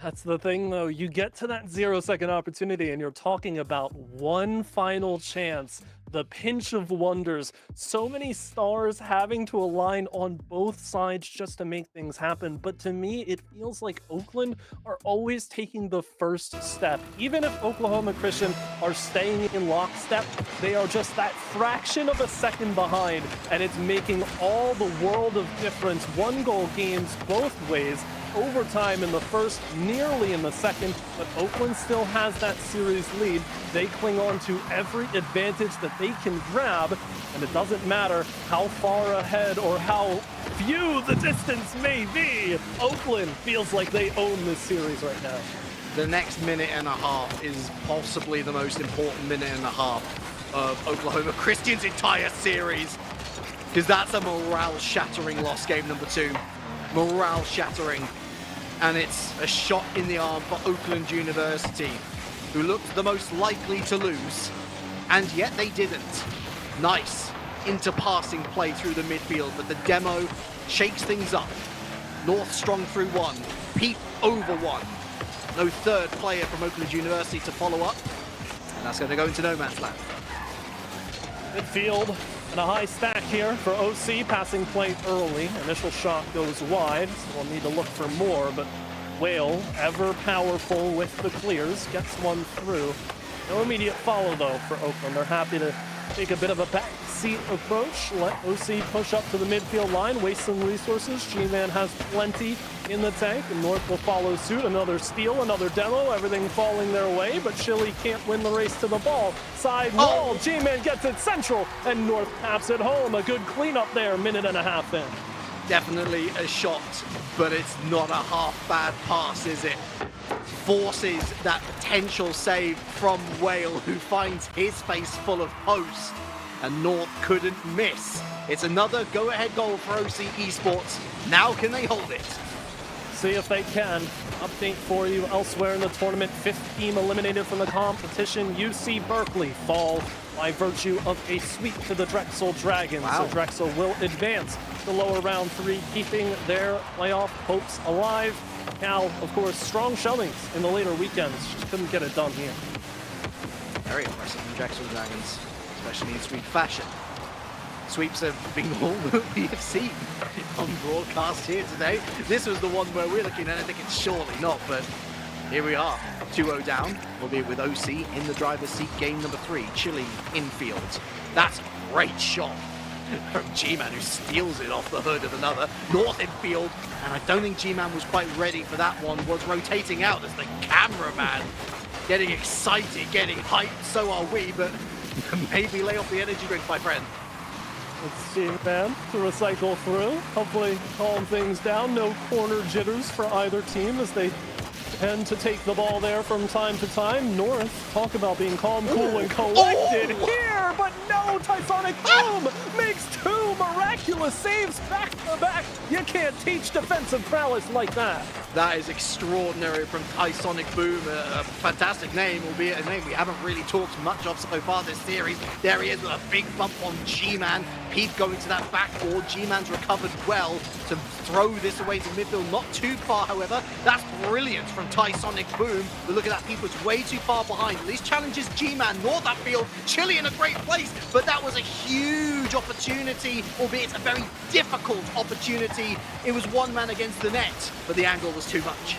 That's the thing, though. You get to that 0-second opportunity, and you're talking about one final chance. The pinch of wonders. So many stars having to align on both sides just to make things happen. But to me, it feels like Oakland are always taking the first step. Even if Oklahoma Christian are staying in lockstep, they are just that fraction of a second behind. And it's making all the world of difference. 1-goal games both ways. Overtime in the first, nearly in the second, but Oakland still has that series lead. They cling on to every advantage that they can grab, and it doesn't matter how far ahead or how few the distance may be. Oakland feels like they own this series right now. The next minute and a half is possibly the most important minute and a half of Oklahoma Christian's entire series, because that's a morale-shattering loss, game number 2. Morale-shattering. And it's a shot in the arm for Oakland University, who looked the most likely to lose, and yet they didn't. Nice inter-passing play through the midfield, but the demo shakes things up. North strong through 1, Pete over 1. No third player from Oakland University to follow up, and that's going to go into no man's land. Midfield and a high stack here for OC, passing play early. Initial shot goes wide, so we'll need to look for more, but Whale, ever powerful with the clears, gets one through. No immediate follow, though, for Oakland. They're happy to take a bit of a backseat approach, let OC push up to the midfield line, waste some resources. G-Man has plenty in the tank, and North will follow suit. Another steal, another demo, everything falling their way, but Chile can't win the race to the ball. Side wall, G-Man gets it central, and North taps it home. A good cleanup there, minute and a half in. Definitely a shot, but it's not a half bad pass, is it? Forces that potential save from Whale, who finds his face full of post, and North couldn't miss. It's another go-ahead goal for OC Esports. Now can they hold it? See if they can. Update for you elsewhere in the tournament. 5th team eliminated from the competition. UC Berkeley fall by virtue of a sweep to the Drexel Dragons. Wow. So Drexel will advance to lower round 3, keeping their playoff hopes alive. Cal, of course, strong showings in the later weekends. Just couldn't get it done here. Very impressive from Drexel Dragons, especially in sweep fashion. Sweeps have been all that we have seen on broadcast here today. This was the one where we're looking at it thinking surely not, but here we are. 2-0 down, albeit with OC in the driver's seat, game number 3, Chile infield. That's a great shot from G-Man, who steals it off the hood of another. North infield, and I don't think G-Man was quite ready for that one, was rotating out as the cameraman getting excited, getting hyped. So are we, but maybe lay off the energy drink, my friend. It's G-Man to recycle through, hopefully calm things down. No corner jitters for either team as they tend to take the ball there from time to time. North, talk about being calm, cool, and collected here, but no! Tysonic Boom makes 2 miraculous saves back to back. You can't teach defensive prowess like that. That is extraordinary from Tysonic Boom, a fantastic name, albeit a name we haven't really talked much of so far this series. There he is with a big bump on G-Man. Pete going to that backboard. G-Man's recovered well to throw this away to midfield. Not too far, however. That's brilliant from Tysonic Boom. But look at that, Pete was way too far behind. At least challenges G-Man, north that field. Chile in a great place, but that was a huge opportunity, albeit a very difficult opportunity. It was one man against the net, but the angle was too much.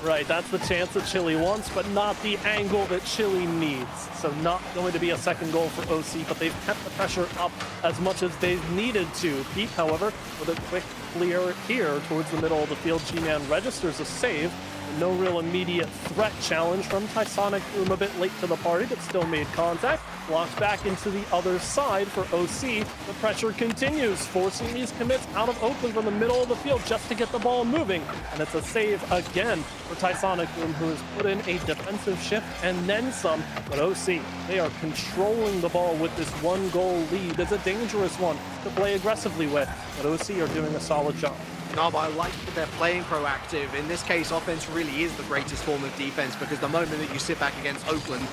Right, that's the chance that Chile wants, but not the angle that Chile needs. So not going to be a second goal for OC, but they've kept the pressure up as much as they've needed to. Pete, however, with a quick clear here towards the middle of the field, G-Man registers a save. No real immediate threat challenge from Tysonic Boom, a bit late to the party, but still made contact. Blocked back into the other side for OC. The pressure continues, forcing these commits out of Oakland from the middle of the field just to get the ball moving. And it's a save again for Tysonic Boom, who has put in a defensive shift and then some. But OC, they are controlling the ball with this 1-goal lead. It's a dangerous one to play aggressively with, but OC are doing a solid job. No, but I like that they're playing proactive. In this case, offense really is the greatest form of defense, because the moment that you sit back against Oakland,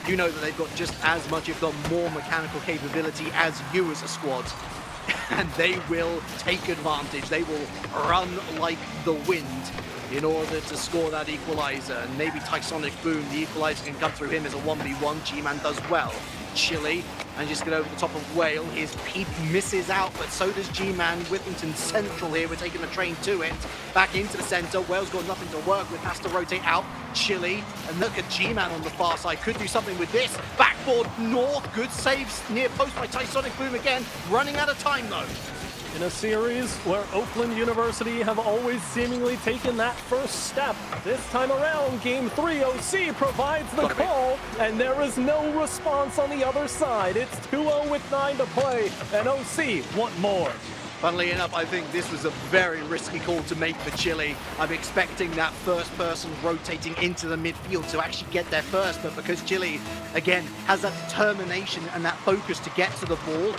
you know that they've got just as much, if not more, mechanical capability as you as a squad. And they will take advantage. They will run like the wind in order to score that equalizer. And maybe Tysonic Boom, the equalizer can come through him as a 1v1. G-Man does well. Chile, and just get over the top of Whale. His Pete misses out, but so does G-Man. Whittington Central here. We're taking the train to it. Back into the center. Whale's got nothing to work with. Has to rotate out. Chile, and look at G-Man on the far side. Could do something with this. Backboard north. Good saves near post by Tysonic Boom again. Running out of time though. In a series where Oakland University have always seemingly taken that first step, this time around, Game 3, OC provides the call, and there is no response on the other side. It's 2-0 with 9 to play, and OC want more. Funnily enough, I think this was a very risky call to make for Chile. I'm expecting that first person rotating into the midfield to actually get there first, but because Chile, again, has that determination and that focus to get to the ball,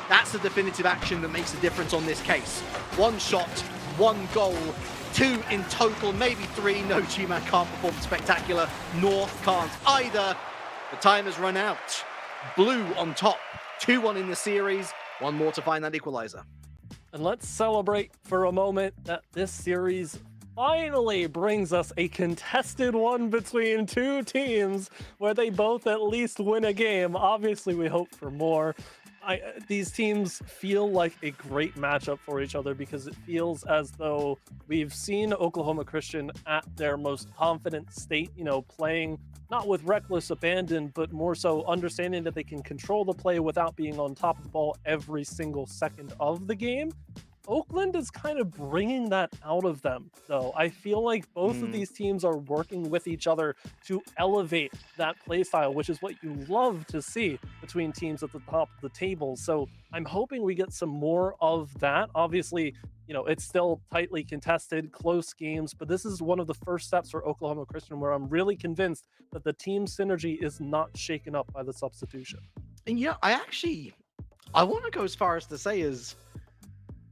that's the definitive action that makes the difference on this case. 1 shot, 1 goal, 2 in total, maybe 3. No, G-Man can't perform spectacular. North can't either. The time has run out. Blue on top, 2-1 in the series. 1 more to find that equalizer. And let's celebrate for a moment that this series finally brings us a contested one between 2 teams where they both at least win a game. Obviously, we hope for more. These teams feel like a great matchup for each other, because it feels as though we've seen Oklahoma Christian at their most confident state, you know, playing not with reckless abandon, but more so understanding that they can control the play without being on top of the ball every single second of the game. Oakland is kind of bringing that out of them, though. I feel like both of these teams are working with each other to elevate that play style, which is what you love to see between teams at the top of the table. So I'm hoping we get some more of that. Obviously, you know, it's still tightly contested, close games, but this is one of the first steps for Oklahoma Christian where I'm really convinced that the team synergy is not shaken up by the substitution. And yeah, I want to go as far as to say as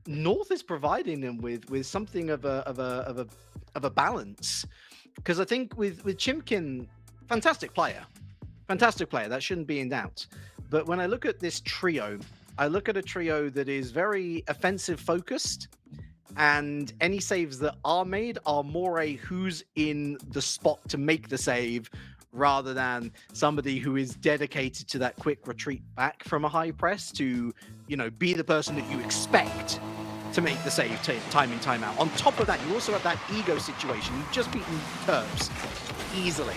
North is providing them with something of a balance, because I think with Chimkin, fantastic player, that shouldn't be in doubt. But when I look at this trio, I look at a trio that is very offensive focused, and any saves that are made are more a who's in the spot to make the save, rather than somebody who is dedicated to that quick retreat back from a high press to, you know, be the person that you expect to make the save time in, time out. On top of that, you also have that ego situation. You've just beaten Terps easily.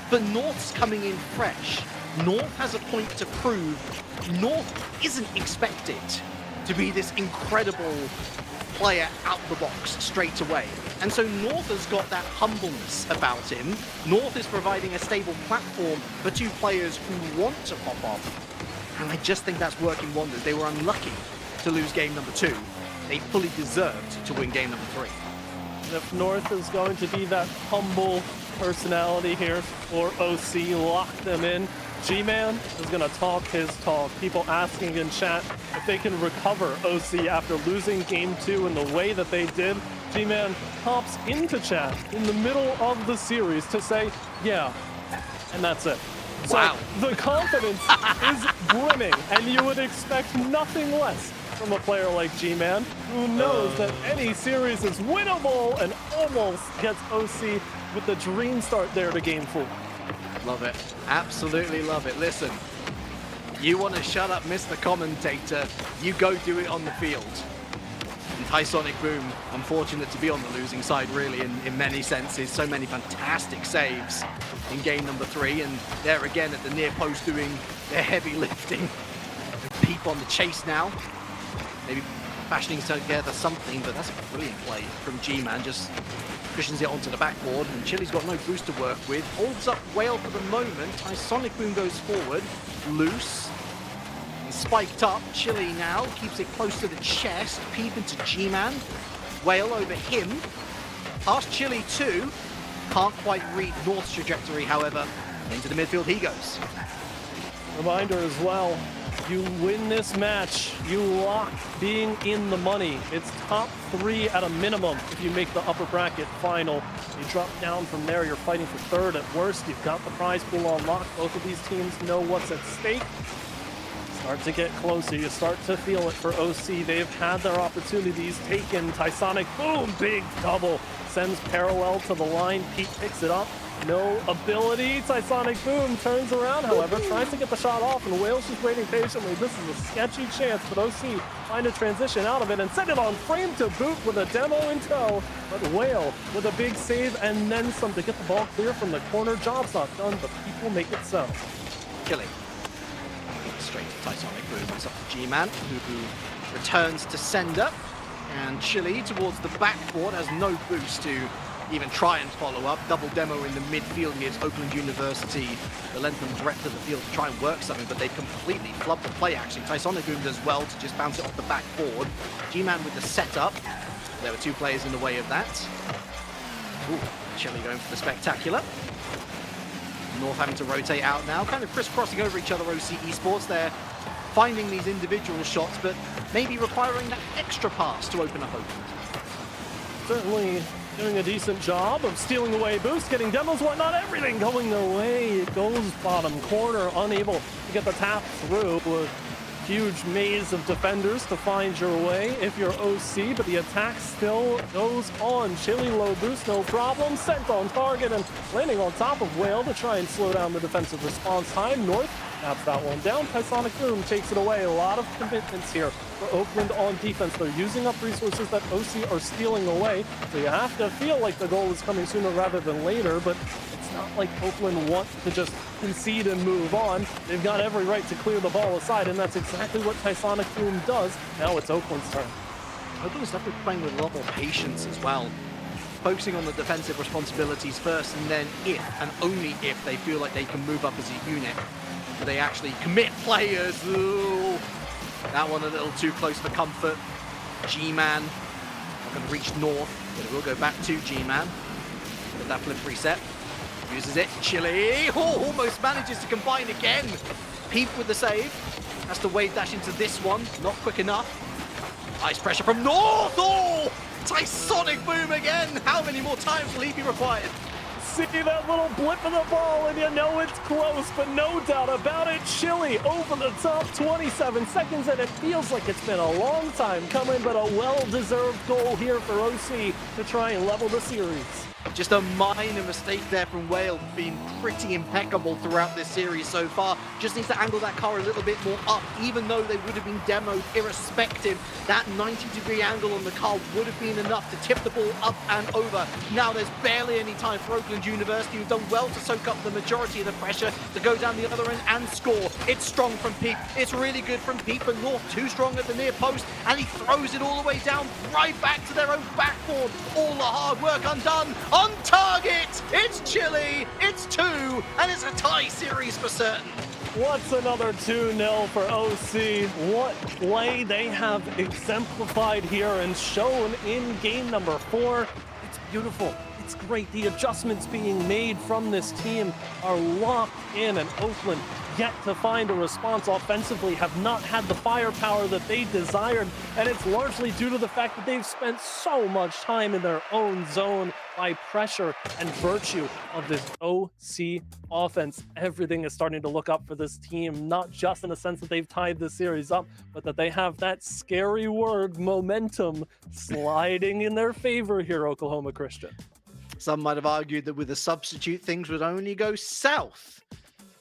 But North's coming in fresh. North has a point to prove. North isn't expected to be this incredible player out the box straight away. And so North has got that humbleness about him. North is providing a stable platform for 2 players who want to pop off. And I just think that's working wonders. They were unlucky to lose game number 2. They fully deserved to win game number 3. And if North is going to be that humble personality here for OC, lock them in, G-Man is gonna talk his talk. People asking in chat if they can recover OC after losing game 2 in the way that they did. G-Man hops into chat in the middle of the series to say, yeah, and that's it. Wow. So the confidence is brimming, and you would expect nothing less from a player like G-Man, who knows that any series is winnable and almost gets OC with the dream start there to game 4. Love it. Absolutely love it. Listen, you want to shut up, Mr. Commentator, you go do it on the field. And Tysonic Boom, unfortunate to be on the losing side, really, in many senses. So many fantastic saves in game number 3, and there again at the near post doing their heavy lifting. Peep on the chase now. Maybe fashioning together something, but that's a brilliant play from G-Man. Just cushions it onto the backboard, and Chili's got no boost to work with. Holds up Whale for the moment. Sonic Boom goes forward, loose, and spiked up. Chili now keeps it close to the chest. Peep into G-Man. Whale over him. Past Chili too. Can't quite read North's trajectory, however. Into the midfield he goes. Reminder as well, you win this match, you lock being in the money. It's top 3 at a minimum if you make the upper bracket final. You drop down from there, you're fighting for 3rd at worst. You've got the prize pool on lock. Both of these teams know what's at stake. Start to get closer, you start to feel it for OC. They've had their opportunities taken. Tysonic Boom, big double. Sends parallel to the line, Pete picks it up. No ability. Tysonic Boom turns around, however, tries to get the shot off, and Whale's just waiting patiently. This is a sketchy chance, but OC find a transition out of it and send it on frame to boot with a demo in tow. But Whale with a big save and then some to get the ball clear from the corner. Job's not done, but people make it so. Killing. Straight to Tysonic Boom. It's up to G-Man, who returns to sender. And Chili towards the backboard has no boost to even try and follow up. Double demo in the midfield gives Oakland University the length and breadth of the field to try and work something, but they completely flubbed the play, actually. Tysonic Boom does well to just bounce it off the backboard. G-Man with the setup. There were 2 players in the way of that. Ooh, Chili going for the spectacular. North having to rotate out now, kind of crisscrossing over each other. OC Esports, they're finding these individual shots, but maybe requiring that extra pass to open up Oakland. Certainly doing a decent job of stealing away boost, getting demos, whatnot, everything going away. It goes bottom corner, unable to get the tap through. A huge maze of defenders to find your way if you're OC, but the attack still goes on. Chili low boost, no problem. Sent on target and landing on top of Whale to try and slow down the defensive response time. North taps that one down. Tysonic Boom takes it away. A lot of commitments here for Oakland on defense. They're using up resources that OC are stealing away, so you have to feel like the goal is coming sooner rather than later, but it's not like Oakland want to just concede and move on. They've got every right to clear the ball aside, and that's exactly what Tysonic Boom does. Now it's Oakland's turn. Oakland's definitely playing with a lot more patience as well. Focusing on the defensive responsibilities first, and then if, and only if, they feel like they can move up as a unit, they actually commit players. Ooh, that one a little too close for comfort. G-Man not going to reach North, but it will go back to G-Man. With that flip reset, uses it. Chili, almost manages to combine again. Peep with the save. Has to wave dash into this one, not quick enough. Ice pressure from North. Oh, Tysonic Boom again. How many more times will he be required? See that little blip of the ball, and you know it's close, but no doubt about it. Chili over the top, 27 seconds, and it feels like it's been a long time coming, but a well-deserved goal here for OC to try and level the series. Just a minor mistake there from Whale, being pretty impeccable throughout this series so far. Just needs to angle that car a little bit more up, even though they would have been demoed irrespective. That 90-degree angle on the car would have been enough to tip the ball up and over. Now there's barely any time for Oakland University, who've done well to soak up the majority of the pressure, to go down the other end and score. It's strong from Peep. It's really good from Peep, but North too strong at the near post, and he throws it all the way down, right back to their own backboard. All the hard work undone. On target! It's Chili, it's 2, and it's a tie series for certain. What's another 2-0 for OC? What play they have exemplified here and shown in game number 4. It's beautiful. It's great. The adjustments being made from this team are locked in, and Oakland yet to find a response offensively, have not had the firepower that they desired, and it's largely due to the fact that they've spent so much time in their own zone by pressure and virtue of this OC offense. Everything is starting to look up for this team, not just in the sense that they've tied the series up, but that they have that scary word, momentum, sliding in their favor here, Oklahoma Christian. Some might have argued that with a substitute, things would only go south.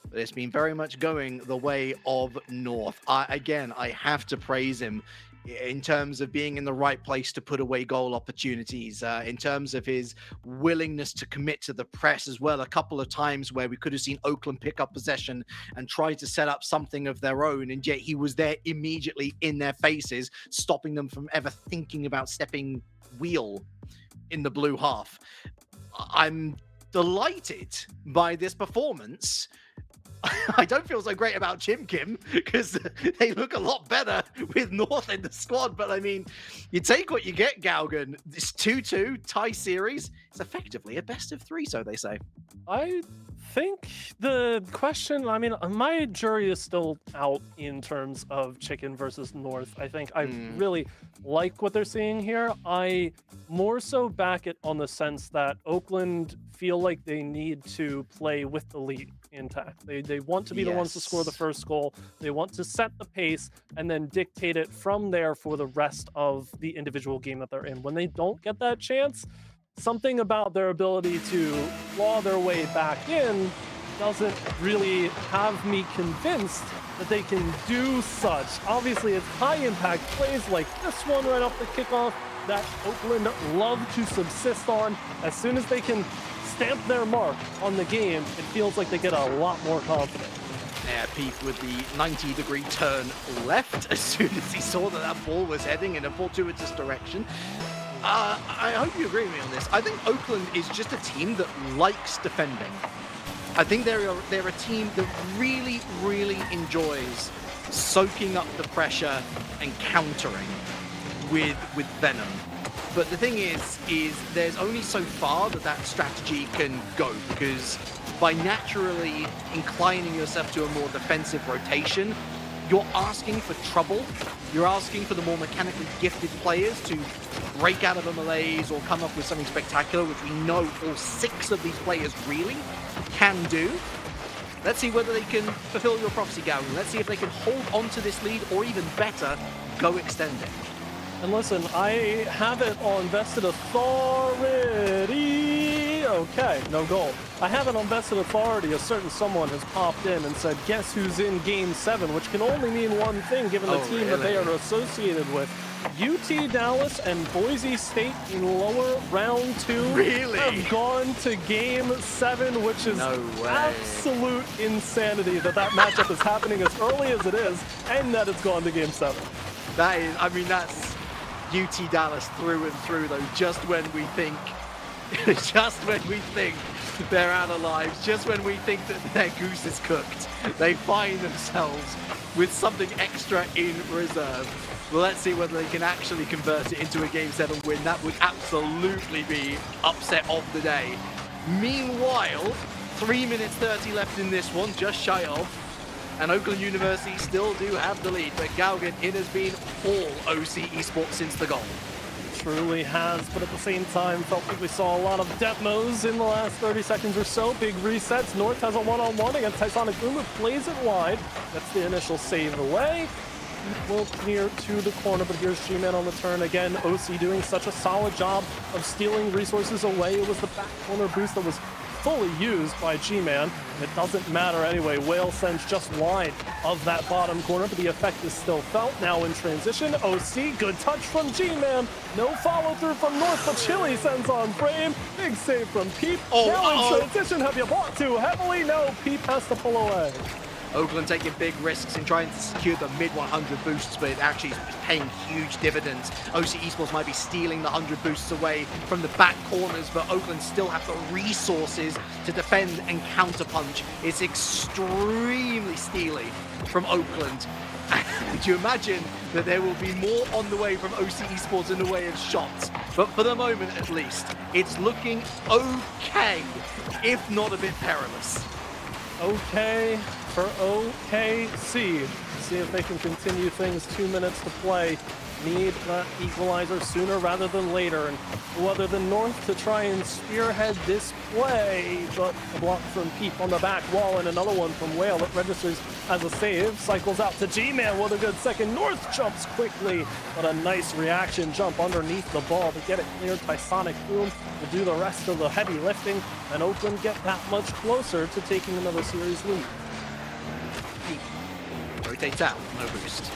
But it's been very much going the way of North. I have to praise him in terms of being in the right place to put away goal opportunities, in terms of his willingness to commit to the press as well. A couple of times where we could have seen Oakland pick up possession and try to set up something of their own, and yet he was there immediately in their faces, stopping them from ever thinking about stepping wheel in the blue half. I'm delighted by this performance. I don't feel so great about Chim Kim because they look a lot better with North in the squad. But I mean, you take what you get, Galgan. This 2-2 tie series is effectively a best of three, so they say. I think the question, I mean, my jury is still out in terms of Chicken versus North. I think I really like what they're seeing here. I more so back it on the sense that Oakland feel like they need to play with the lead intact. They want to be the ones to score the first goal. They want to set the pace and then dictate it from there for the rest of the individual game that they're in. When they don't get that chance, something about their ability to claw their way back in doesn't really have me convinced that they can do such. Obviously, it's high-impact plays like this one right off the kickoff that Oakland love to subsist on. As soon as they can stamp their mark on the game, it feels like they get a lot more confident. Yeah, Pete with the 90-degree turn left as soon as he saw that that ball was heading in a fortuitous direction. I hope you agree with me on this. I think Oakland is just a team that likes defending. I think they're a team that really, really enjoys soaking up the pressure and countering with venom. But the thing is there's only so far that strategy can go, because by naturally inclining yourself to a more defensive rotation, you're asking for trouble. You're asking for the more mechanically gifted players to break out of a malaise or come up with something spectacular, which we know all 6 of these players really can do. Let's see whether they can fulfill your prophecy, Gavin. Let's see if they can hold on to this lead, or even better, go extend it. And listen, I have it on vested authority. Okay, no goal. I have it on vested authority. A certain someone has popped in and said, guess who's in Game 7, which can only mean one thing given the team that they are associated with. UT Dallas and Boise State in lower round 2 have gone to Game 7, which is absolute insanity that matchup is happening as early as it is, and that it's gone to Game 7. That is, I mean, that's UT Dallas through and through, though. Just when we think they're out of lives, just when we think that their goose is cooked, they find themselves with something extra in reserve. Well, let's see whether they can actually convert it into a Game 7 win. That would absolutely be upset of the day. Meanwhile, 3 minutes 30 left in this one, just shy of. And Oakland University still do have the lead, but Galgan, it has been all OC Esports since the goal. Truly has, but at the same time, felt like we saw a lot of demos in the last 30 seconds or so. Big resets. North has a one-on-one against Tysonic Boom, who plays it wide. That's the initial save away. Will clear to the corner, but here's G-Man on the turn again. OC doing such a solid job of stealing resources away. It was the back corner boost that was fully used by G-Man. It doesn't matter anyway. Whale sends just wide of that bottom corner, but the effect is still felt. Now in transition, OC, good touch from G-Man. No follow-through from North, but Chili sends on frame. Big save from Peep. Now in transition, have you bought too heavily? No, Peep has to pull away. Oakland taking big risks in trying to secure the mid-100 boosts, but it actually is paying huge dividends. OC Esports might be stealing the 100 boosts away from the back corners, but Oakland still have the resources to defend and counterpunch. It's extremely steely from Oakland. And you imagine that there will be more on the way from OC Esports in the way of shots. But for the moment, at least, it's looking okay, if not a bit perilous. Okay, for OKC. See if they can continue things. 2 minutes to play. Need that equalizer sooner rather than later. And who other than North to try and spearhead this play? But a block from Peep on the back wall and another one from Whale. It registers as a save. Cycles out to G-Man with a good second. North jumps quickly, but a nice reaction jump underneath the ball to get it cleared. Tysonic Boom will do the rest of the heavy lifting, and Oakland get that much closer to taking another series lead. Peep rotates out, no boost.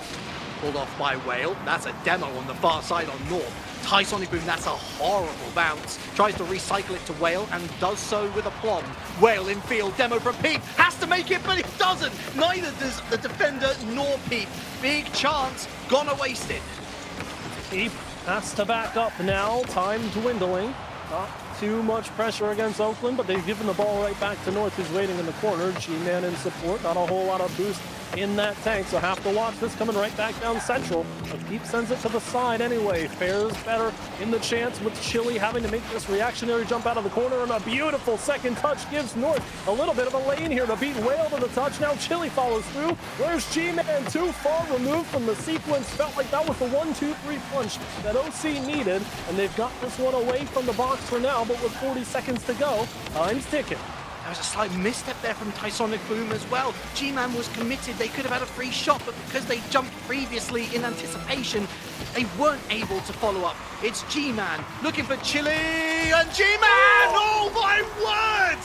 Pulled off by Whale. That's a demo on the far side on North. Tysonic Boom, that's a horrible bounce. Tries to recycle it to Whale and does so with aplomb. Whale in field, demo from Peep. Has to make it, but it doesn't. Neither does the defender nor Peep. Big chance, gonna waste it. Peep has to back up now. Time dwindling. Not too much pressure against Oakland, but they've given the ball right back to North, who's waiting in the corner. G-Man in support. Not a whole lot of boost in that tank, so have to watch this coming right back down central. But Peep sends it to the side anyway. Fares better in the chance with Chili having to make this reactionary jump out of the corner, and a beautiful second touch gives North a little bit of a lane here to beat Whale to the touch. Now Chili follows through. Where's G-Man? Too far removed from the sequence. Felt like that was the 1-2-3 punch that OC needed, and they've got this one away from the box for now, but with 40 seconds to go, time's ticking. There was a slight misstep there from Tysonic Boom as well. G-Man was committed. They could have had a free shot, but because they jumped previously in anticipation, they weren't able to follow up. It's G-Man looking for Chili, and G-Man! Oh my word!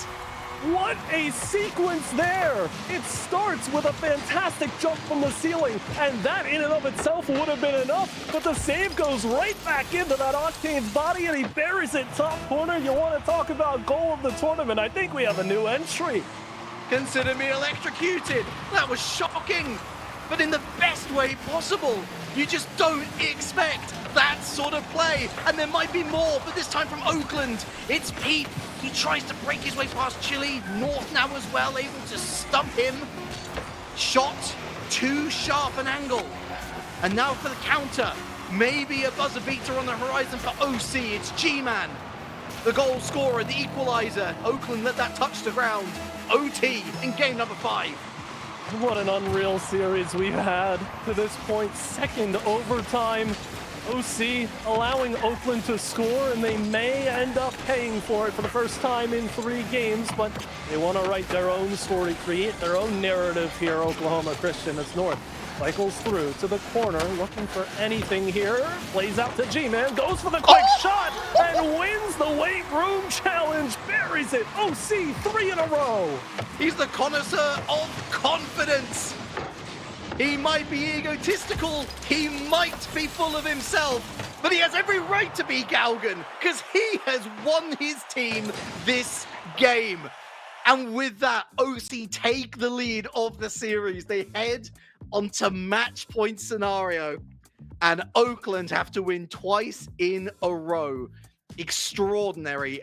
What a sequence there! It starts with a fantastic jump from the ceiling, and that in and of itself would have been enough, but the save goes right back into that Octane's body, and he buries it top corner. You want to talk about goal of the tournament? I think we have a new entry. Consider me electrocuted. That was shocking, but in the best way possible. You just don't expect that sort of play, and there might be more, but this time from Oakland. It's Peep. He tries to break his way past Chili. North now as well, able to stump him. Shot too sharp an angle. And now for the counter. Maybe a buzzer beater on the horizon for OC. It's G-Man, the goal scorer, the equalizer. Oakland let that touch the ground. OT in game number 5. What an unreal series we've had to this point. Second overtime. OC allowing Oakland to score, and they may end up paying for it for the first time in 3 games, but they want to write their own story, create their own narrative here. Oklahoma Christian as North cycles through to the corner, looking for anything here. Plays out to G-Man, goes for the quick shot, and wins the weight room challenge. Buries it. OC 3 in a row. He's the connoisseur of confidence. He might be egotistical, he might be full of himself, but he has every right to be Galgan, because he has won his team this game. And with that, OC take the lead of the series. They head onto match point scenario, and Oakland have to win twice in a row. Extraordinary.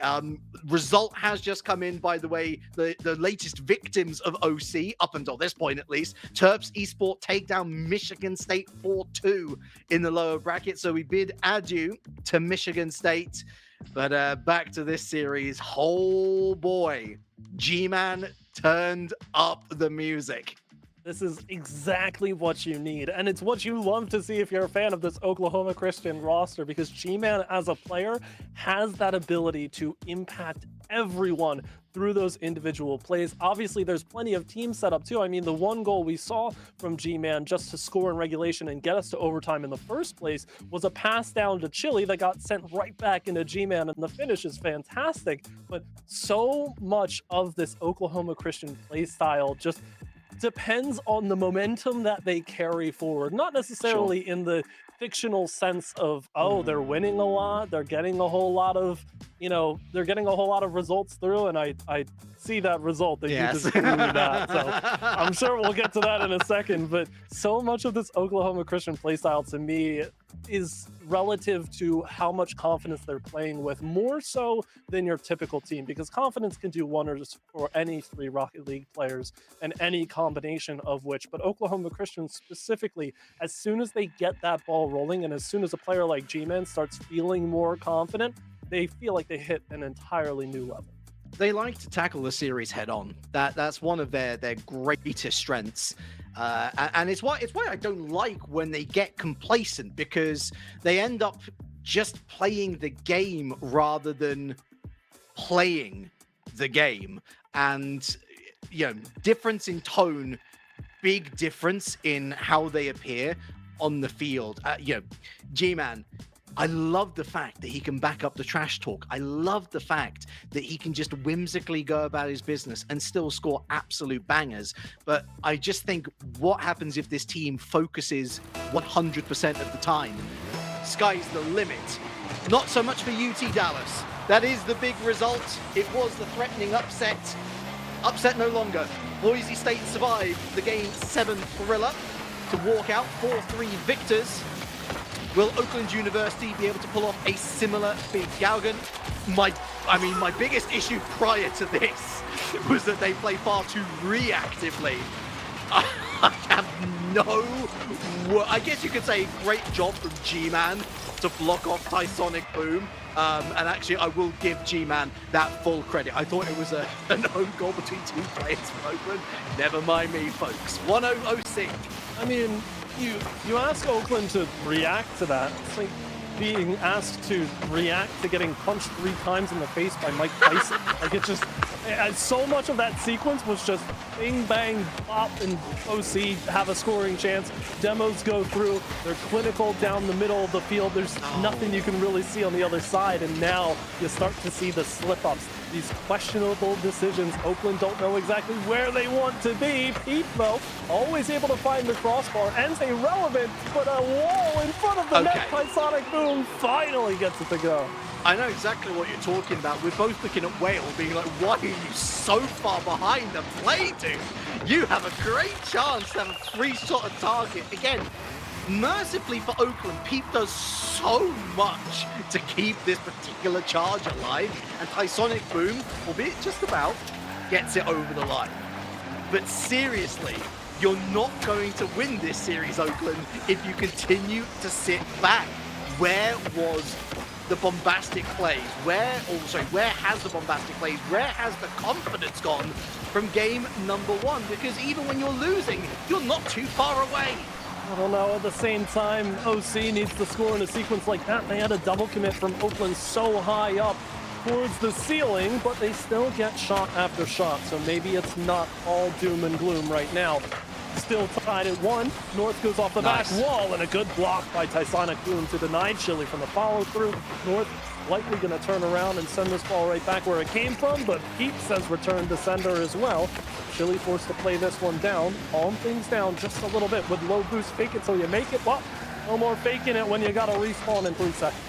Result has just come in, by the way. The latest victims of OC, up until this point at least, Terps Esport take down Michigan State 4-2 in the lower bracket. So we bid adieu to Michigan State. But back to this series. Oh boy, G-Man turned up the music. This is exactly what you need, and it's what you love to see if you're a fan of this Oklahoma Christian roster, because G-Man as a player has that ability to impact everyone through those individual plays. Obviously, there's plenty of team setup too. I mean, the one goal we saw from G-Man just to score in regulation and get us to overtime in the first place was a pass down to Chili that got sent right back into G-Man, and the finish is fantastic. But so much of this Oklahoma Christian play style just depends on the momentum that they carry forward, not necessarily in the fictional sense of, oh, they're winning a lot, they're getting a whole lot of, they're getting a whole lot of results through, and I see that result that you just threw that. So I'm sure we'll get to that in a second, but so much of this Oklahoma Christian playstyle to me is relative to how much confidence they're playing with, more so than your typical team, because confidence can do wonders for any 3 Rocket League players and any combination of which. But Oklahoma Christian specifically, as soon as they get that ball rolling, and as soon as a player like G-Man starts feeling more confident, they feel like they hit an entirely new level. They like to tackle the series head on. That's one of their greatest strengths. And it's why I don't like when they get complacent, because they end up just playing the game rather than playing the game. And difference in tone, big difference in how they appear on the field. G-Man, I love the fact that he can back up the trash talk. I love the fact that he can just whimsically go about his business and still score absolute bangers. But I just think, what happens if this team focuses 100% of the time? Sky's the limit. Not so much for UT Dallas. That is the big result. It was the threatening upset. Upset no longer. Boise State survived the Game 7 thriller to walk out 4-3 victors. Will Oakland University be able to pull off a similar feat? Galgan, my biggest issue prior to this was that they play far too reactively. I have I guess you could say great job from G-Man to block off Tysonic Boom. And actually, I will give G-Man that full credit. I thought it was an own goal between two players from Oakland. Never mind me, folks. 1-0-0-6. I mean, you ask Oakland to react to that. It's like being asked to react to getting punched 3 times in the face by Mike Tyson. Like, it just, so much of that sequence was just bing, bang, pop, and OC have a scoring chance. Demos go through. They're clinical down the middle of the field. There's nothing you can really see on the other side. And now you start to see the slip-ups, these questionable decisions. Oakland don't know exactly where they want to be. Pete, though, always able to find the crossbar and stay relevant, but a wall in front of the net by Sonic Boom finally gets it to go. I know exactly what you're talking about. We're both looking at Whale being like, why are you so far behind the play, dude? You have a great chance to have a free-shot at target. Again, mercifully for Oakland, Pete does so much to keep this particular charge alive, and Tysonic Boom, albeit just about, gets it over the line. But seriously, you're not going to win this series, Oakland, if you continue to sit back. Where was the bombastic plays? Where has the bombastic plays? Where has the confidence gone from game number 1? Because even when you're losing, you're not too far away. I don't know, at the same time, OC needs to score in a sequence like that. They had a double commit from Oakland so high up towards the ceiling, but they still get shot after shot, so maybe it's not all doom and gloom right now. Still tied at 1. North goes off the back wall, and a good block by Tysonic Boom to deny Chili from the follow-through. North likely going to turn around and send this ball right back where it came from, but Pete says return to sender as well. Chili forced to play this one down, calm things down just a little bit with low boost. Fake it till you make it. Well, no more faking it when you got to respawn in 3 seconds.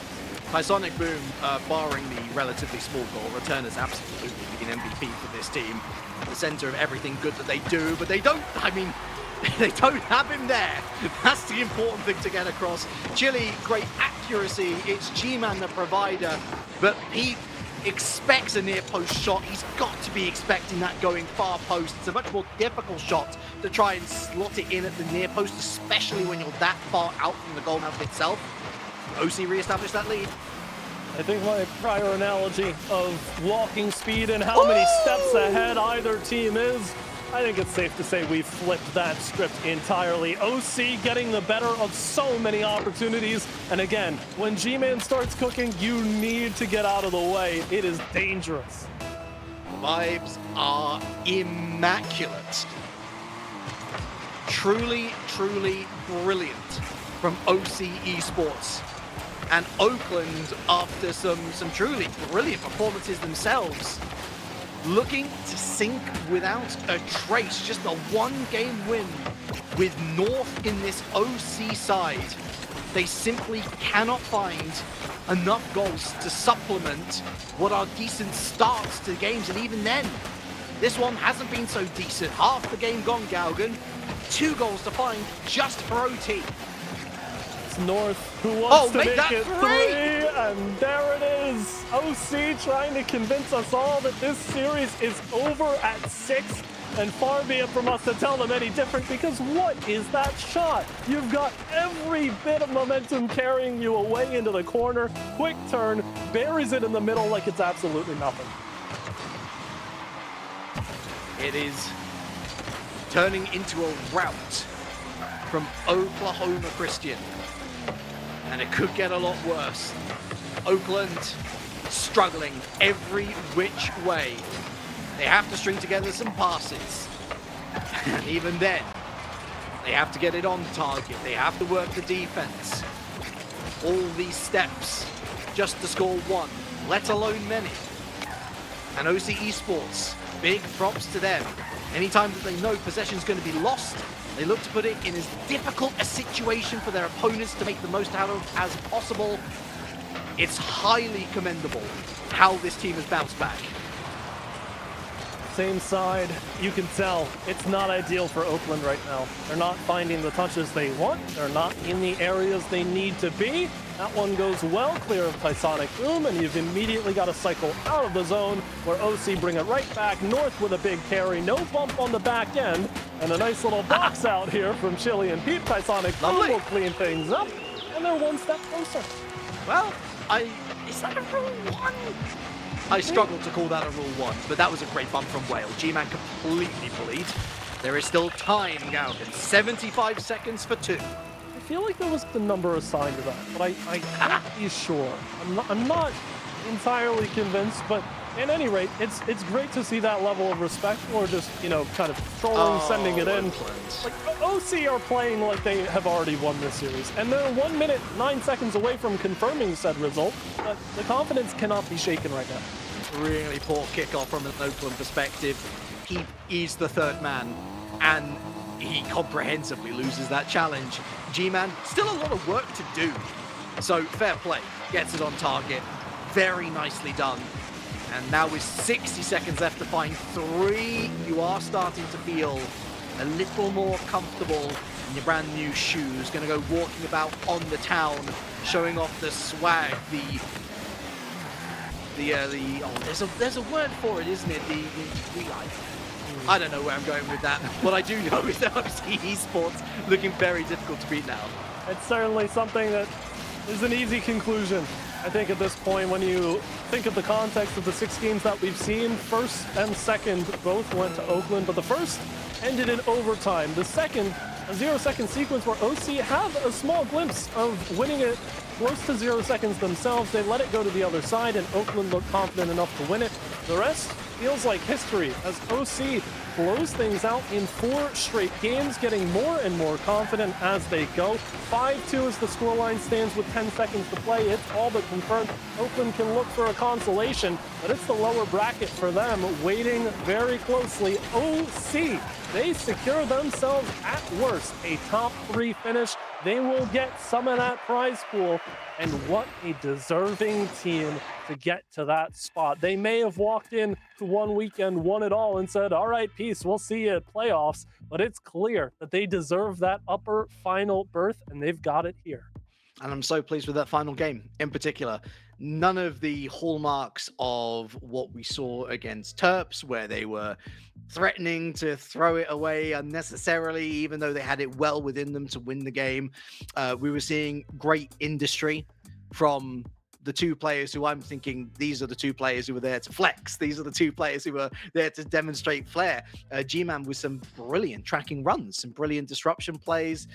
Tysonic Boom, barring the relatively small goal, return is absolutely an MVP for this team. At the center of everything good that they do, but they don't have him there. That's the important thing to get across. Chili, great accuracy. It's G-Man the provider, but Pete expects a near post shot. He's got to be expecting that going far post. It's a much more difficult shot to try and slot it in at the near post, especially when you're that far out from the goal mouth itself. OC reestablished that lead. I think my prior analogy of walking speed and how many steps ahead either team is, I think it's safe to say we've flipped that script entirely. OC getting the better of so many opportunities. And again, when G-Man starts cooking, you need to get out of the way. It is dangerous. Vibes are immaculate. Truly, truly brilliant from OC Esports. And Oakland, after some truly brilliant performances themselves, looking to sink without a trace. Just a 1-game win with North in this OC side. They simply cannot find enough goals to supplement what are decent starts to games. And even then, this one hasn't been so decent. Half the game gone, Galgan. 2 goals to find just for OT. North, who wants to make it 3, and there it is. OC trying to convince us all that this series is over at 6, and far be it from us to tell them any different, because what is that shot? You've got every bit of momentum carrying you away into the corner. Quick turn, buries it in the middle like it's absolutely nothing. It is turning into a rout from Oklahoma Christian. And it could get a lot worse. Oakland struggling every which way. They have to string together some passes. And even then, they have to get it on target. They have to work the defense. All these steps just to score one, let alone many. And OC Esports, big props to them. Anytime that they know possession's going to be lost, they look to put it in as difficult a situation for their opponents to make the most out of as possible. It's highly commendable how this team has bounced back. Same side, you can tell it's not ideal for Oakland right now. They're not finding the touches they want. They're not in the areas they need to be. That one goes well clear of Tysonic Boom, and you've immediately got to cycle out of the zone where OC bring it right back north with a big carry. No bump on the back end, and a nice little box out here from Chili and Pete. Tysonic Boom will clean things up, and they're one step closer. Well, is that a rule one? I struggled to call that a rule one, but that was a great bump from Whale. G-Man completely bullied. There is still time, Galgan. 75 seconds for 2. I feel like there was the number assigned to that, but I can't be sure. I'm not entirely convinced, but at any rate, it's great to see that level of respect, or just, you know, kind of trolling, sending it in. Like, OC are playing like they have already won this series, and they're 1 minute, 9 seconds away from confirming said result, but the confidence cannot be shaken right now. Really poor kickoff from an Oakland perspective. He is the third man, and he comprehensively loses that challenge. G-Man, still a lot of work to do. So, fair play. Gets it on target. Very nicely done. And now with 60 seconds left to find 3, you are starting to feel a little more comfortable in your brand new shoes. Gonna go walking about on the town, showing off the swag, there's a word for it, isn't it? I don't know where I'm going with that. What I do know is that OC Esports looking very difficult to beat now. It's certainly something that is an easy conclusion. I think at this point, when you think of the context of the 6 games that we've seen, first and second both went to Oakland, but the first ended in overtime. The second, a 0-second sequence where OC had a small glimpse of winning it close to 0 seconds themselves. They let it go to the other side, and Oakland looked confident enough to win it. The rest feels like history as OC blows things out in 4 straight games, getting more and more confident as they go. 5-2 as the scoreline stands with 10 seconds to play. It's all but confirmed. Oakland can look for a consolation, but it's the lower bracket for them, waiting very closely. OC, they secure themselves at worst a top 3 finish. They will get some of that prize pool, and what a deserving team to get to that spot. They may have walked in to one weekend, won it all, and said, all right, peace, we'll see you at playoffs, but it's clear that they deserve that upper final berth, and they've got it here. And I'm so pleased with that final game in particular. None of the hallmarks of what we saw against Terps, where they were threatening to throw it away unnecessarily, even though they had it well within them to win the game. We were seeing great industry from the 2 players who I'm thinking these are the 2 players who were there to flex. These are the 2 players who were there to demonstrate flair. G-Man with some brilliant tracking runs, some brilliant disruption plays.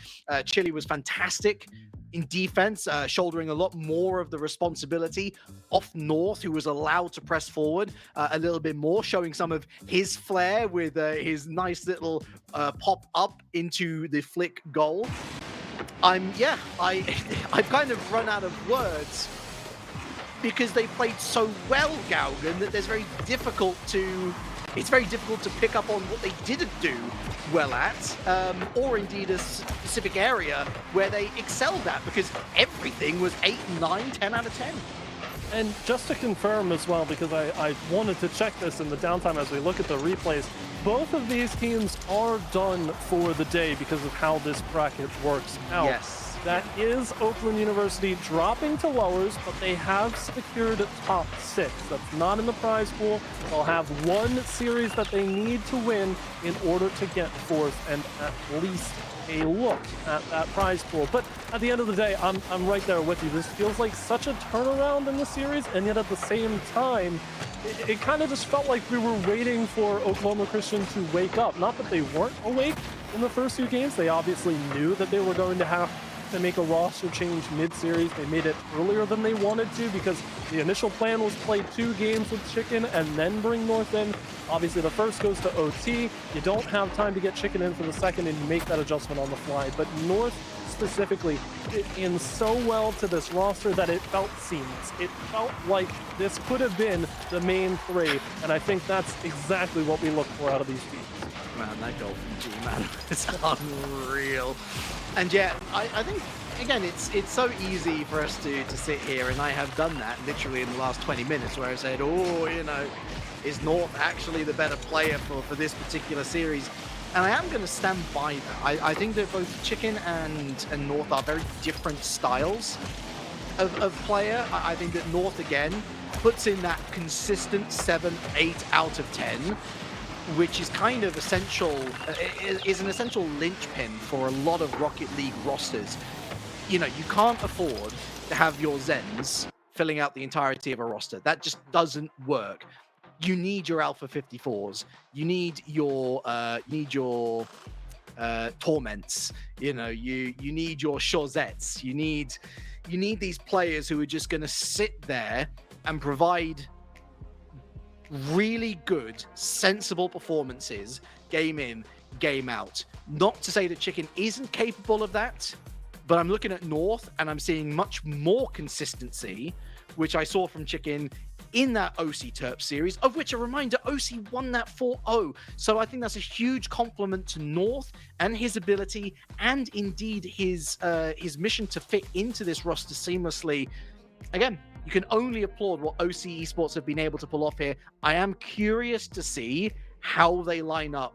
Chili was fantastic in defense, shouldering a lot more of the responsibility off North, who was allowed to press forward a little bit more, showing some of his flair with his nice little pop up into the flick goal. I've kind of run out of words because they played so well, Galgan, that it's very difficult to pick up on what they didn't do well at, or indeed a specific area where they excelled at, because everything was 8, 9, 10 out of 10. And just to confirm as well, because I wanted to check this in the downtime as we look at the replays, both of these teams are done for the day because of how this bracket works out. Yes. That is Oakland University dropping to lowers, but they have secured top 6. That's not in the prize pool. They'll have one series that they need to win in order to get 4th and at least a look at that prize pool. But at the end of the day, I'm right there with you. This feels like such a turnaround in the series, and yet at the same time, it kind of just felt like we were waiting for Oklahoma Christian to wake up. Not that they weren't awake in the first 2 games. They obviously knew that they were going to have to make a roster change mid-series. They made it earlier than they wanted to because the initial plan was play 2 games with Chicken and then bring North in. Obviously, the first goes to OT. You don't have time to get Chicken in for the second, and you make that adjustment on the fly. But North specifically fit in so well to this roster that it felt seamless. It felt like this could have been the main 3, and I think that's exactly what we look for out of these teams. Man, that goal from G-Man is unreal. And yeah, I think, again, it's so easy for us to sit here, and I have done that literally in the last 20 minutes, where I said, oh, you know, is North actually the better player for this particular series? And I am going to stand by that. I think that both Chicken and North are very different styles of player. I think that North, again, puts in that consistent 7, 8 out of 10, which is kind of essential, is an essential linchpin for a lot of Rocket League rosters. You know, you can't afford to have your Zens filling out the entirety of a roster. That just doesn't work. You need your Alpha 54s. You need your Torments. You know, you need your Chozettes. You need these players who are just going to sit there and provide really good, sensible performances, game in, game out. Not to say that Chicken isn't capable of that, but I'm looking at North and I'm seeing much more consistency, which I saw from Chicken in that OC Terp series, of which, a reminder, OC won that 4-0. So I think that's a huge compliment to North and his ability, and indeed his mission to fit into this roster seamlessly. Again, you can only applaud what OC Esports have been able to pull off here. I am curious to see how they line up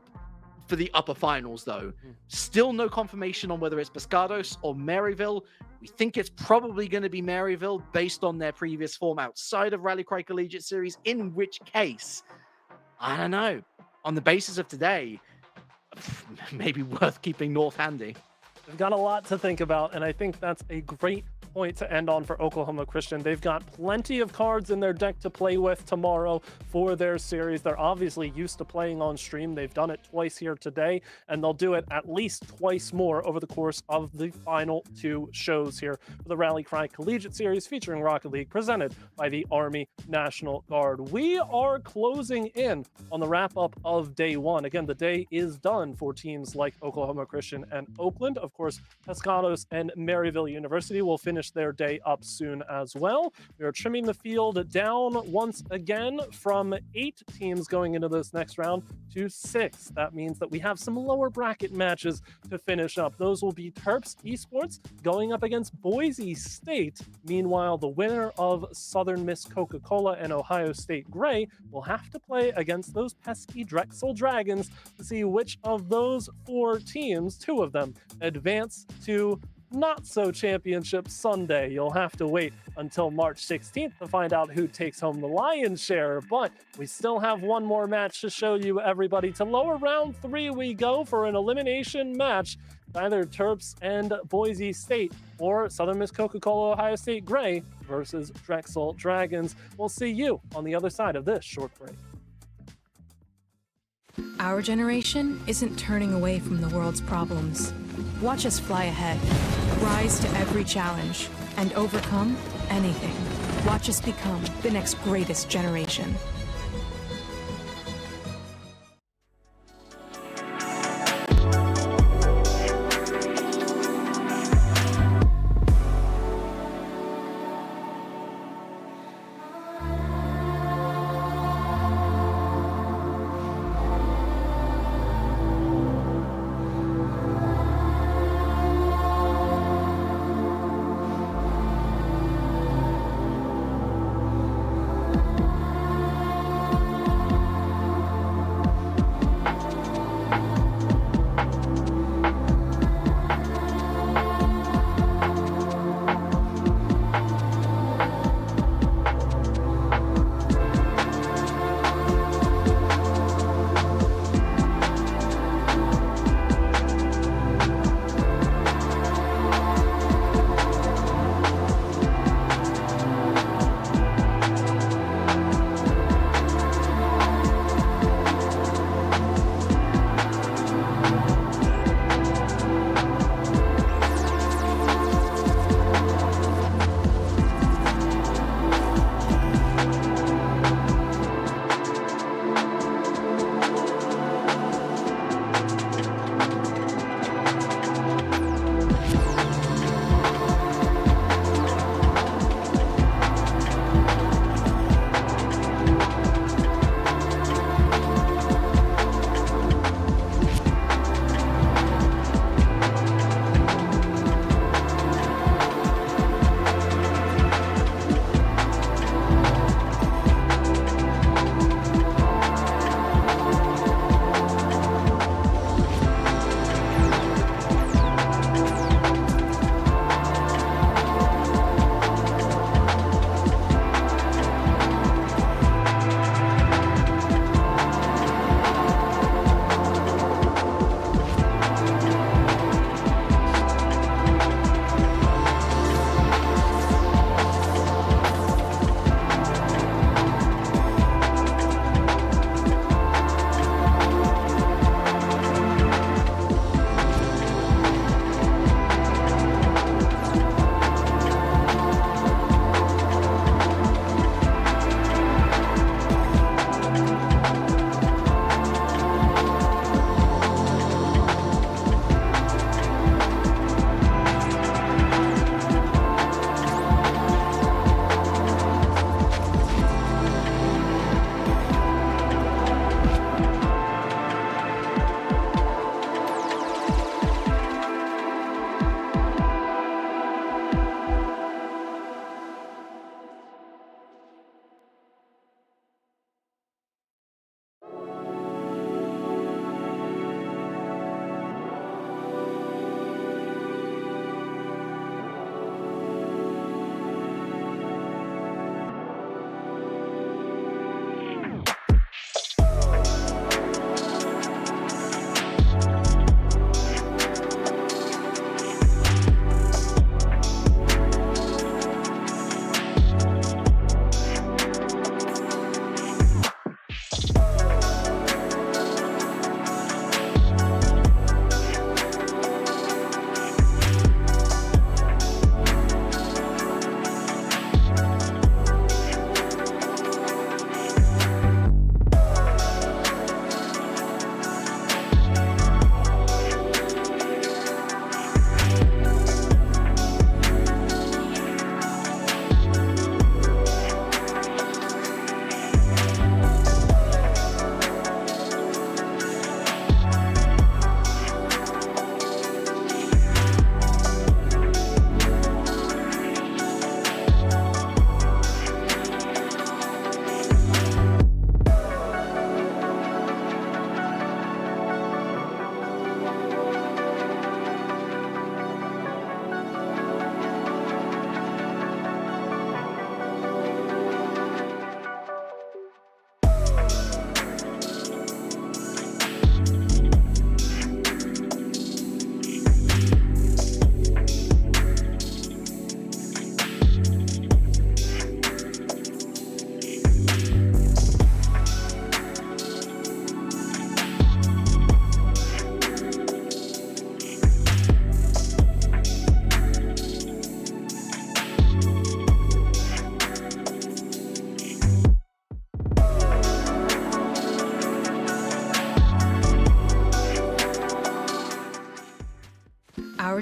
for the upper finals, though. Still no confirmation on whether it's Pescados or Maryville. We think it's probably going to be Maryville based on their previous form outside of Rallycry Collegiate Series, in which case, I don't know, on the basis of today, maybe worth keeping North handy. They've got a lot to think about, and I think that's a great point to end on for Oklahoma Christian. They've got plenty of cards in their deck to play with tomorrow for their series. They're obviously used to playing on stream. They've done it twice here today, and they'll do it at least twice more over the course of the final 2 shows here for the Rallycry Collegiate Series featuring Rocket League, presented by the Army National Guard. We are closing in on the wrap-up of day 1. Again, the day is done for teams like Oklahoma Christian and Oakland. Of course, Pescados and Maryville University will finish their day up soon as well. We are trimming the field down once again from 8 teams going into this next round to 6. That means that we have some lower bracket matches to finish up. Those will be Terps Esports going up against Boise State. Meanwhile, the winner of Southern Miss Coca-Cola and Ohio State Gray will have to play against those pesky Drexel Dragons to see which of those 4 teams, 2 of them, advance to Not-So-Championship Sunday. You'll have to wait until March 16th to find out who takes home the lion's share, but we still have one more match to show you, everybody. To lower round 3 we go for an elimination match, either Terps and Boise State or Southern Miss Coca-Cola Ohio State Gray versus Drexel Dragons. We'll see you on the other side of this short break. Our generation isn't turning away from the world's problems. Watch us fly ahead, rise to every challenge, and overcome anything. Watch us become the next greatest generation.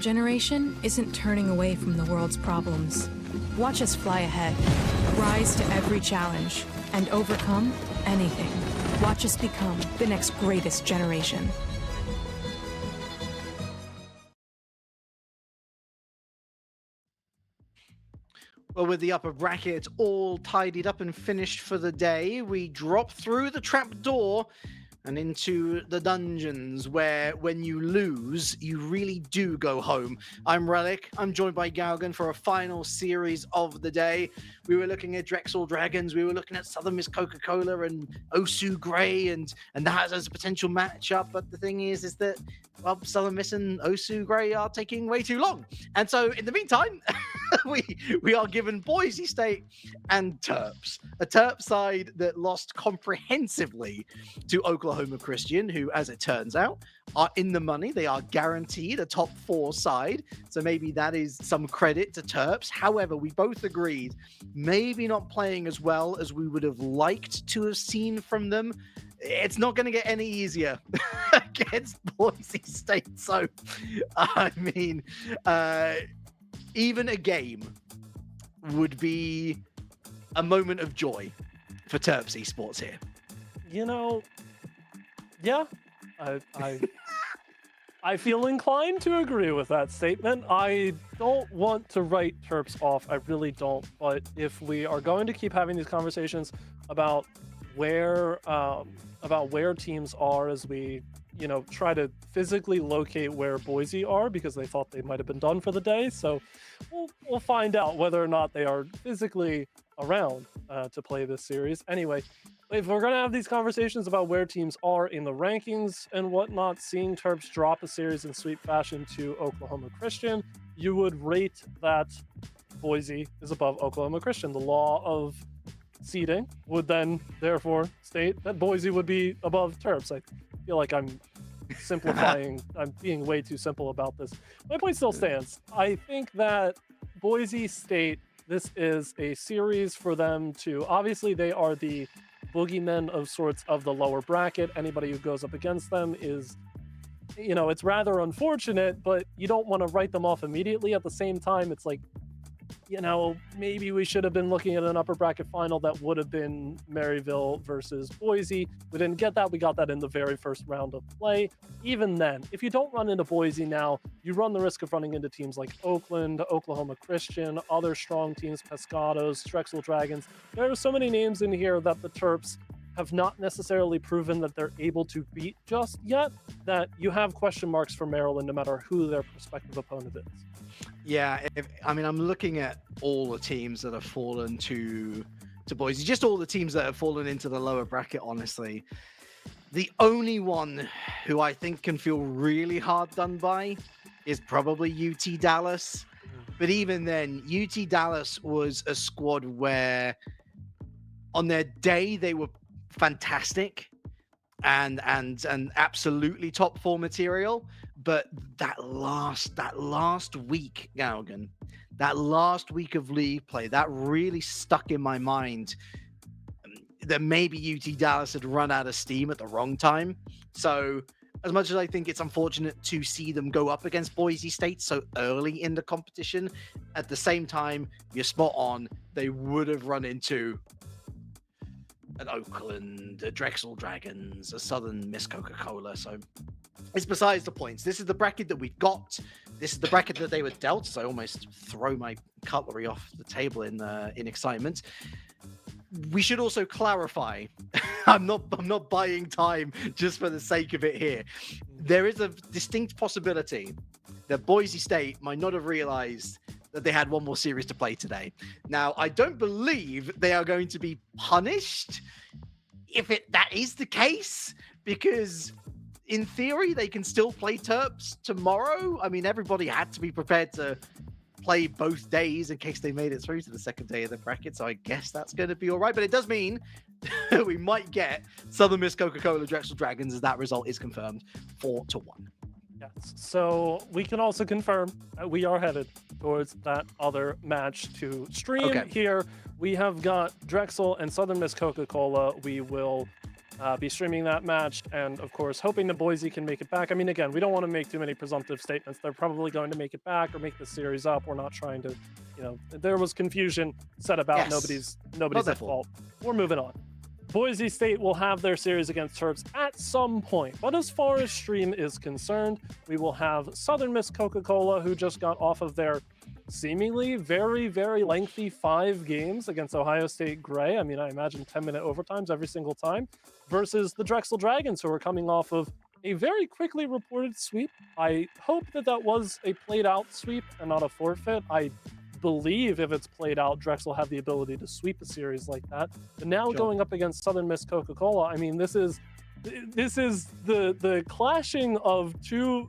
generation isn't turning away from the world's problems. Watch us fly ahead, rise to every challenge, and overcome anything. Watch us become the next greatest generation. Well, with the upper bracket all tidied up and finished for the day, we drop through the trap door and into the dungeons where when you lose, you really do go home. I'm Relic. I'm joined by Galgan for a final series of the day. We were looking at Drexel Dragons. We were looking at Southern Miss Coca-Cola and Osu Grey and that as a potential matchup. But the thing is that, well, Southern Miss and Osu Grey are taking way too long. And so in the meantime, we are given Boise State and Terps. A Terp side that lost comprehensively to Oklahoma Christian, who, as it turns out, are in the money. They are guaranteed a top 4 side. So maybe that is some credit to Terps. However, we both agreed maybe not playing as well as we would have liked to have seen from them. It's not going to get any easier against Boise State. So, I mean, even a game would be a moment of joy for Terps Esports here. You know, yeah, I feel inclined to agree with that statement. I don't want to write Terps off. I really don't. But if we are going to keep having these conversations about where teams are as we, try to physically locate where Boise are because they thought they might have been done for the day. So we'll find out whether or not they are physically around to play this series. Anyway, if we're going to have these conversations about where teams are in the rankings and whatnot, seeing Terps drop a series in sweep fashion to Oklahoma Christian, you would rate that Boise is above Oklahoma Christian. The law of seeding would then therefore state that Boise would be above Terps. I feel like I'm simplifying. I'm being way too simple about this. My point still stands. I think that Boise State, this is a series for them to, obviously they are the boogeymen of sorts of the lower bracket. Anybody who goes up against them is, it's rather unfortunate, but you don't want to write them off immediately. At the same time, it's like, maybe we should have been looking at an upper bracket final that would have been Maryville versus Boise. We didn't get that. We got that in the very first round of play. Even then, if you don't run into Boise now, you run the risk of running into teams like Oakland, Oklahoma Christian, other strong teams, Pescados, Drexel Dragons. There are so many names in here that the Terps have not necessarily proven that they're able to beat just yet, that you have question marks for Maryland no matter who their prospective opponent is. Yeah, I'm looking at all the teams that have fallen to Boise, just all the teams that have fallen into the lower bracket, honestly. The only one who I think can feel really hard done by is probably UT Dallas. But even then, UT Dallas was a squad where on their day they were fantastic and absolutely top 4 material. But that last week, Galgan, that last week of league play, that really stuck in my mind that maybe UT Dallas had run out of steam at the wrong time. So as much as I think it's unfortunate to see them go up against Boise State so early in the competition, at the same time, you're spot on. They would have run into an Oakland, a Drexel Dragons, a Southern Miss Coca-Cola. So it's besides the points. This is the bracket that we got. This is the bracket that they were dealt. So I almost throw my cutlery off the table in excitement. We should also clarify. I'm not buying time just for the sake of it here. There is a distinct possibility that Boise State might not have realized that they had one more series to play today. Now, I don't believe they are going to be punished if that is the case, because in theory, they can still play Terps tomorrow. I mean, everybody had to be prepared to play both days in case they made it through to the second day of the bracket. So I guess that's going to be all right. But it does mean we might get Southern Miss Coca-Cola Drexel Dragons as that result is confirmed 4-1. Yes. So we can also confirm that we are headed towards that other match to stream here. We have got Drexel and Southern Miss Coca-Cola. We will be streaming that match, and of course, hoping that Boise can make it back. I mean, again, we don't want to make too many presumptive statements. They're probably going to make it back or make the series up. We're not trying to, there was confusion said about Yes. nobody's at fault. We're moving on. Boise State will have their series against Terps at some point, but as far as stream is concerned, we will have Southern Miss Coca-Cola, who just got off of their seemingly very, very lengthy 5 games against Ohio State Gray. I mean, I imagine 10-minute overtimes every single time, versus the Drexel Dragons, who are coming off of a very quickly reported sweep. I hope that that was a played-out sweep and not a forfeit. I believe if it's played out, Drexel have the ability to sweep a series like that. But now going up against Southern Miss Coca-Cola, I mean, this is the clashing of two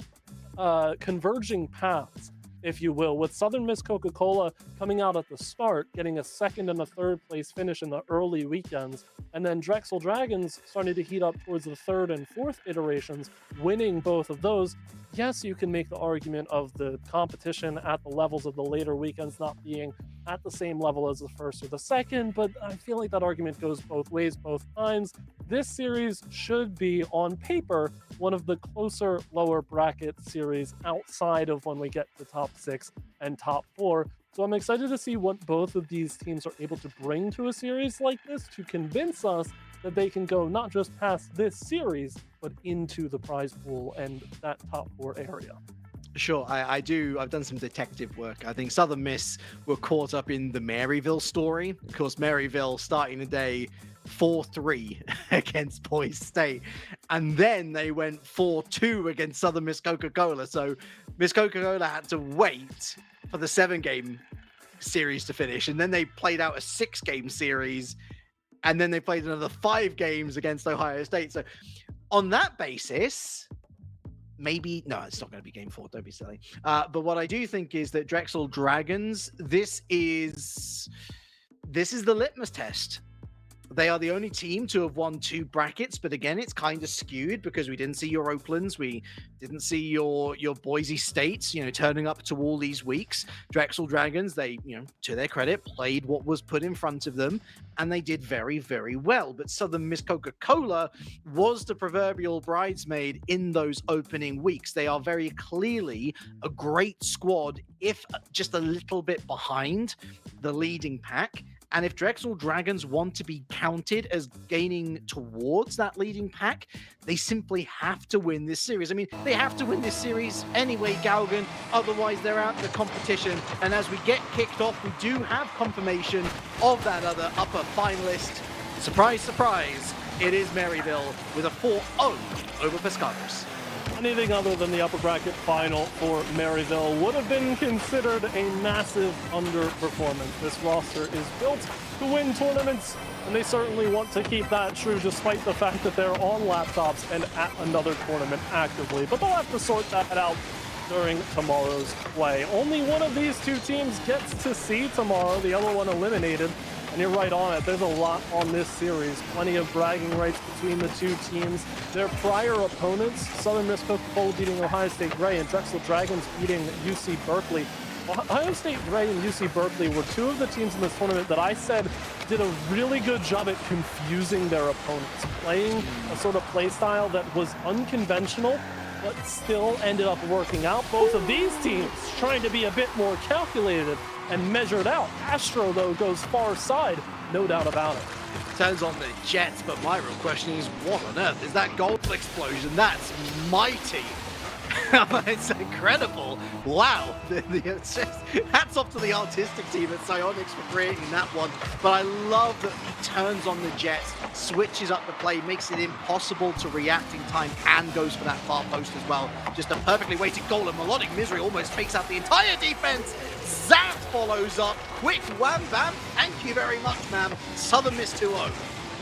converging paths, if you will, with Southern Miss Coca-Cola coming out at the start, getting a 2nd and a 3rd place finish in the early weekends, and then Drexel Dragons starting to heat up towards the 3rd and 4th iterations, winning both of those. Yes, you can make the argument of the competition at the levels of the later weekends not being at the same level as the 1st or the 2nd, but I feel like that argument goes both ways, both times. This series should be, on paper, one of the closer lower bracket series outside of when we get to top 6 and top 4. So I'm excited to see what both of these teams are able to bring to a series like this to convince us that they can go not just past this series, but into the prize pool and that top 4 area. Sure, I do. I've done some detective work. I think Southern Miss were caught up in the Maryville story. Of course, Maryville starting the day 4-3 against Boise State. And then they went 4-2 against Southern Miss Coca-Cola. So Miss Coca-Cola had to wait for the 7-game series to finish. And then they played out a 6-game series. And then they played another 5 games against Ohio State. So on that basis, maybe, no, it's not going to be game 4. Don't be silly. But what I do think is that Drexel Dragons, this is the litmus test. They are the only team to have won 2 brackets, but again, it's kind of skewed because we didn't see your Oaklands, we didn't see your Boise States, turning up to all these weeks. Drexel Dragons, they, to their credit, played what was put in front of them, and they did very, very well. But Southern Miss Coca-Cola was the proverbial bridesmaid in those opening weeks. They are very clearly a great squad, if just a little bit behind the leading pack. And if Drexel Dragons want to be counted as gaining towards that leading pack, they simply have to win this series. I mean, they have to win this series anyway, Galgan. Otherwise, they're out of the competition. And as we get kicked off, we do have confirmation of that other upper finalist. Surprise, surprise, it is Maryville with a 4-0 over Pescados. Anything other than the upper bracket final for Maryville would have been considered a massive underperformance. This roster is built to win tournaments, and they certainly want to keep that true despite the fact that they're on laptops and at another tournament actively. But they'll have to sort that out during tomorrow's play. Only one of these 2 teams gets to see tomorrow, the other one eliminated. And you're right on it. There's a lot on this series. Plenty of bragging rights between the 2 teams. Their prior opponents, Southern Miss Coca-Cola beating Ohio State Gray and Drexel Dragons beating UC Berkeley. Ohio State Gray and UC Berkeley were 2 of the teams in this tournament that I said did a really good job at confusing their opponents, playing a sort of play style that was unconventional, but still ended up working out. Both of these teams trying to be a bit more calculated and measured out. Astro, though, goes far side, no doubt about it. Turns on the Jets, but my real question is, what on earth is that gold explosion? That's mighty. It's incredible. Wow. It's just, hats off to the artistic team at Psyonix for creating that one. But I love that he turns on the Jets, switches up the play, makes it impossible to react in time, and goes for that far post as well. Just a perfectly weighted goal, and Melodic Misery almost takes out the entire defense. Zap follows up. Quick wham bam. Thank you very much, ma'am. Southern Miss 2-0.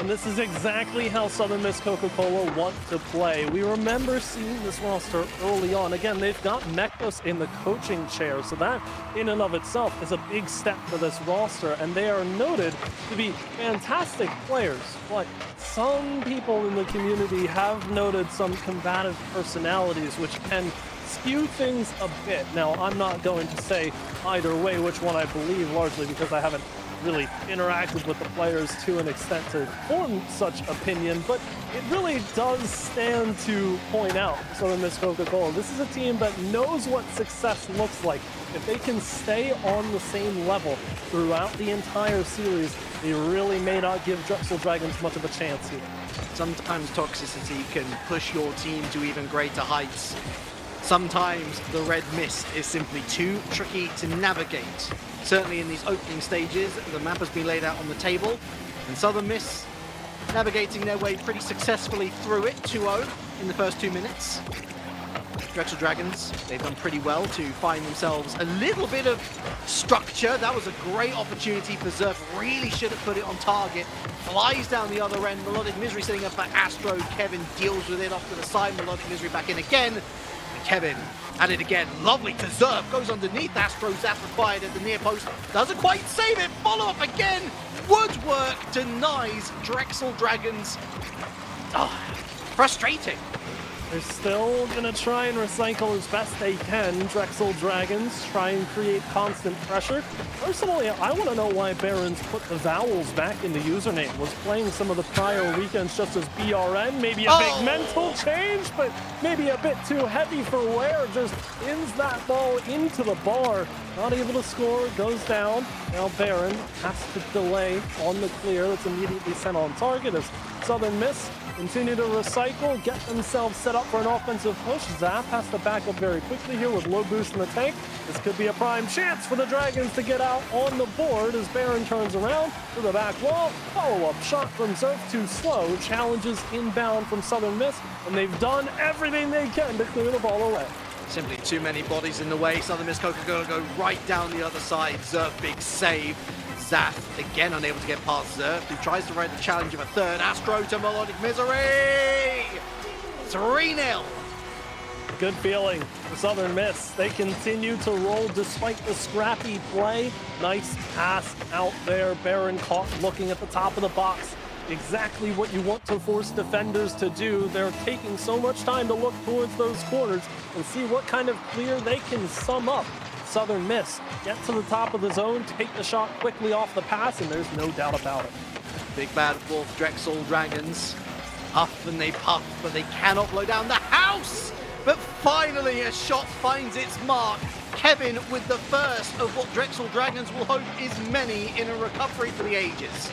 And this is exactly how Southern Miss Coca-Cola want to play. We remember seeing this roster early on. Again, they've got Mekos in the coaching chair, so that in and of itself is a big step for this roster, and they are noted to be fantastic players. But some people in the community have noted some combative personalities, which can skew things a bit. Now, I'm not going to say either way which one I believe, largely because I haven't really interacted with the players to an extent to form such opinion, but it really does stand to point out Southern Miss Coca-Cola. This is a team that knows what success looks like. If they can stay on the same level throughout the entire series, they really may not give Drexel Dragons much of a chance here. Sometimes toxicity can push your team to even greater heights. Sometimes the red mist is simply too tricky to navigate. Certainly in these opening stages, the map has been laid out on the table, and Southern Miss navigating their way pretty successfully through it, 2-0 in the first 2 minutes. Drexel Dragons, they've done pretty well to find themselves a little bit of structure. That was a great opportunity for Zerf, really should have put it on target. Flies down the other end, Melodic Misery setting up for Astro. Kevin deals with it off to the side, Melodic Misery back in again. Kevin at it again, lovely to Zerf, goes underneath Astro, zap required at the near post, doesn't quite save it, follow up again, Woodwork denies Drexel Dragons. Oh, frustrating. They're still going to try and recycle as best they can. Drexel Dragons try and create constant pressure. Personally, I want to know why Barons put the vowels back in the username. Was playing some of the prior weekends just as BRN. Maybe a big mental change, but maybe a bit too heavy for wear. Just pins that ball into the bar. Not able to score, goes down. Now Baron has to delay on the clear. That's immediately sent on target as Southern Miss continue to recycle, get themselves set up for an offensive push. Zap has to back up very quickly here with low boost in the tank. This could be a prime chance for the Dragons to get out on the board as Baron turns around to the back wall. Follow-up shot from Zerf, too slow. Challenges inbound from Southern Miss, and they've done everything they can to clear the ball away. Simply too many bodies in the way. Southern Miss Coca-Cola go right down the other side. Zerf, big save. Zaf again unable to get past Zerf, who tries to ride the challenge of a third. Astro to Melodic Misery! 3-0. Good feeling for Southern Miss. They continue to roll despite the scrappy play. Nice pass out there. Baron caught looking at the top of the box. Exactly what you want to force defenders to do. They're taking so much time to look towards those corners and see what kind of clear they can sum up. Southern Miss get to the top of the zone, take the shot quickly off the pass, and there's no doubt about it. Big bad wolf Drexel Dragons. Huff and they puff, but they cannot blow down the house! But finally a shot finds its mark. Kevin with the first of what Drexel Dragons will hope is many in a recovery for the ages.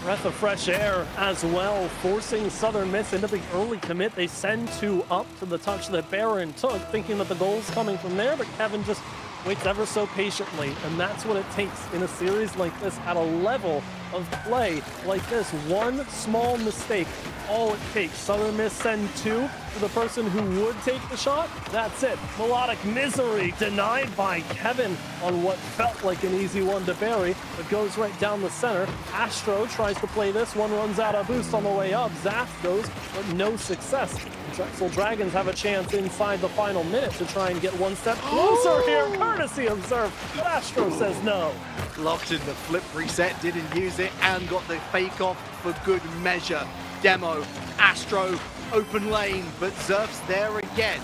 Breath of fresh air as well, forcing Southern Miss into the early commit. They send two up to the touch that Baron took, thinking that the goal's coming from there, but Kevin just waits ever so patiently, and that's what it takes in a series like this at a level of play like this. One small mistake, all it takes. Southern Miss send two to the person who would take the shot. That's it. Melodic Misery denied by Kevin on what felt like an easy one to bury, but goes right down the center. Astro tries to play this one, runs out of boost on the way up. Zaf goes, but no success. Drexel Dragons have a chance inside the final minute to try and get one step closer here, courtesy of Zerf, but Astro says no. Locked in the flip reset, didn't use it, and got the fake off for good measure. Demo, Astro, open lane, but Zerf's there again.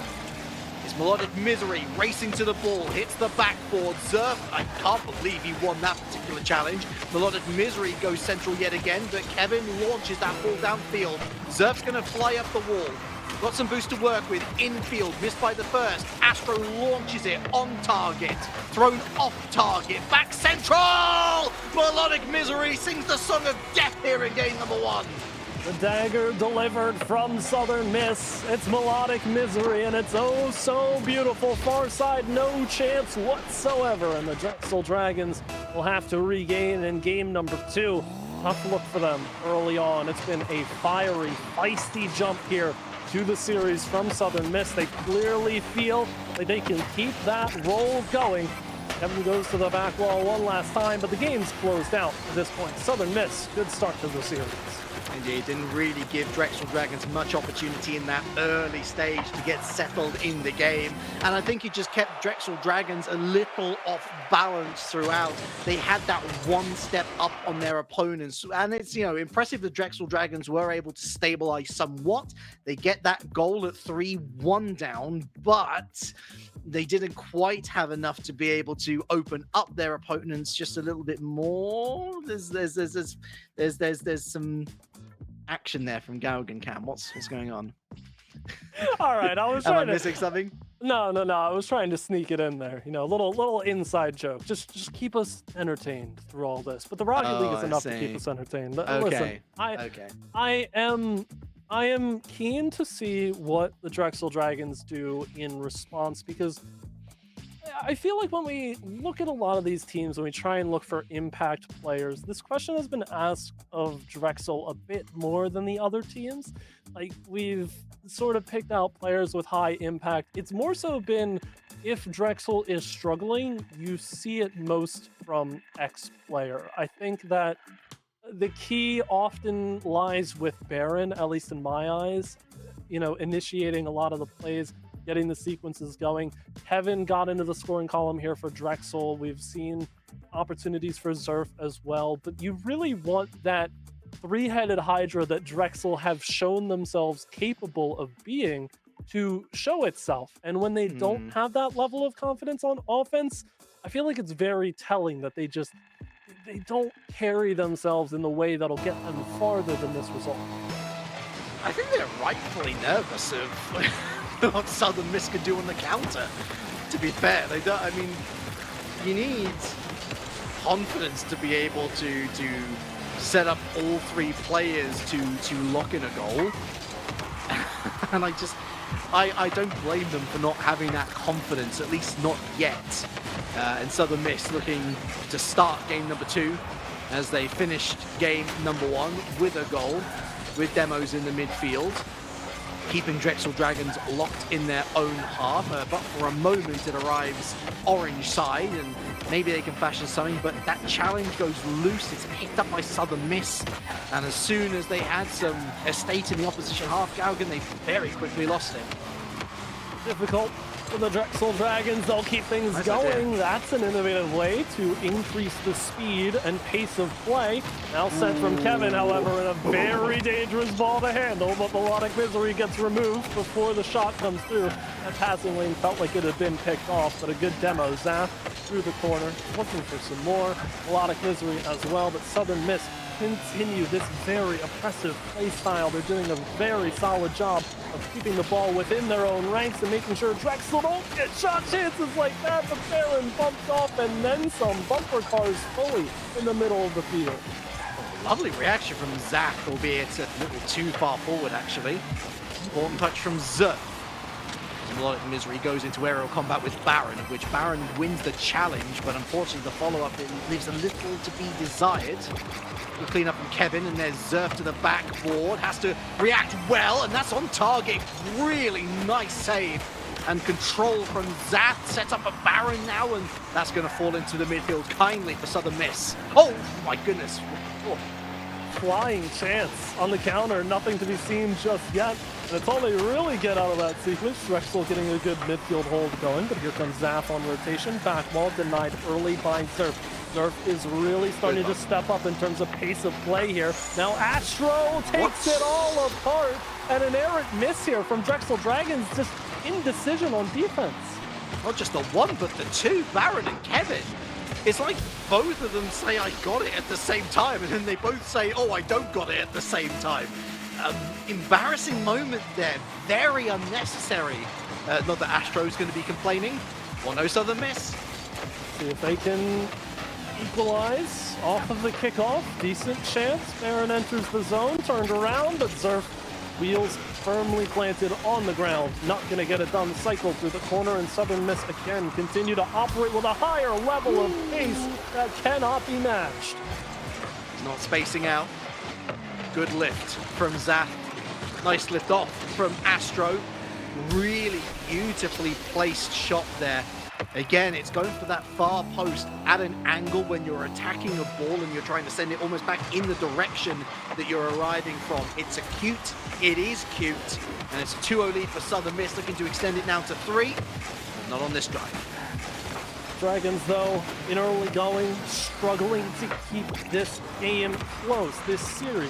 It's Melodic Misery racing to the ball, hits the backboard. Zerf, I can't believe he won that particular challenge. Melodic Misery goes central yet again, but Kevin launches that ball downfield. Zerf's going to fly up the wall. Got some boost to work with, infield, missed by the first. Astro launches it on target, thrown off target, back central! Melodic Misery sings the song of death here in game number one. The dagger delivered from Southern Miss. It's Melodic Misery, and it's oh so beautiful. Far side, no chance whatsoever, and the Drexel Dragons will have to regain in game number two. Tough look for them early on. It's been a fiery, feisty jump here to the series from Southern Miss. They clearly feel like they can keep that roll going. Kevin goes to the back wall one last time, but the game's closed out at this point. Southern Miss, good start to the series. Indeed, didn't really give Drexel Dragons much opportunity in that early stage to get settled in the game. And I think it just kept Drexel Dragons a little off balance throughout. They had that one step up on their opponents. And it's, you know, impressive that Drexel Dragons were able to stabilize somewhat. They get that goal at 3-1 down, but they didn't quite have enough to be able to open up their opponents just a little bit more. There's some action there from Gaugan Cam. What's going on? All right, I was Am I trying to missing something? No. I was trying to sneak it in there. You know, a little inside joke. Just keep us entertained through all this. But the Rocket League is enough to keep us entertained. Okay. Listen, I am keen to see what the Drexel Dragons do in response, because I feel like when we look at a lot of these teams and we try and look for impact players, this question has been asked of Drexel a bit more than the other teams. Like, we've sort of picked out players with high impact. It's more so been, if Drexel is struggling, you see it most from X player. I think that the key often lies with Baron, at least in my eyes, you know, initiating a lot of the plays, getting the sequences going. Kevin got into the scoring column here for Drexel. We've seen opportunities for Zerf as well, but you really want that three-headed Hydra that Drexel have shown themselves capable of being to show itself. And when they don't have that level of confidence on offense, I feel like it's very telling that they don't carry themselves in the way that'll get them farther than this result. I think they're rightfully nervous of what Southern Miss could do on the counter. To be fair, they don't. I mean, you need confidence to be able to set up all three players to lock in a goal. And I don't blame them for not having that confidence, at least not yet. And Southern Miss looking to start game number 2 as they finished game number 1 with a goal, with Demos in the midfield, keeping Drexel Dragons locked in their own half. But for a moment it arrives orange side, and maybe they can fashion something, but that challenge goes loose. It's picked up by Southern Miss, and as soon as they had some estate in the opposition half, Gaugan, they very quickly lost it. Difficult for the Drexel Dragons. They'll keep things going. That's an innovative way to increase the speed and pace of play. Now sent from Kevin, however, in a very dangerous ball to handle, but Melodic Misery gets removed before the shot comes through. That passing lane felt like it had been picked off, but a good demo. Zaf through the corner, looking for some more. Melodic Misery as well, but Southern Miss continue this very oppressive play style. They're doing a very solid job of keeping the ball within their own ranks and making sure Drexel don't get shot chances like that. But Baron bumped off and then some. Bumper cars fully in the middle of the field. Lovely reaction from Zach, albeit a little too far forward, actually. Important touch from Zerf. Melodic Misery goes into aerial combat with Baron, of which Baron wins the challenge, but unfortunately the follow-up leaves a little to be desired. Good clean up from Kevin, and there's Zerf to the backboard. Has to react well, and that's on target. Really nice save and control from Zaf. Sets up a Baron now, and that's going to fall into the midfield kindly for Southern Miss. Oh my goodness. Oh. Flying chance on the counter, nothing to be seen just yet. And it's all they really get out of that sequence. Drexel getting a good midfield hold going, but here comes Zaf on rotation. Back wall denied early by Zerf. Zerf is really starting to step up in terms of pace of play here. Now Astro takes it all apart, and an errant miss here from Drexel Dragons. Just indecision on defense. Not just the one, but the two, Baron and Kevin. It's like both of them say, I got it at the same time, and then they both say, oh, I don't got it at the same time. Embarrassing moment there, very unnecessary. Not that Astro's going to be complaining. Well, no Southern Miss. See if they can equalize off of the kickoff. Decent chance. Baron enters the zone, turned around, but Zerf wheels firmly planted on the ground. Not going to get it done. Cycle through the corner, and Southern Miss again continue to operate with a higher level of pace that cannot be matched. Not spacing out. Good lift from Zaf. Nice lift off from Astro. Really beautifully placed shot there. Again, it's going for that far post at an angle when you're attacking a ball and you're trying to send it almost back in the direction that you're arriving from. It's acute, it is cute, and it's a 2-0 lead for Southern Miss, looking to extend it now to 3, but not on this drive. Dragons, though, in early going, struggling to keep this game close, this series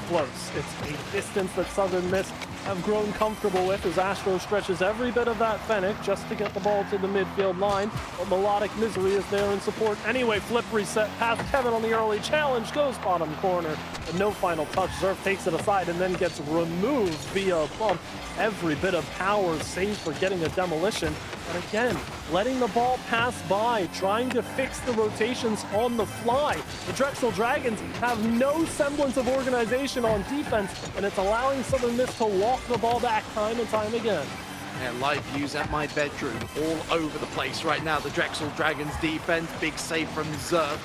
close. It's a distance that Southern Miss have grown comfortable with as Astro stretches every bit of that Fennec just to get the ball to the midfield line. But Melodic Misery is there in support anyway. Flip reset past Kevin on the early challenge, goes bottom corner, but no final touch. Zerf takes it aside and then gets removed via a bump. Every bit of power saved for getting a demolition. But again, letting the ball pass by, trying to fix the rotations on the fly. The Drexel Dragons have no semblance of organization on defense, and it's allowing Southern Miss to walk the ball back time and time again. Yeah, live views at my bedroom all over the place right now. The Drexel Dragons defense, big save from Zerf.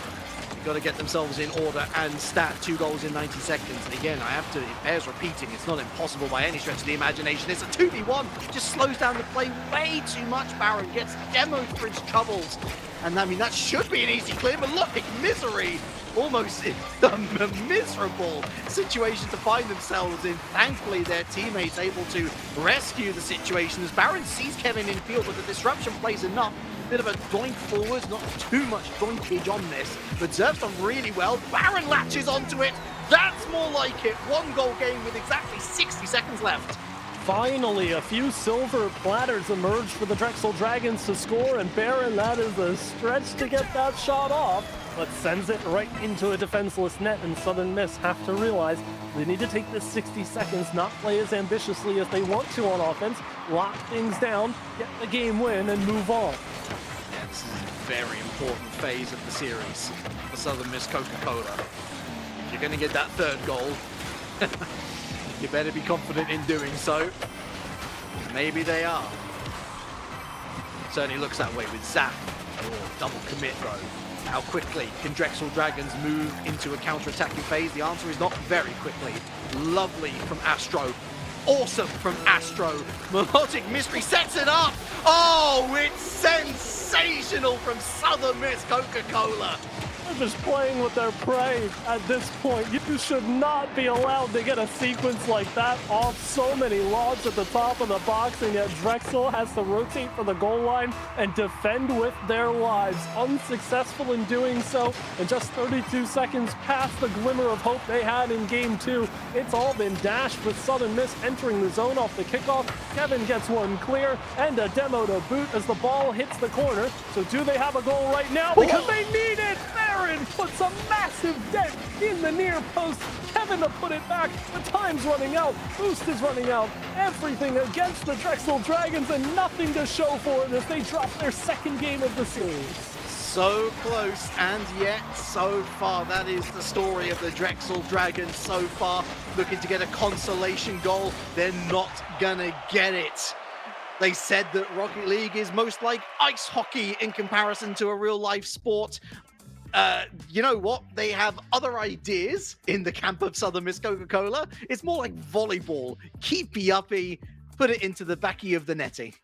Got to get themselves in order and stat 2 goals in 90 seconds. And again, it bears repeating, it's not impossible by any stretch of the imagination. It's a 2v1, just slows down the play way too much. Baron gets demoed for his troubles. And I mean, that should be an easy clear, but look, Misery almost in a miserable situation to find themselves in. Thankfully, their teammates able to rescue the situation as Baron sees Kevin in field, but the disruption plays enough. Bit of a doink forward, not too much doinkage on this, but Zerf's done really well. Baron latches onto it. That's more like it. 1 goal game with exactly 60 seconds left. Finally, a few silver platters emerged for the Drexel Dragons to score, and Baron, that is a stretch to get that shot off, but sends it right into a defenseless net, and Southern Miss have to realize they need to take this 60 seconds, not play as ambitiously as they want to on offense, lock things down, get the game win, and move on. Yeah, this is a very important phase of the series for Southern Miss Coca-Cola. If you're going to get that 3rd goal, you better be confident in doing so. Maybe they are. Certainly looks that way with Zach. Oh, double commit though. How quickly can Drexel Dragons move into a counter-attacking phase? The answer is not very quickly. Lovely from Astro. Awesome from Astro. Melodic Mystery sets it up. Oh, it's sensational from Southern Miss Coca-Cola. They're just playing with their prey at this point. You should not be allowed to get a sequence like that off so many logs at the top of the box, and yet Drexel has to rotate for the goal line and defend with their lives. Unsuccessful in doing so, and just 32 seconds past the glimmer of hope they had in Game 2. It's all been dashed with Southern Miss entering the zone off the kickoff. Kevin gets one clear, and a demo to boot as the ball hits the corner. So do they have a goal right now? Because they need it! Baron puts a massive dent in the near post. Kevin to put it back. The time's running out. Boost is running out. Everything against the Drexel Dragons and nothing to show for it as they drop their 2nd game of the series. So close and yet so far. That is the story of the Drexel Dragons so far. Looking to get a consolation goal. They're not gonna get it. They said that Rocket League is most like ice hockey in comparison to a real life sport. You know what? They have other ideas in the camp of Southern Miss Coca-Cola. It's more like volleyball. Keepy uppy, put it into the backy of the netty.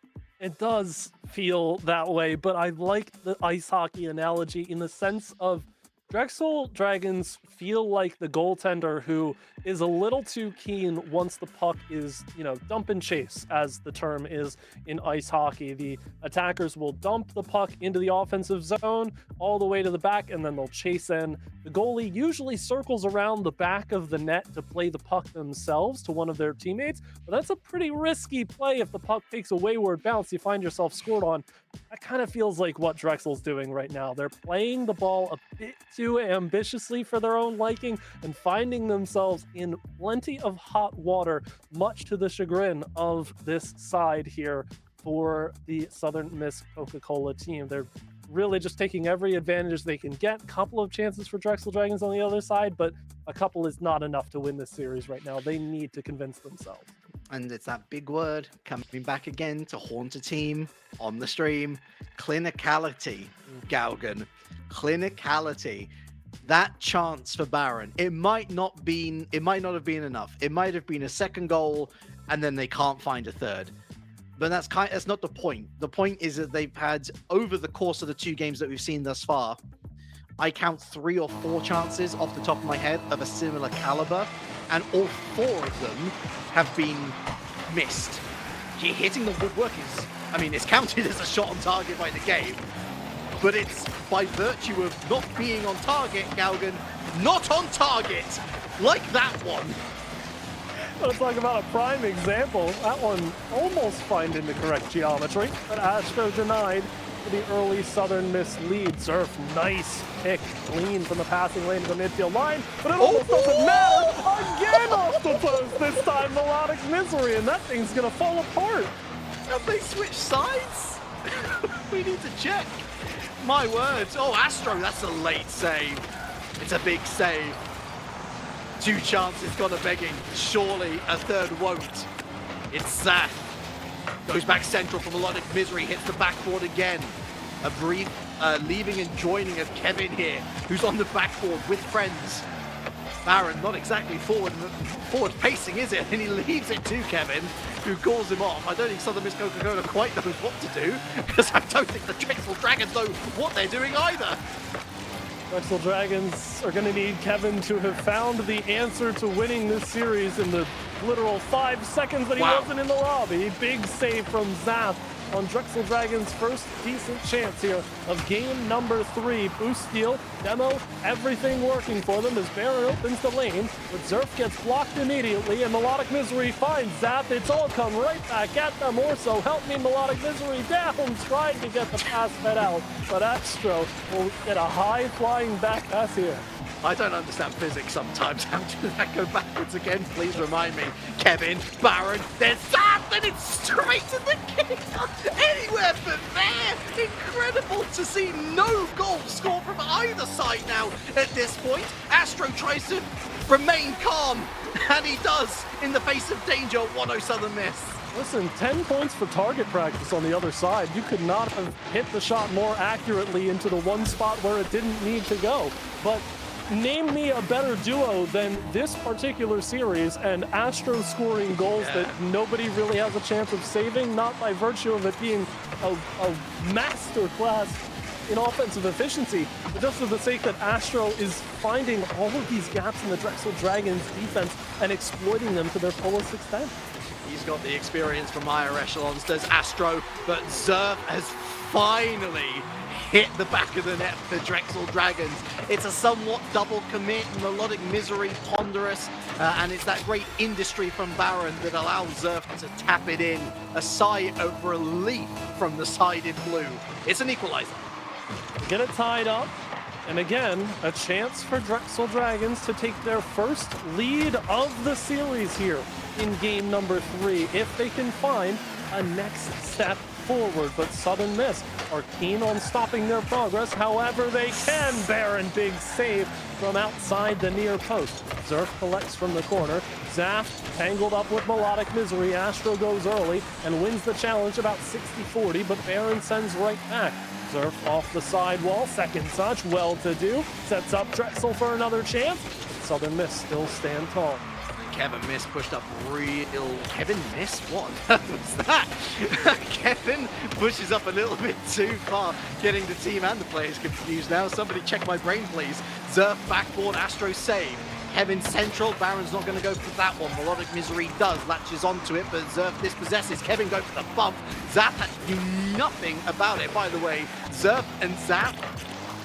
It does feel that way, but I like the ice hockey analogy in the sense of Drexel Dragons feel like the goaltender who is a little too keen once the puck is, dump and chase, as the term is in ice hockey. The attackers will dump the puck into the offensive zone all the way to the back, and then they'll chase in. The goalie usually circles around the back of the net to play the puck themselves to one of their teammates, but that's a pretty risky play. If the puck takes a wayward bounce, you find yourself scored on. That kind of feels like what Drexel's doing right now. They're playing the ball a bit too ambitiously for their own liking and finding themselves in plenty of hot water, much to the chagrin of this side here for the Southern Miss Coca-Cola team. They're really just taking every advantage they can get. Couple of chances for Drexel Dragons on the other side, but a couple is not enough to win this series right now. They need to convince themselves. And it's that big word coming back again to haunt a team on the stream. Clinicality, Gaugen. Clinicality. That chance for Baron, it might not have been enough. It might have been a 2nd goal, and then they can't find a 3rd. But that's not the point. The point is that they've had, over the course of the 2 games that we've seen thus far, I count 3 or 4 chances off the top of my head of a similar caliber, and all 4 of them have been missed. Hitting the woodwork it's counted as a shot on target by the game, but it's by virtue of not being on target, Gaugen, not on target, like that one. Let's talk about a prime example. That one almost finding the correct geometry, but Astro denied for the early Southern Miss lead. Zerf, nice pick, clean from the passing lane to the midfield line, but it almost doesn't matter. Again off the post, this time Melodic Misery, and that thing's gonna fall apart. Have they switched sides? We need to check. My words. Oh, Astro, that's a late save. It's a big save. 2 chances gone a begging. Surely a third won't. It's Zath. Goes back central for Melodic Misery, hits the backboard again. A brief leaving and joining of Kevin here, who's on the backboard with friends. Baron, not exactly forward pacing, is it? And he leaves it to Kevin, who calls him off. I don't think Southern Miss Coca-Cola quite knows what to do, because I don't think the Drexel Dragons know what they're doing either. Drexel Dragons are going to need Kevin to have found the answer to winning this series in the literal 5 seconds that he wasn't in the lobby. Big save from Zath on Drexel Dragons' first decent chance here of game number 3. Boost steal, demo, everything working for them as Baron opens the lane, but Zerf gets blocked immediately, and Melodic Misery finds Zath. It's all come right back at them. Orso, help me, Melodic Misery down, trying to get the pass fed out, but Astro will get a high-flying back pass here. I don't understand physics sometimes. How did that go backwards again? Please remind me. Kevin, Baron, there's Zath, and it's straight to the kick. Anywhere but there. Incredible to see no goals scored from either side now at this point. Astro tries to remain calm, and he does in the face of danger. 1-0 Southern Miss. Listen, 10 points for target practice on the other side. You could not have hit the shot more accurately into the one spot where it didn't need to go. But name me a better duo than this particular series and Astro scoring goals that nobody really has a chance of saving, not by virtue of it being a master class in offensive efficiency, but just for the sake that Astro is finding all of these gaps in the Drexel Dragons defense and exploiting them to their fullest extent. He's got the experience from higher echelons, does Astro, but Zerf has finally hit the back of the net for the Drexel Dragons. It's a somewhat double commit, Melodic Misery, ponderous, and it's that great industry from Baron that allows Zerf to tap it in. A sigh of relief from the side in blue. It's an equalizer. Get it tied up, and again, a chance for Drexel Dragons to take their first lead of the series here in game number 3, if they can find a next step forward. But Southern Miss are keen on stopping their progress however they can. Baron, big save from outside the near post. Zerf collects from the corner. Zath tangled up with Melodic Misery. Astro goes early and wins the challenge about 60-40, but Baron sends right back. Zerf off the sidewall, second touch, well to do. Sets up Drexel for another chance. Southern Miss still stand tall. Kevin Miss pushed up real... Kevin Miss? What was that? Kevin pushes up a little bit too far, getting the team and the players confused now. Somebody check my brain, please. Zerf backboard, Astro save. Kevin central, Baron's not going to go for that one. Melodic Misery does, latches onto it, but Zerf dispossesses. Kevin goes for the bump. Zath had to do nothing about it. By the way, Zerf and Zath,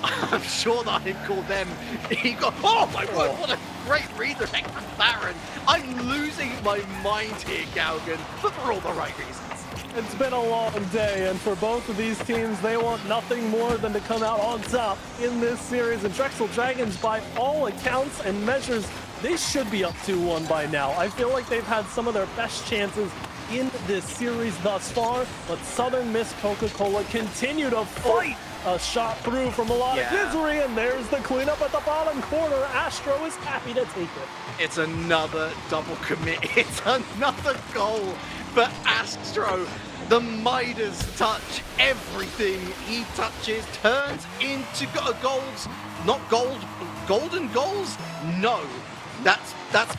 I'm sure that I called them. He got, oh my word, what a great redirect from Baron. I'm losing my mind here, Galgan, but for all the right reasons. It's been a long day, and for both of these teams, they want nothing more than to come out on top in this series. And Drexel Dragons, by all accounts and measures, they should be up 2-1 by now. I feel like they've had some of their best chances in this series thus far, but Southern Miss Coca-Cola continue to fight. A shot through from Melodic Misery, and there's the cleanup at the bottom corner. Astro is happy to take it. It's another double commit. It's another goal for Astro. The Midas touch. Everything he touches turns into goals. Not gold, golden goals? No, that's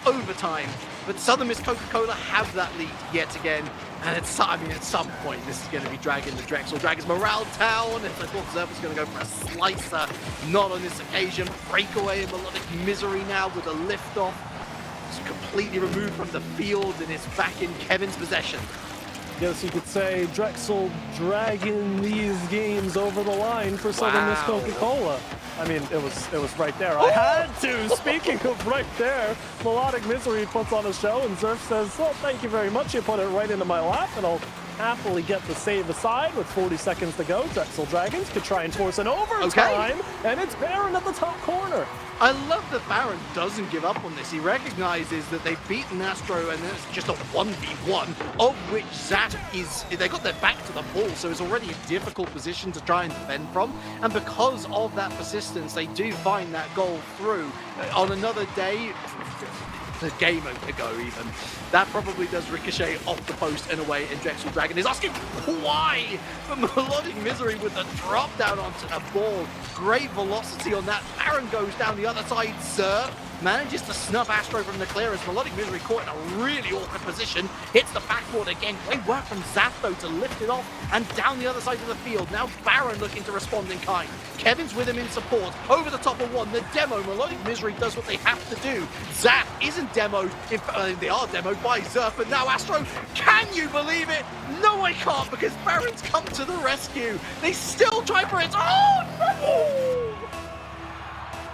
overtime. But Southern Miss Coca-Cola have that lead yet again. And at some point, this is going to be dragging the Drexel Dragons morale down. It's like, Zerf is going to go for a slicer. Not on this occasion. Breakaway in Melodic Misery now with a lift-off. It's completely removed from the field and it's back in Kevin's possession. Yes, you could say Drexel dragging these games over the line for Southern Miss Coca-Cola. I mean, it was right there. I had to. Speaking of right there, Melodic Misery puts on a show, and Zerf says, well, thank you very much. You put it right into my lap, and I'll happily get the save aside with 40 seconds to go. Drexel Dragons could try and force an overtime, and it's Baron at the top corner. I love that Baron doesn't give up on this. He recognizes that they've beaten Astro and it's just a 1v1, of which Zat is, they got their back to the ball, so it's already a difficult position to try and defend from. And because of that persistence, they do find that goal through. On another day, the game ago even, that probably does ricochet off the post and away, and Drexel Dragon is asking why. But Melodic Misery with the drop down onto a ball, great velocity on that. Baron goes down the other side, Zerf manages to snub Astro from the clearance. Melodic Misery caught in a really awkward position, hits the backboard again. Great work from Zaf though to lift it off and down the other side of the field. Now Baron looking to respond in kind. Kevin's with him in support. Over the top of one, the demo. Melodic Misery does what they have to do. Zaf isn't demoed. They are demoed by Zerf, but now Astro, can you believe it? No, I can't, because Baron's come to the rescue. They still try for it. Oh, no!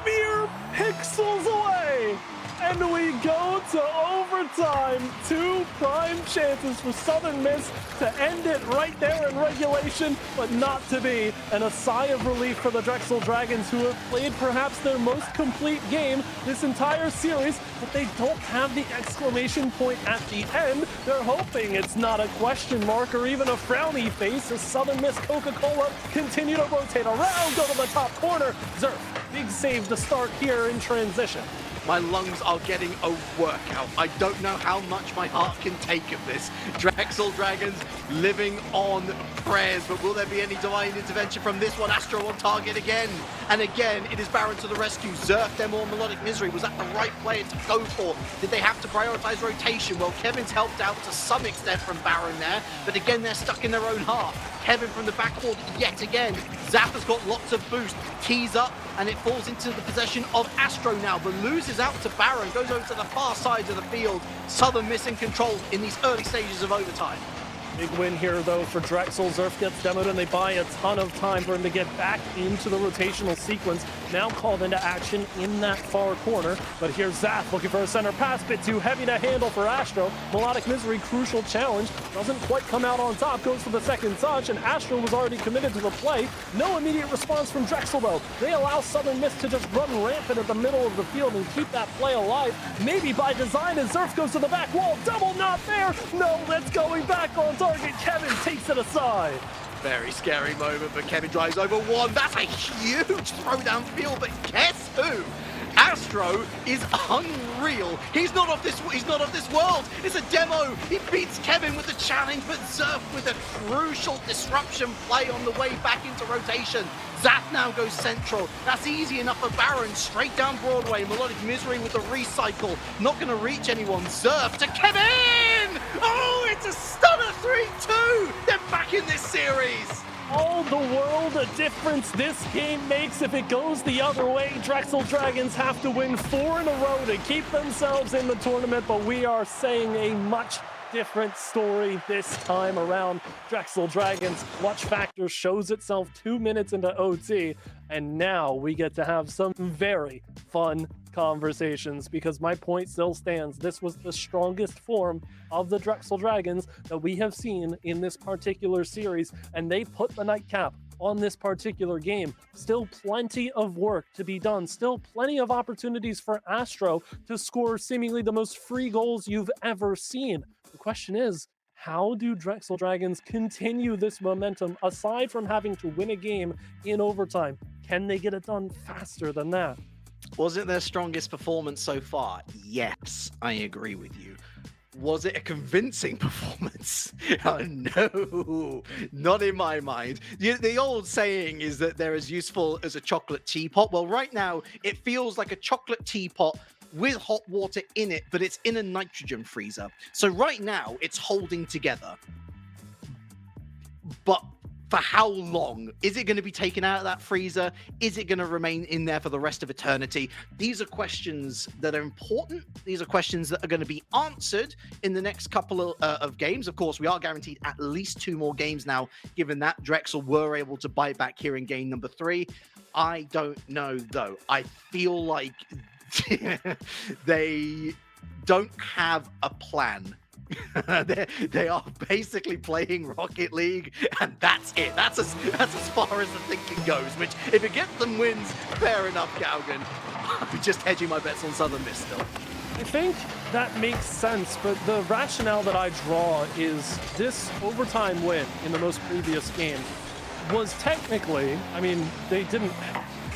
Mere pixels away, and we go to overtime. 2 prime chances for Southern Miss to end it right there in regulation, but not to be. And a sigh of relief for the Drexel Dragons, who have played perhaps their most complete game this entire series, but they don't have the exclamation point at the end. They're hoping it's not a question mark or even a frowny face as Southern Miss Coca-Cola continue to rotate around, go to the top corner. Zerf, big save to start here in transition. My lungs are getting a workout. I don't know how much my heart can take of this. Drexel Dragons living on prayers, but will there be any divine intervention from this one? Astro on target again. And again, it is Baron to the rescue. Zerf, them or Melodic Misery. Was that the right player to go for? Did they have to prioritize rotation? Well, Kevin's helped out to some extent from Baron there, but again, they're stuck in their own half. Kevin from the backboard yet again. Zap has got lots of boost. Tees up, and it falls into the possession of Astro now, but loses out to Baron, goes over to the far side of the field. Southern Miss in control in these early stages of overtime. Big win here, though, for Drexel. Zerf gets demoed, and they buy a ton of time for him to get back into the rotational sequence. Now called into action in that far corner. But here's Zaf looking for a center pass. Bit too heavy to handle for Astro. Melodic Misery, crucial challenge. Doesn't quite come out on top. Goes for the second touch, and Astro was already committed to the play. No immediate response from Drexel, though. They allow Southern Miss to just run rampant at the middle of the field and keep that play alive. Maybe by design, as Zerf goes to the back wall. Double not there. No, that's going back on target. Kevin takes it aside. Very scary moment, but Kevin drives over one. That's a huge throw downfield, but guess who? Astro is unreal. He's not of this world. It's a demo. He beats Kevin with the challenge, but Zerf with a crucial disruption play on the way back into rotation. Zap now goes central. That's easy enough for Baron. Straight down Broadway. Melodic Misery with the recycle. Not going to reach anyone. Zerf to Kevin! Oh, it's a stunner 3-2. They're back in this series. All the world a difference this game makes. If it goes the other way, Drexel Dragons have to win 4 in a row to keep themselves in the tournament, but we are saying a much different story this time around. Drexel Dragons clutch factor shows itself 2 minutes into OT, and now we get to have some very fun conversations, because my point still stands. This was the strongest form of the Drexel Dragons that we have seen in this particular series, and they put the nightcap on this particular game. Still plenty of work to be done. Still plenty of opportunities for Astro to score seemingly the most free goals you've ever seen. The question is, how do Drexel Dragons continue this momentum aside from having to win a game in overtime? Can they get it done faster than that? Was it their strongest performance so far? Yes, I agree with you. Was it a convincing performance? Oh, no, not in my mind. The old saying is that they're as useful as a chocolate teapot. Well, right now, it feels like a chocolate teapot with hot water in it, but it's in a nitrogen freezer. So right now, it's holding together. But for how long? Is it going to be taken out of that freezer? Is it going to remain in there for the rest of eternity? These are questions that are important. These are questions that are going to be answered in the next couple of games. Of course, we are guaranteed at least 2 more games now, given that Drexel were able to bite back here in game number 3. I don't know, though. I feel like they don't have a plan. They are basically playing Rocket League, and that's it. That's as far as the thinking goes, which, if it gets them wins, fair enough, Galgan. I'm just hedging my bets on Southern Miss still. I think that makes sense, but the rationale that I draw is this overtime win in the most previous game was technically, I mean, they didn't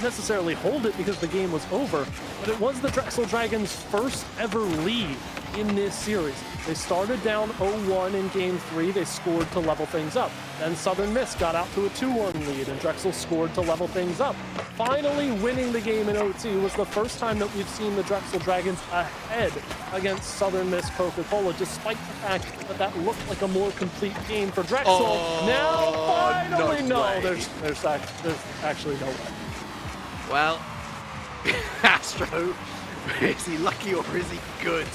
necessarily hold it because the game was over, but it was the Drexel Dragons' first ever lead in this series. They started down 0-1 in Game 3. They scored to level things up. Then Southern Miss got out to a 2-1 lead, and Drexel scored to level things up. Finally winning the game in OT was the first time that we've seen the Drexel Dragons ahead against Southern Miss Coca-Cola, despite the fact that that looked like a more complete game for Drexel. Oh, now, finally, no, there's actually no way. Well, Astro, is he lucky or is he good?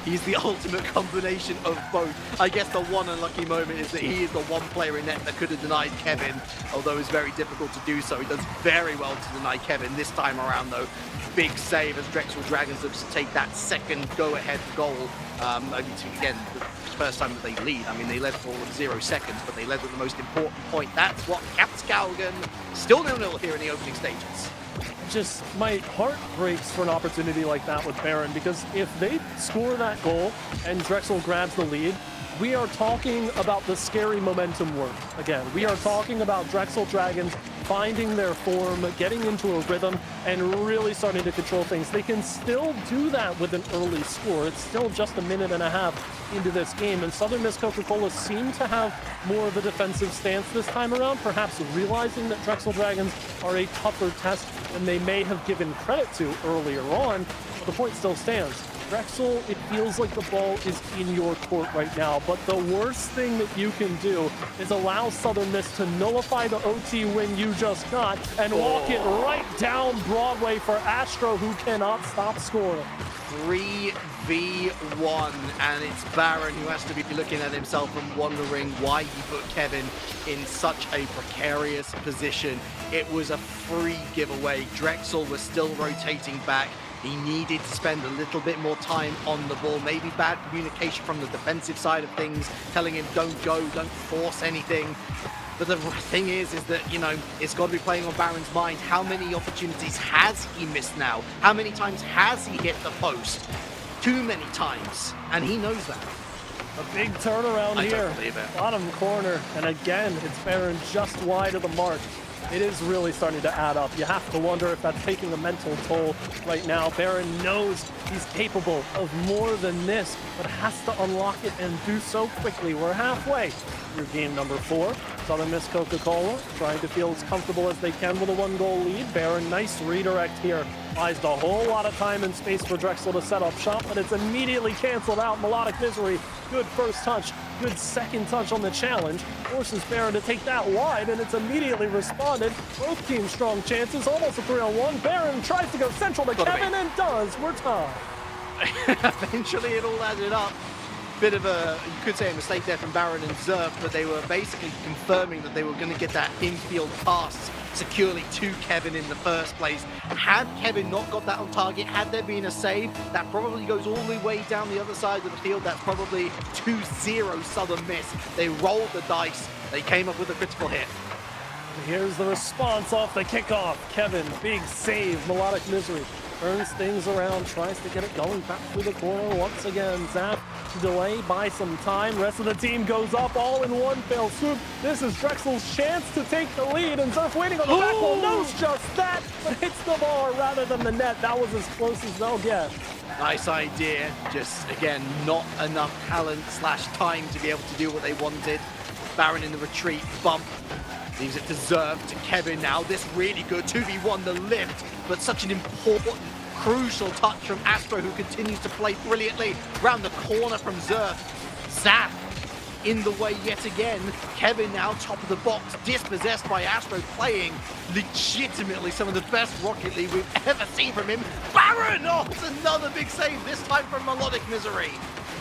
He's the ultimate combination of both. I guess the one unlucky moment is that he is the one player in net that could have denied Kevin, although it's very difficult to do so. He does very well to deny Kevin this time around, though. Big save as Drexel Dragons looks to take that second go-ahead goal. Again, the first time that they lead. I mean, they led for all of 0 seconds, but they led with the most important point. That's what caps Galgan. Still 0-0 here in the opening stages. Just my heart breaks for an opportunity like that with Baron, because if they score that goal and Drexel grabs the lead, we are talking about the scary momentum work again. We are talking about Drexel Dragons finding their form, getting into a rhythm, and really starting to control things. They can still do that with an early score. It's still just a minute and a half into this game, and Southern Miss Coca-Cola seem to have more of a defensive stance this time around, perhaps realizing that Drexel Dragons are a tougher test than they may have given credit to earlier on, but the point still stands. Drexel, it feels like the ball is in your court right now, but the worst thing that you can do is allow Southern Miss to nullify the OT win you just got and walk it right down Broadway for Astro, who cannot stop scoring. 3v1, and it's Baron who has to be looking at himself and wondering why he put Kevin in such a precarious position. It was a free giveaway. Drexel was still rotating back. He needed to spend a little bit more time on the ball. Maybe bad communication from the defensive side of things, telling him don't go, don't force anything. But the thing is that, you know, it's got to be playing on Baron's mind. How many opportunities has he missed now? How many times has he hit the post? Too many times, and he knows that. A big turnaround here. Don't believe it. Bottom corner, and again, it's Baron just wide of the mark. It is really starting to add up. You have to wonder if that's taking a mental toll right now. Baron knows he's capable of more than this, but has to unlock it and do so quickly. We're halfway through game number 4. Southern Miss Coca-Cola trying to feel as comfortable as they can with a 1-goal lead. Baron, nice redirect here. Buys a whole lot of time and space for Drexel to set up shop, but it's immediately canceled out. Melodic Misery, good first touch, good second touch on the challenge. Forces Baron to take that wide, and it's immediately responded. Both teams strong chances, almost a 3-on-1. Baron tries to go central to Kevin and does. We're tied. Eventually it all added up. Bit of a, you could say, a mistake there from Baron and Zerf, but they were basically confirming that they were going to get that infield pass securely to Kevin in the first place. Had Kevin not got that on target, had there been a save, that probably goes all the way down the other side of the field. That's probably 2-0 Southern Miss. They rolled the dice. They came up with a critical hit. Here's the response off the kickoff. Kevin, big save. Melodic Misery turns things around, tries to get it going back through the corner once again. Zap to delay by some time. Rest of the team goes up all in one fell swoop. This is Drexel's chance to take the lead, and Zerf waiting on the back wall knows just that, but hits the bar rather than the net. That was as close as they'll get. Nice idea. Just, again, not enough talent / time to be able to do what they wanted. Baron in the retreat, bump. Leaves it to Zerf, to Kevin now. This really good 2v1, the lift, but such an important, crucial touch from Astro, who continues to play brilliantly. Round the corner from Zerf. Zap in the way yet again. Kevin now top of the box, dispossessed by Astro, playing legitimately some of the best Rocket League we've ever seen from him. Baron! Oh, it's another big save, this time from Melodic Misery.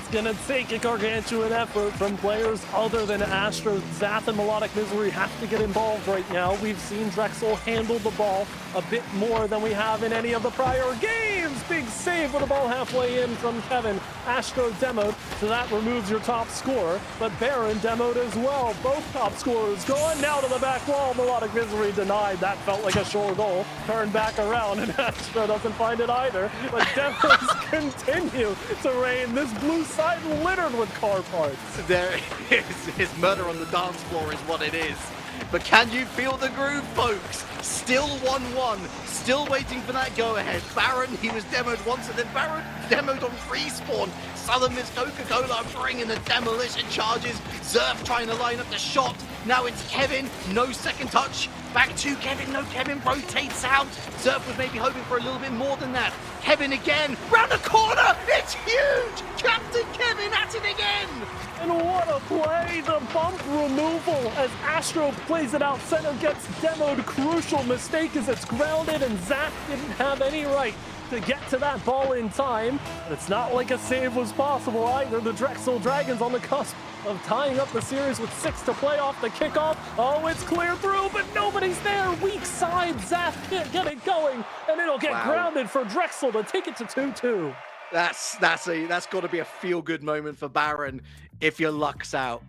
It's gonna take a gargantuan effort from players other than Astro. Zath and Melodic Misery have to get involved right now. We've seen Drexel handle the ball a bit more than we have in any of the prior games. Big save with the ball halfway in from Kevin. Astro demoed, so that removes your top scorer, but Baron demoed as well. Both top scorers going now to the back wall. Melodic Misery denied. That felt like a sure goal. Turned back around, and Astro doesn't find it either. But demos continue to reign. This blue side littered with car parts. There is his murder on the dance floor is what it is. But can you feel the groove, folks? Still 1-1. Still waiting for that go-ahead. Baron, he was demoed once, and then Baron demoed on respawn. Southern Miss Coca-Cola bringing the demolition charges. Zerf trying to line up the shot. Now it's Kevin. No second touch. Back to Kevin. No, Kevin rotates out. Zerf was maybe hoping for a little bit more than that. Kevin again. Round the corner. It's huge. Captain Kevin at it again. And what a play! The bump removal as Astro plays it out center, gets demoed. Crucial mistake as it's grounded, and Zach didn't have any right to get to that ball in time. But it's not like a save was possible either. The Drexel Dragons on the cusp of tying up the series with 6 to play off the kickoff. Oh, it's clear through, but nobody's there. Weak side, Zach can't get it going, and it'll get grounded for Drexel to take it to 2-2. That's got to be a feel-good moment for Baron. If your luck's out,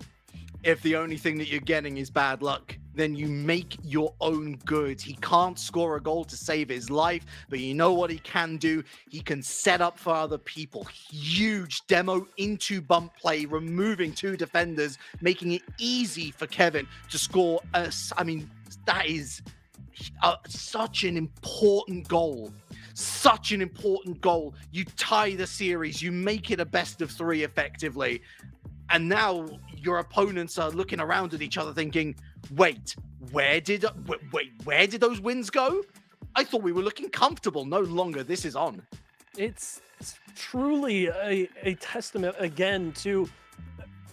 if the only thing that you're getting is bad luck, then you make your own good. He can't score a goal to save his life, but you know what he can do? He can set up for other people. Huge demo into bump play, removing 2 defenders, making it easy for Kevin to score. I mean, that is such an important goal. Such an important goal. You tie the series, you make it a best of 3 effectively. And now your opponents are looking around at each other thinking, wait, where did those wins go? I thought we were looking comfortable. No longer. This is on. It's truly a testament again to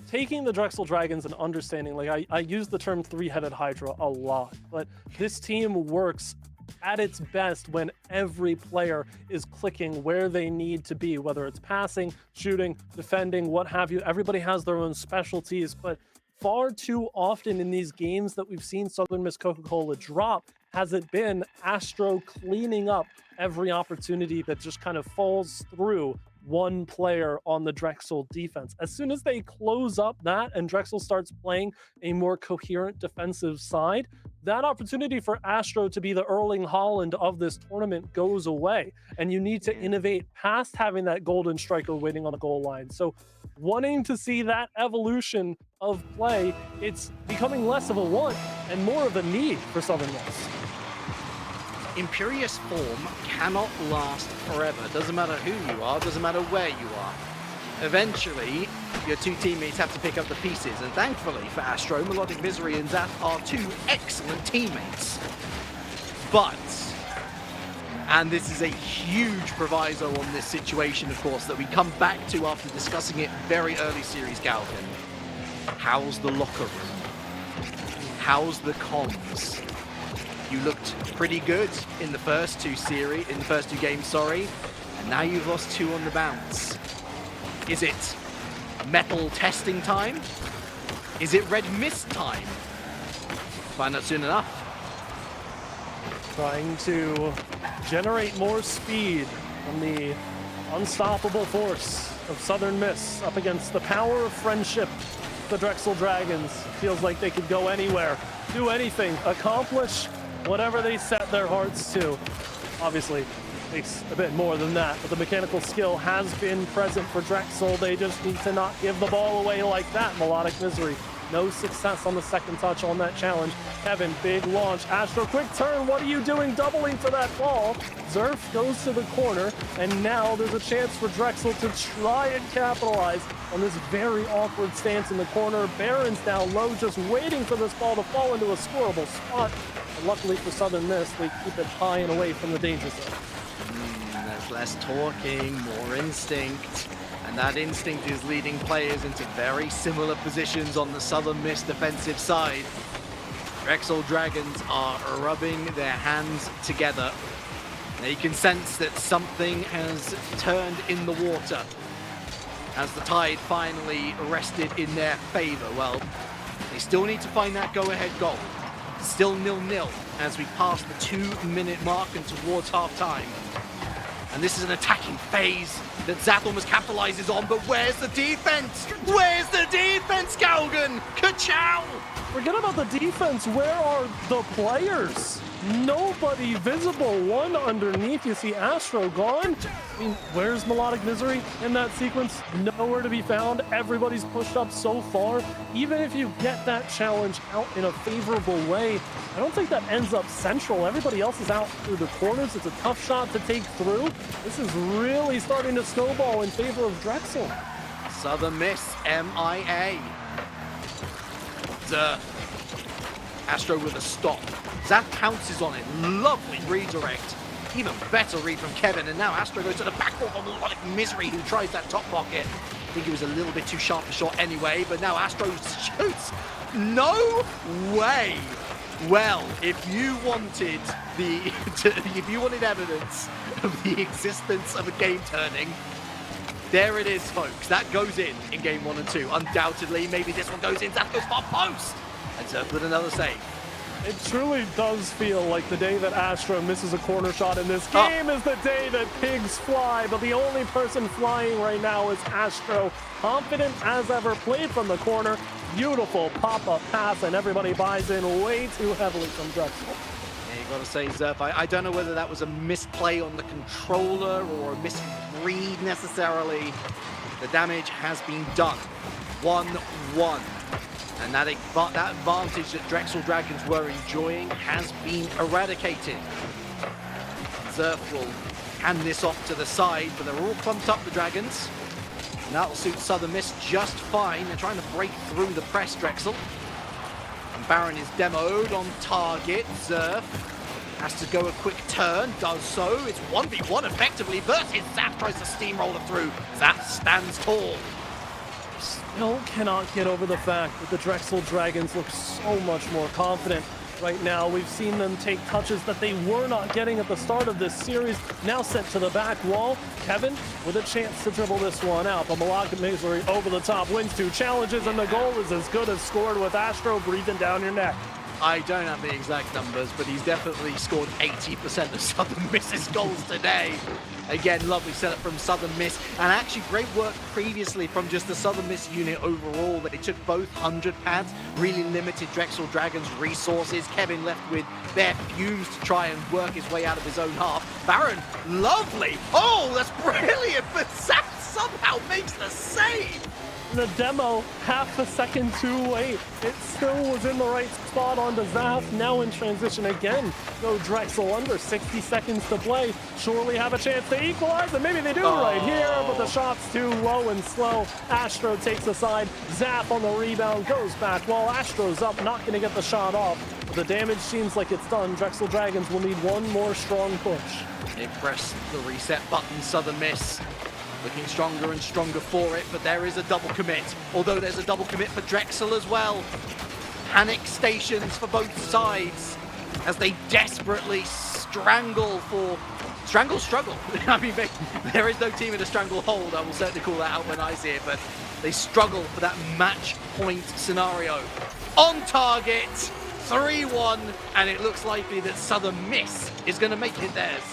taking the Drexel Dragons and understanding, like I use the term 3-headed Hydra a lot, but this team works at its best when every player is clicking where they need to be, whether it's passing, shooting, defending, what have you. Everybody has their own specialties, but far too often in these games that we've seen Southern Miss Coca-Cola drop has it been Astro cleaning up every opportunity that just kind of falls through one player on the Drexel defense. As soon as they close up that and Drexel starts playing a more coherent defensive side, that opportunity for Astro to be the Erling Haaland of this tournament goes away. And you need to innovate past having that golden striker waiting on the goal line. So wanting to see that evolution of play, it's becoming less of a want and more of a need for Southern Miss. Imperious form cannot last forever. Doesn't matter who you are, doesn't matter where you are. Eventually, your 2 teammates have to pick up the pieces, and thankfully for Astro, Melodic Misery and Zath are 2 excellent teammates. But, and this is a huge proviso on this situation, of course, that we come back to after discussing it very early series, Galvin. How's the locker room? How's the comms? You looked pretty good in the first 2 games, and now you've lost 2 on the bounce. Is it metal testing time? Is it red mist time? Find out soon enough. Trying to generate more speed from the unstoppable force of Southern Miss up against the power of friendship. The Drexel Dragons feels like they could go anywhere, do anything, accomplish whatever they set their hearts to. Obviously, takes a bit more than that, but the mechanical skill has been present for Drexel. They just need to not give the ball away like that. Melodic Misery, no success on the second touch on that challenge. Kevin, big launch. Astro, quick turn. What are you doing? Doubling for that ball. Zerf goes to the corner, and now there's a chance for Drexel to try and capitalize on this very awkward stance in the corner. Baron's down low, just waiting for this ball to fall into a scoreable spot. And luckily for Southern Miss, they keep it high and away from the danger zone. There's less talking, more instinct, and that instinct is leading players into very similar positions on the Southern Miss defensive side. Drexel Dragons are rubbing their hands together. They can sense that something has turned in the water. as the tide finally rested in their favor. Well, they still need to find that go-ahead goal. Still 0-0 as we pass the 2-minute mark and towards half-time. And this is an attacking phase that Zath almost capitalizes on, but where's the defense? Where's the defense, Galgan? Ka-chow! Forget about the defense. Where are the players? Nobody visible. One underneath. You see Astro gone. I mean, where's Melodic Misery in that sequence? Nowhere to be found. Everybody's pushed up so far. Even if you get that challenge out in a favorable way, I don't think that ends up central. Everybody else is out through the corners. It's a tough shot to take through. This is really starting to snowball in favor of Drexel. Southern Miss, MIA. Astro with a stop. Zath pounces on it. Lovely redirect. Even better read from Kevin. And now Astro goes to the backboard for Melodic Misery, who tries that top pocket. I think he was a little bit too sharp a shot anyway, but now Astro shoots. No way. Well, if you wanted if you wanted evidence of the existence of a game turning, there it is, folks. That goes in game 1 and 2. Undoubtedly, maybe this one goes in. Zath goes far post. And Zath with another save. It truly does feel like the day that Astro misses a corner shot in this game is the day that pigs fly, but the only person flying right now is Astro. Confident as ever, played from the corner. Beautiful pop-up pass, and everybody buys in way too heavily from Drexel. Yeah, you gotta say, Zerf, I don't know whether that was a misplay on the controller or a misread necessarily. The damage has been done. 1-1. And that advantage that Drexel Dragons were enjoying has been eradicated. Zerf will hand this off to the side, but they're all clumped up, the Dragons. And that'll suit Southern Miss just fine. They're trying to break through the press, Drexel. And Baron is demoed on target. Zerf has to go a quick turn, does so. It's 1v1 effectively versus Zath tries to steamroller through. Zath stands tall. Still cannot get over the fact that the Drexel Dragons look so much more confident right now. We've seen them take touches that they were not getting at the start of this series, now sent to the back wall. Kevin with a chance to dribble this one out, but Melodic Misery over the top wins 2 challenges, and the goal is as good as scored with Astro breathing down your neck. I don't have the exact numbers, but he's definitely scored 80% of Southern Miss's goals today. Again, lovely setup from Southern Miss, and actually great work previously from just the Southern Miss unit overall. They took both 100 pads, really limited Drexel Dragons' resources. Kevin left with bare fumes to try and work his way out of his own half. Baron, lovely. Oh, that's brilliant, but Zath somehow makes the save. The demo, half a second too late. It still was in the right spot onto Zath. Now in transition again. Go Drexel under 60 seconds to play. Surely have a chance to equalize, and maybe they do right here, but the shot's too low and slow. Astro takes the side. Zath on the rebound, goes back while Astro's up, not going to get the shot off. But the damage seems like it's done. Drexel Dragons will need one more strong push. They press the reset button, Southern Miss. Looking stronger and stronger for it, but there is a double commit. Although there's a double commit for Drexel as well. Panic stations for both sides as they desperately struggle. I mean, there is no team in a stranglehold. I will certainly call that out when I see it, but they struggle for that match point scenario. On target, 3-1, and it looks likely that Southern Miss is going to make it theirs.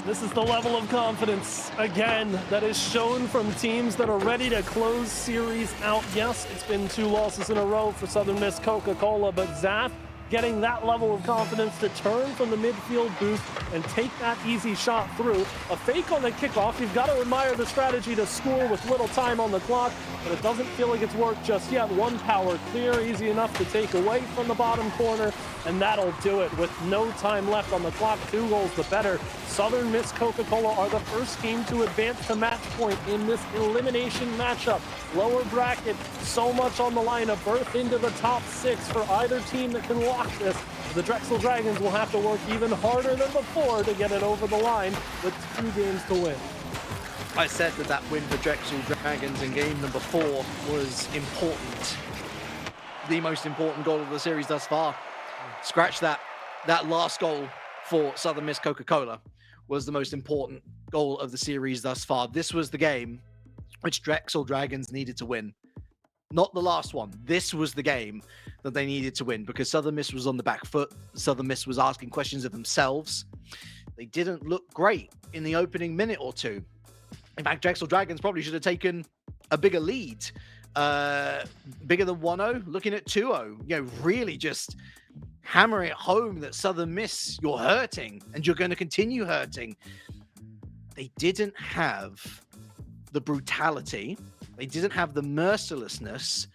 This is the level of confidence, again, that is shown from teams that are ready to close series out. Yes, it's been 2 losses in a row for Southern Miss Coca-Cola, but Zath getting that level of confidence to turn from the midfield booth and take that easy shot through. A fake on the kickoff. You've got to admire the strategy to score with little time on the clock, but it doesn't feel like it's worked just yet. One power clear, easy enough to take away from the bottom corner, and that'll do it with no time left on the clock. 2 goals the better. Southern Miss Coca-Cola are the first team to advance to match point in this elimination matchup. Lower bracket, so much on the line, a berth into the top 6 for either team that can lock this. The Drexel Dragons will have to work even harder than before to get it over the line with 2 games to win. I said that win for Drexel Dragons in game number 4 was important. The most important goal of the series thus far. Scratch that last goal for Southern Miss Coca-Cola was the most important goal of the series thus far. This was the game which Drexel Dragons needed to win. Not the last one. This was the game that they needed to win because Southern Miss was on the back foot. Southern Miss was asking questions of themselves. They didn't look great in the opening minute or two. In fact, Drexel Dragons probably should have taken a bigger lead. Bigger than 1-0, looking at 2-0. You know, really just hammering it home that Southern Miss, you're hurting and you're going to continue hurting. They didn't have the brutality. They didn't have the mercilessness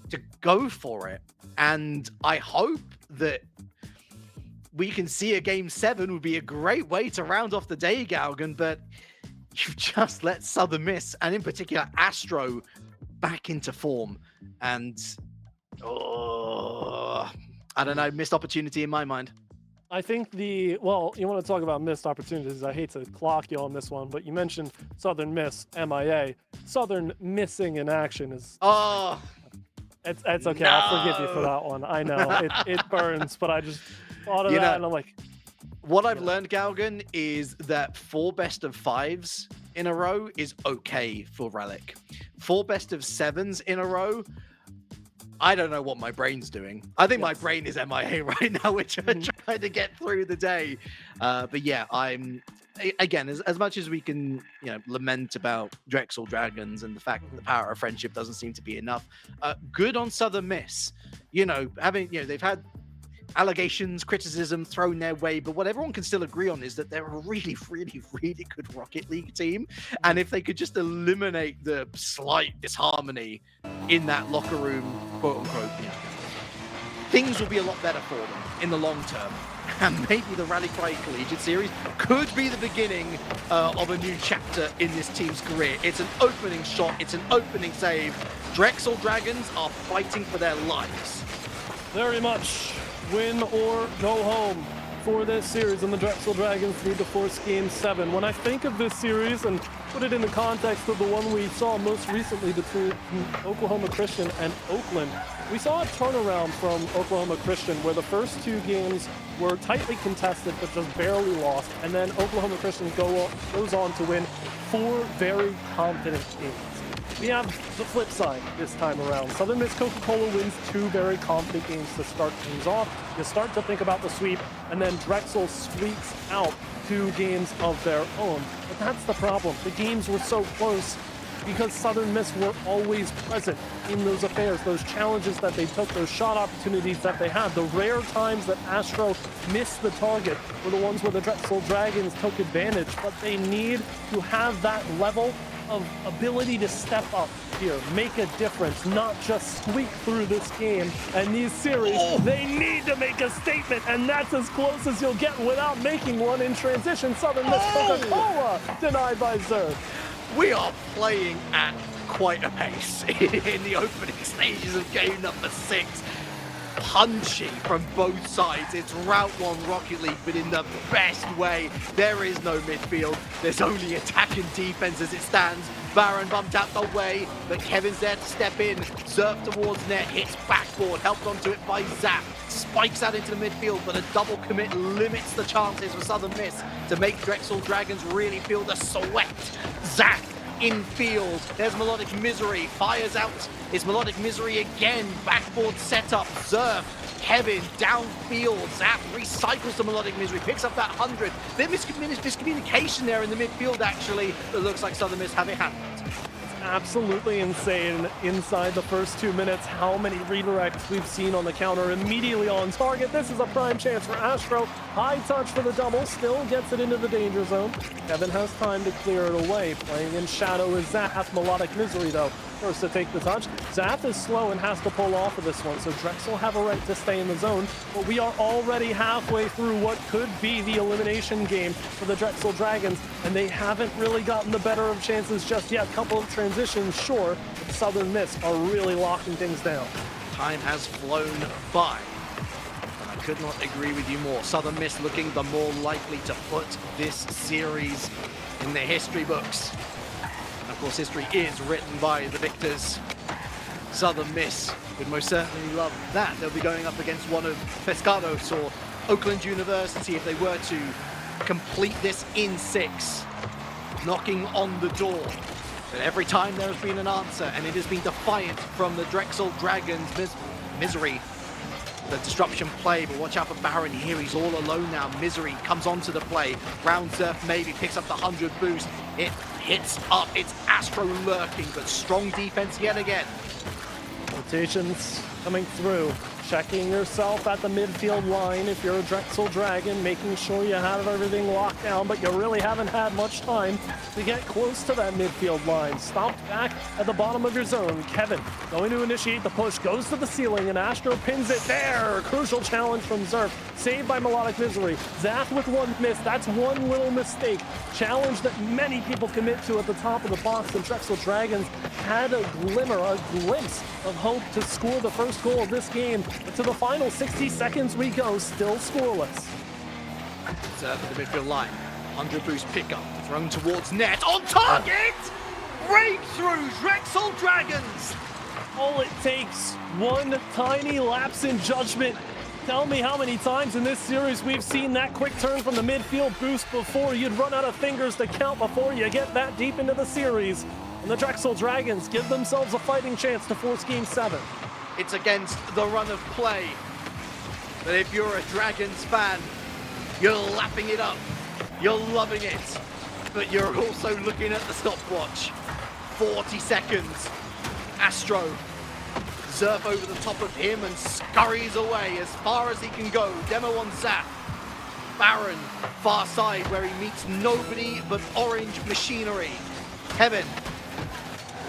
to go for it. And I hope that we can see a game 7 would be a great way to round off the day, Galgan, but you've just let Southern Miss, and in particular Astro, back into form. And, I don't know, missed opportunity in my mind. I think well, you want to talk about missed opportunities. I hate to clock you on this one, but you mentioned Southern Miss, MIA. Southern missing in action is... Oh! It's okay. No. I'll forgive you for that one. I know. It burns, but I just thought of that and I'm like... What I've learned, Galgan, is that 4 best of 5s in a row is okay for Relic. 4 best of 7s in a row, I don't know what my brain's doing. I think my brain is MIA right now, which I'm trying to get through the day. But yeah, again, as much as we can, lament about Drexel Dragons and the fact that the power of friendship doesn't seem to be enough. Good on Southern Miss. They've had allegations, criticism thrown their way, but what everyone can still agree on is that they're a really, really, really good Rocket League team. And if they could just eliminate the slight disharmony in that locker room, quote unquote, things will be a lot better for them in the long term. And maybe the Rally Cry Collegiate Series could be the beginning of a new chapter in this team's career. It's an opening shot. It's an opening save. Drexel Dragons are fighting for their lives. Very much. Win or go home for this series, and the Drexel Dragons need to force Game 7. When I think of this series and put it in the context of the one we saw most recently between Oklahoma Christian and Oakland, we saw a turnaround from Oklahoma Christian where the first 2 games were tightly contested but just barely lost, and then Oklahoma Christian goes on to win 4 very confident games. We have the flip side this time around. Southern Miss Coca-Cola wins 2 very confident games to start things off. You start to think about the sweep, and then Drexel squeaks out 2 games of their own. But that's the problem. The games were so close because Southern Miss were always present in those affairs, those challenges that they took, those shot opportunities that they had. The rare times that Astro missed the target were the ones where the Drexel Dragons took advantage, but they need to have that level of ability to step up here, make a difference, not just squeak through this game and these series. They need to make a statement, and that's as close as you'll get without making one in transition. Southern Miss Coca-Cola denied by Zerg. We are playing at quite a pace in the opening stages of game number 6. Punchy from both sides. It's Route 1 Rocket League, but in the best way. There is no midfield. There's only attack and defense as it stands. Baron bumped out the way, but Kevin's there to step in. Surf towards net, hits backboard, helped onto it by Zap. Spikes out into the midfield, but a double commit limits the chances for Southern Miss to make Drexel Dragons really feel the sweat. Zap infield. There's Melodic Misery. Fires out. It's Melodic Misery again. Backboard setup. Zerf. Kevin downfield. Zap recycles the Melodic Misery. Picks up that 100. Bit miscommunication there in the midfield, actually. It looks like Southern Miss have it handled. Absolutely insane inside the first 2 minutes how many redirects we've seen on the counter immediately on target. This is a prime chance for Astro. High touch for the double, still gets it into the danger zone. Kevin has time to clear it away. Playing in shadow is Zap. Melodic Misery though first to take the touch. Zap is slow and has to pull off of this one, so Drexel have a right to stay in the zone, but we are already halfway through what could be the elimination game for the Drexel Dragons, and they haven't really gotten the better of chances just yet. Couple of transitions, sure, but Southern Miss are really locking things down. Time has flown by. I could not agree with you more. Southern Miss looking the more likely to put this series in the history books. And of course, history is written by the victors. Southern Miss would most certainly love that. They'll be going up against one of Pescados or Oakland University if they were to complete this in 6. Knocking on the door But every time there has been an answer, and it has been defiant from the Drexel Dragons. Misery, the disruption play, but watch out for Baron here. He's all alone now. Misery comes onto the play. Round Surf maybe picks up the 100 boost. It hits up. It's Astro lurking, but strong defense yet again. Rotations coming through. Checking yourself at the midfield line if you're a Drexel Dragon, making sure you have everything locked down, but you really haven't had much time to get close to that midfield line. Stopped back at the bottom of your zone. Kevin going to initiate the push, goes to the ceiling, and Astro pins it there. Crucial challenge from Zerf, saved by Melodic Misery. Zath with one miss. That's one little mistake. Challenge that many people commit to at the top of the box, and Drexel Dragons had a glimmer, a glimpse of hope to score the first goal of this game. But to the final 60 seconds we go, still scoreless. Zerf at the midfield line. 100 boost pickup, thrown towards net, on target! Breakthrough, Drexel Dragons! All it takes, one tiny lapse in judgment. Tell me how many times in this series we've seen that quick turn from the midfield boost before. You'd run out of fingers to count before you get that deep into the series. And the Drexel Dragons give themselves a fighting chance to force Game 7. It's against the run of play. But if you're a Dragons fan, you're lapping it up. You're loving it. But you're also looking at the stopwatch. 40 seconds. Astro. Zerf over the top of him and scurries away as far as he can go. Demo on Zap. Baron, far side where he meets nobody but orange machinery. Kevin.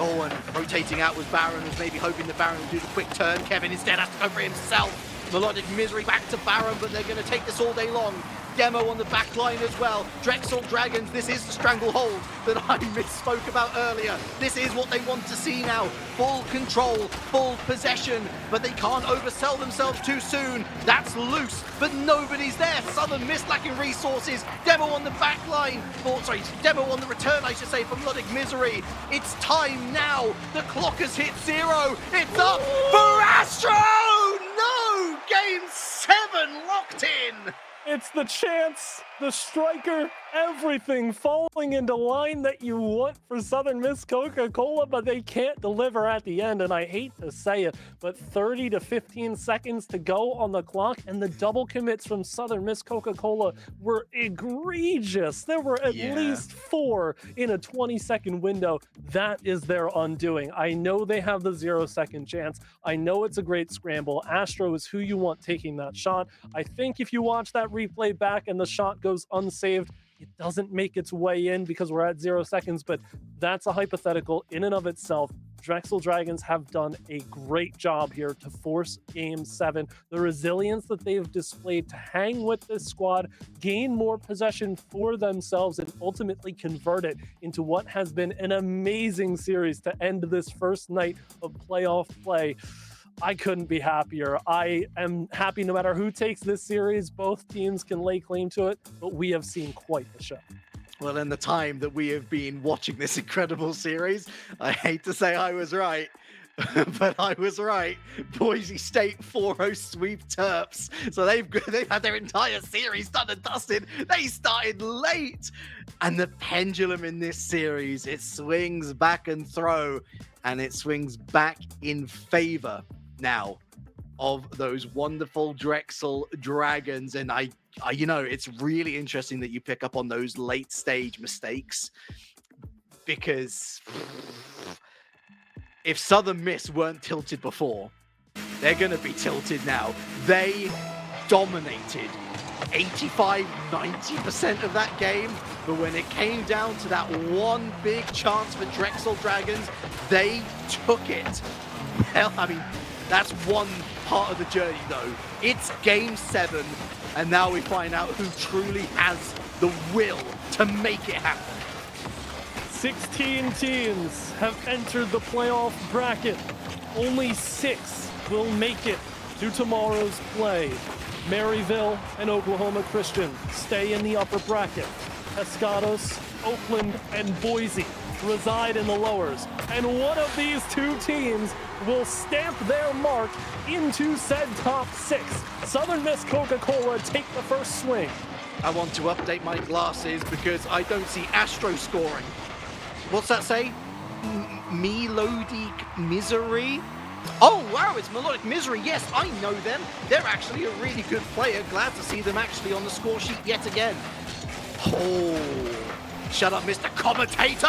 Oh, and rotating out was Baron, was maybe hoping that Baron would do the quick turn. Kevin instead has to go for himself. Melodic Misery back to Baron, but they're going to take this all day long. Demo on the back line as well. Drexel Dragons, this is the stranglehold that I misspoke about earlier. This is what they want to see now. Full control, full possession, but they can't oversell themselves too soon. That's loose, but nobody's there. Southern Mist lacking resources. Demo on the back line. Demo on the return, I should say, for Melodic Misery. It's time now. The clock has hit 0. It's up for Astro! No! Game 7 locked in! It's the chance, the striker, everything falling into line that you want for Southern Miss Coca-Cola, but they can't deliver at the end. And I hate to say it, but 30 to 15 seconds to go on the clock, and the double commits from Southern Miss Coca-Cola were egregious. There were at least 4 in a 20-second window. That is their undoing. I know they have the 0-second chance. I know it's a great scramble. Astro is who you want taking that shot. I think if you watch that replay back and the shot goes unsaved, it doesn't make its way in because we're at 0 seconds, but that's a hypothetical in and of itself. Drexel Dragons have done a great job here to force Game 7. The resilience that they've displayed to hang with this squad, gain more possession for themselves, and ultimately convert it into what has been an amazing series to end this first night of playoff play. I couldn't be happier. I am happy no matter who takes this series. Both teams can lay claim to it, but we have seen quite the show. Well, in the time that we have been watching this incredible series, I hate to say I was right, but I was right. Boise State 4-0 sweep Terps. So they've had their entire series done and dusted. They started late. And the pendulum in this series, it swings back and throw, and it swings back in favor now of those wonderful Drexel Dragons. And I you know, it's really interesting that you pick up on those late stage mistakes, because if Southern Miss weren't tilted before, they're going to be tilted now. They dominated 85-90% of that game, but when it came down to that one big chance for Drexel Dragons, they took it. Well, I mean, that's one part of the journey, though. It's Game 7, and now we find out who truly has the will to make it happen. 16 teams have entered the playoff bracket. Only 6 will make it to tomorrow's play. Maryville and Oklahoma Christian stay in the upper bracket. Pescados, Oakland, and Boise reside in the lowers. And one of these 2 teams will stamp their mark into said top 6. Southern Miss Coca-Cola take the first swing. I want to update my glasses because I don't see Astro scoring. What's that say? Melodic Misery. Oh, wow, it's Melodic Misery. Yes, I know them. They're actually a really good player. Glad to see them actually on the score sheet yet again. Oh, shut up, Mr. Commentator!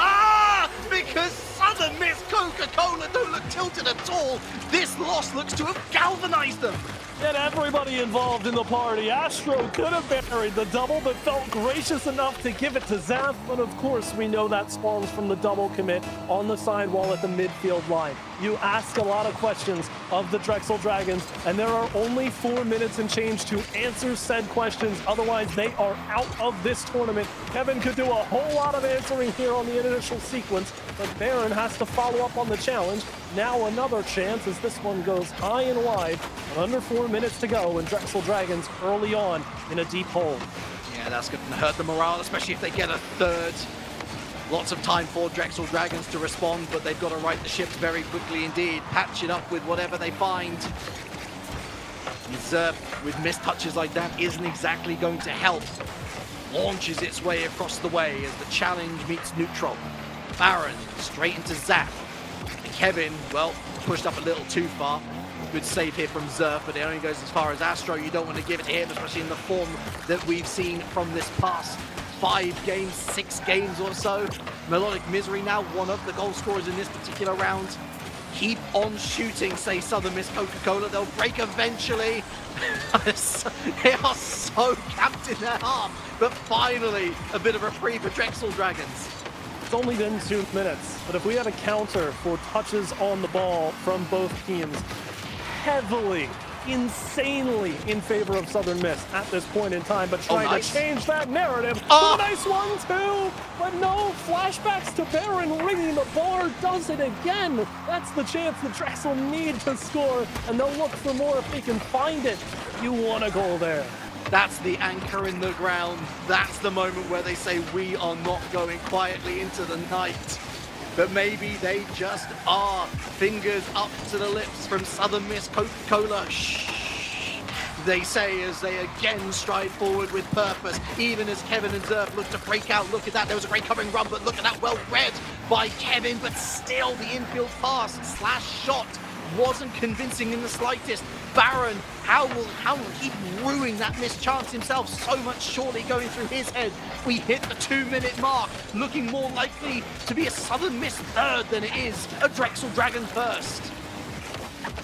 Because Southern Miss Coca-Cola don't look tilted at all. This loss looks to have galvanized them. Get everybody involved in the party. Astro could have buried the double, but felt gracious enough to give it to Zaf. But of course, we know that spawns from the double commit on the sidewall at the midfield line. You ask a lot of questions of the Drexel Dragons, and there are only 4 minutes and change to answer said questions. Otherwise, they are out of this tournament. Kevin could do a whole lot of answering here on the initial sequence, but Baron has to follow up on the challenge. Now another chance as this one goes high and wide. But under 4 minutes to go, and Drexel Dragons early on in a deep hole. Yeah, that's going to hurt the morale, especially if they get a third. Lots of time for Drexel Dragons to respond, but they've got to right the ships very quickly indeed. Patch it up with whatever they find. Zerp, with missed touches like that, isn't exactly going to help. Launches its way across the way as the challenge meets neutral. Baron straight into Zap. And Kevin, well, pushed up a little too far. Good save here from Zerf, but it only goes as far as Astro. You don't want to give it to him, especially in the form that we've seen from this past 5 games, 6 games or so. Melodic Misery now one of the goal scorers in this particular round. Keep on shooting, say Southern Miss Coca-Cola. They'll break eventually. They are so capped in their half. But finally, a bit of a reprieve for Drexel Dragons. It's only been 2 minutes, but if we had a counter for touches on the ball from both teams, heavily, insanely in favor of Southern Miss at this point in time, but trying to change that narrative. Oh, nice one too, but no, flashbacks to Baron ringing the bar does it again. That's the chance the Drexel need to score, and they'll look for more if they can find it. You want a goal there. That's the anchor in the ground. That's the moment where they say, we are not going quietly into the night. But maybe they just are. Fingers up to the lips from Southern Miss Coca-Cola. Shh, they say as they again stride forward with purpose. Even as Kevin and Zerf look to break out. Look at that, there was a great covering run, but look at that, well read by Kevin. But still, the infield pass / shot wasn't convincing in the slightest. Baron, how will he ruin that missed chance himself? So much surely going through his head. We hit the 2-minute mark, looking more likely to be a Southern Miss third than it is a Drexel Dragon first.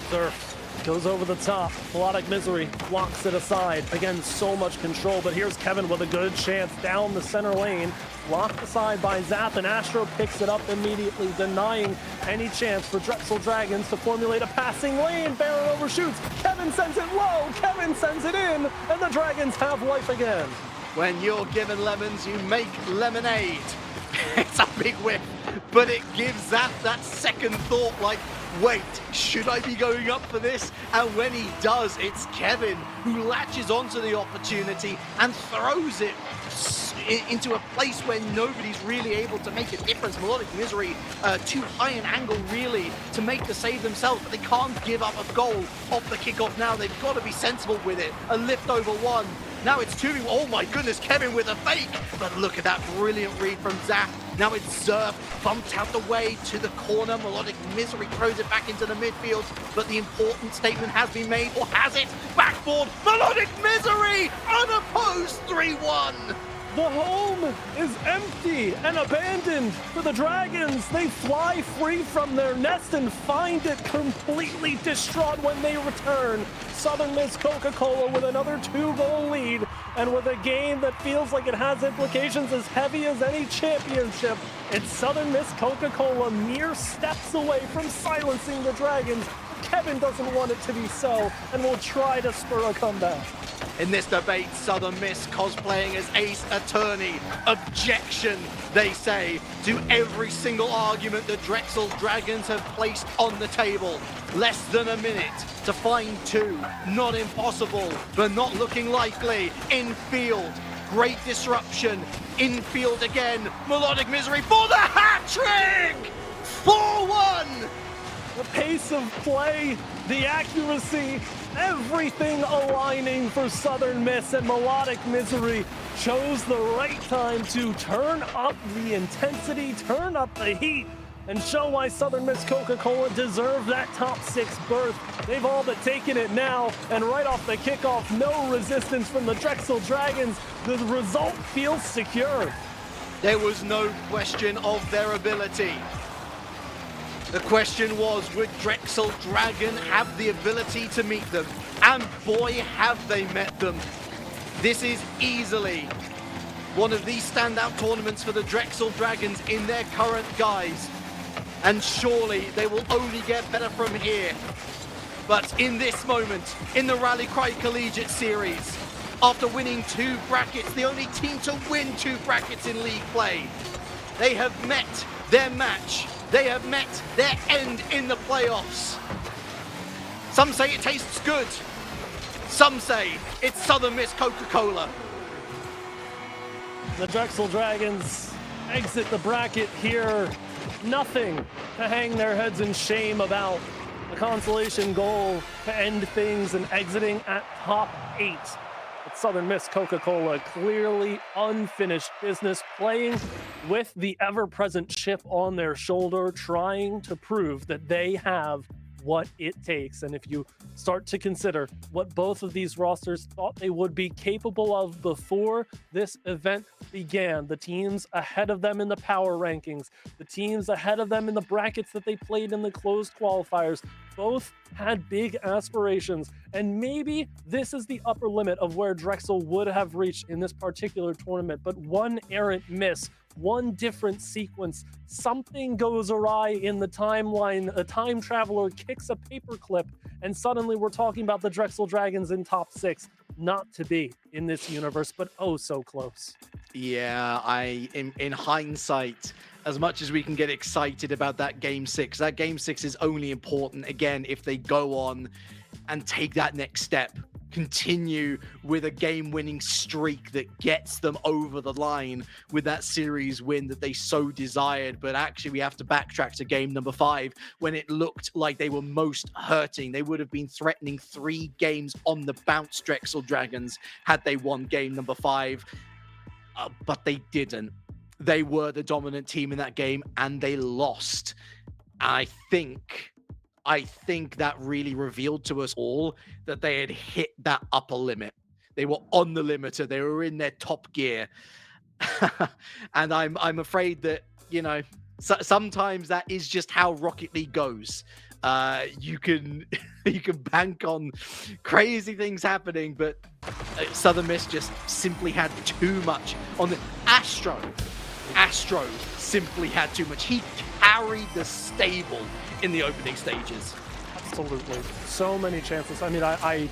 Surf goes over the top. Melodic Misery blocks it aside. Again, so much control, but here's Kevin with a good chance down the center lane. Blocked aside by Zap, and Astro picks it up immediately, denying any chance for Drexel Dragons to formulate a passing lane. Baron overshoots. Kevin sends it low. Kevin sends it in, and the Dragons have life again. When you're given lemons, you make lemonade. It's a big whip, but it gives Zap that second thought, like, wait, should I be going up for this? And when he does, it's Kevin who latches onto the opportunity and throws it into a place where nobody's really able to make a difference. Melodic Misery, too high an angle really to make the save themselves, but they can't give up a goal off the kickoff now. They've got to be sensible with it. A lift over one. Now it's 2. Oh my goodness, Kevin with a fake. But look at that brilliant read from Zap. Now it's Zerf, bumped out the way to the corner. Melodic Misery throws it back into the midfield. But the important statement has been made, or has it? Backboard, Melodic Misery, unopposed 3-1. The home is empty and abandoned for the Dragons. They fly free from their nest and find it completely distraught when they return. Southern Miss Coca-Cola with another 2-goal lead, and with a game that feels like it has implications as heavy as any championship. It's Southern Miss Coca-Cola mere steps away from silencing the Dragons. Kevin doesn't want it to be so, and will try to spur a comeback. In this debate, Southern Miss cosplaying as Ace Attorney. Objection, they say, to every single argument the Drexel Dragons have placed on the table. Less than a minute to find 2. Not impossible, but not looking likely. Infield, great disruption. Infield again. Melodic Misery for the hat-trick! 4-1! The pace of play, the accuracy, everything aligning for Southern Miss, and Melodic Misery chose the right time to turn up the intensity, turn up the heat, and show why Southern Miss Coca-Cola deserve that top 6 berth. They've all but taken it now, and right off the kickoff, no resistance from the Drexel Dragons. The result feels secure. There was no question of their ability. The question was, would Drexel Dragon have the ability to meet them? And boy, have they met them. This is easily one of the standout tournaments for the Drexel Dragons in their current guise. And surely they will only get better from here. But in this moment, in the Rally Cry Collegiate Series, after winning 2 brackets, the only team to win 2 brackets in league play, they have met their match. They have met their end in the playoffs. Some say it tastes good. Some say it's Southern Miss Coca-Cola. The Drexel Dragons exit the bracket here. Nothing to hang their heads in shame about. A consolation goal to end things and exiting at top 8. But Southern Miss Coca-Cola clearly unfinished business, playing with the ever-present chip on their shoulder, trying to prove that they have what it takes. And if you start to consider what both of these rosters thought they would be capable of before this event began, the teams ahead of them in the power rankings, the teams ahead of them in the brackets that they played in the closed qualifiers, both had big aspirations. And maybe this is the upper limit of where Drexel would have reached in this particular tournament. But one errant miss, one different sequence, something goes awry in the timeline, a time traveler kicks a paperclip, and suddenly we're talking about the Drexel Dragons in top 6. Not to be in this universe, but oh so close. Yeah, in hindsight, as much as we can get excited about that game 6 is only important, again, if they go on and take that next step, continue with a game-winning streak that gets them over the line with that series win that they so desired. But actually, we have to backtrack to game number 5 when it looked like they were most hurting. They would have been threatening 3 games on the bounce, Drexel Dragons, had they won game number 5. But they didn't. They were the dominant team in that game, and they lost. I think that really revealed to us all that they had hit that upper limit. They were on the limiter. They were in their top gear. And I'm afraid that, you know, sometimes that is just how Rocket League goes. You can bank on crazy things happening, but Southern Miss just simply had too much on the Astro simply had too much. He carried the stable in the opening stages. Absolutely. So many chances. I mean, I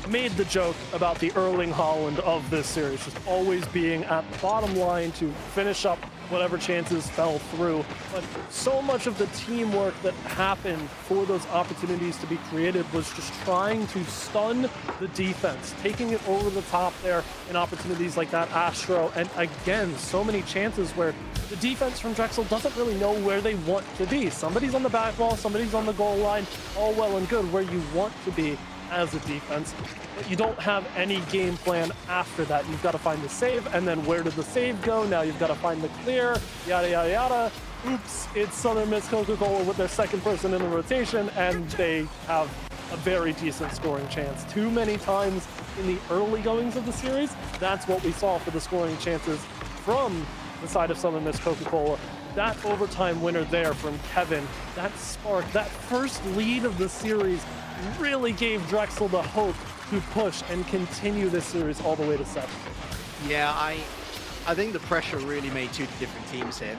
made the joke about the Erling Haaland of this series, just always being at the bottom line to finish up whatever chances fell through. But so much of the teamwork that happened for those opportunities to be created was just trying to stun the defense, taking it over the top there in opportunities like that Astro. And again, so many chances where the defense from Drexel doesn't really know where they want to be. Somebody's on the back wall, somebody's on the goal line, all well and good where you want to be as a defense, but you don't have any game plan after that. You've got to find the save, and then where did the save go? Now you've got to find the clear, yada, yada, yada. Oops, it's Southern Miss Coca-Cola with their second person in the rotation, and they have a very decent scoring chance. Too many times in the early goings of the series, that's what we saw for the scoring chances from the side of Southern Miss Coca-Cola. That overtime winner there from Kevin, that spark, that first lead of the series really gave Drexel the hope to push and continue this series all the way to 7. Yeah, I think the pressure really made 2 different teams here.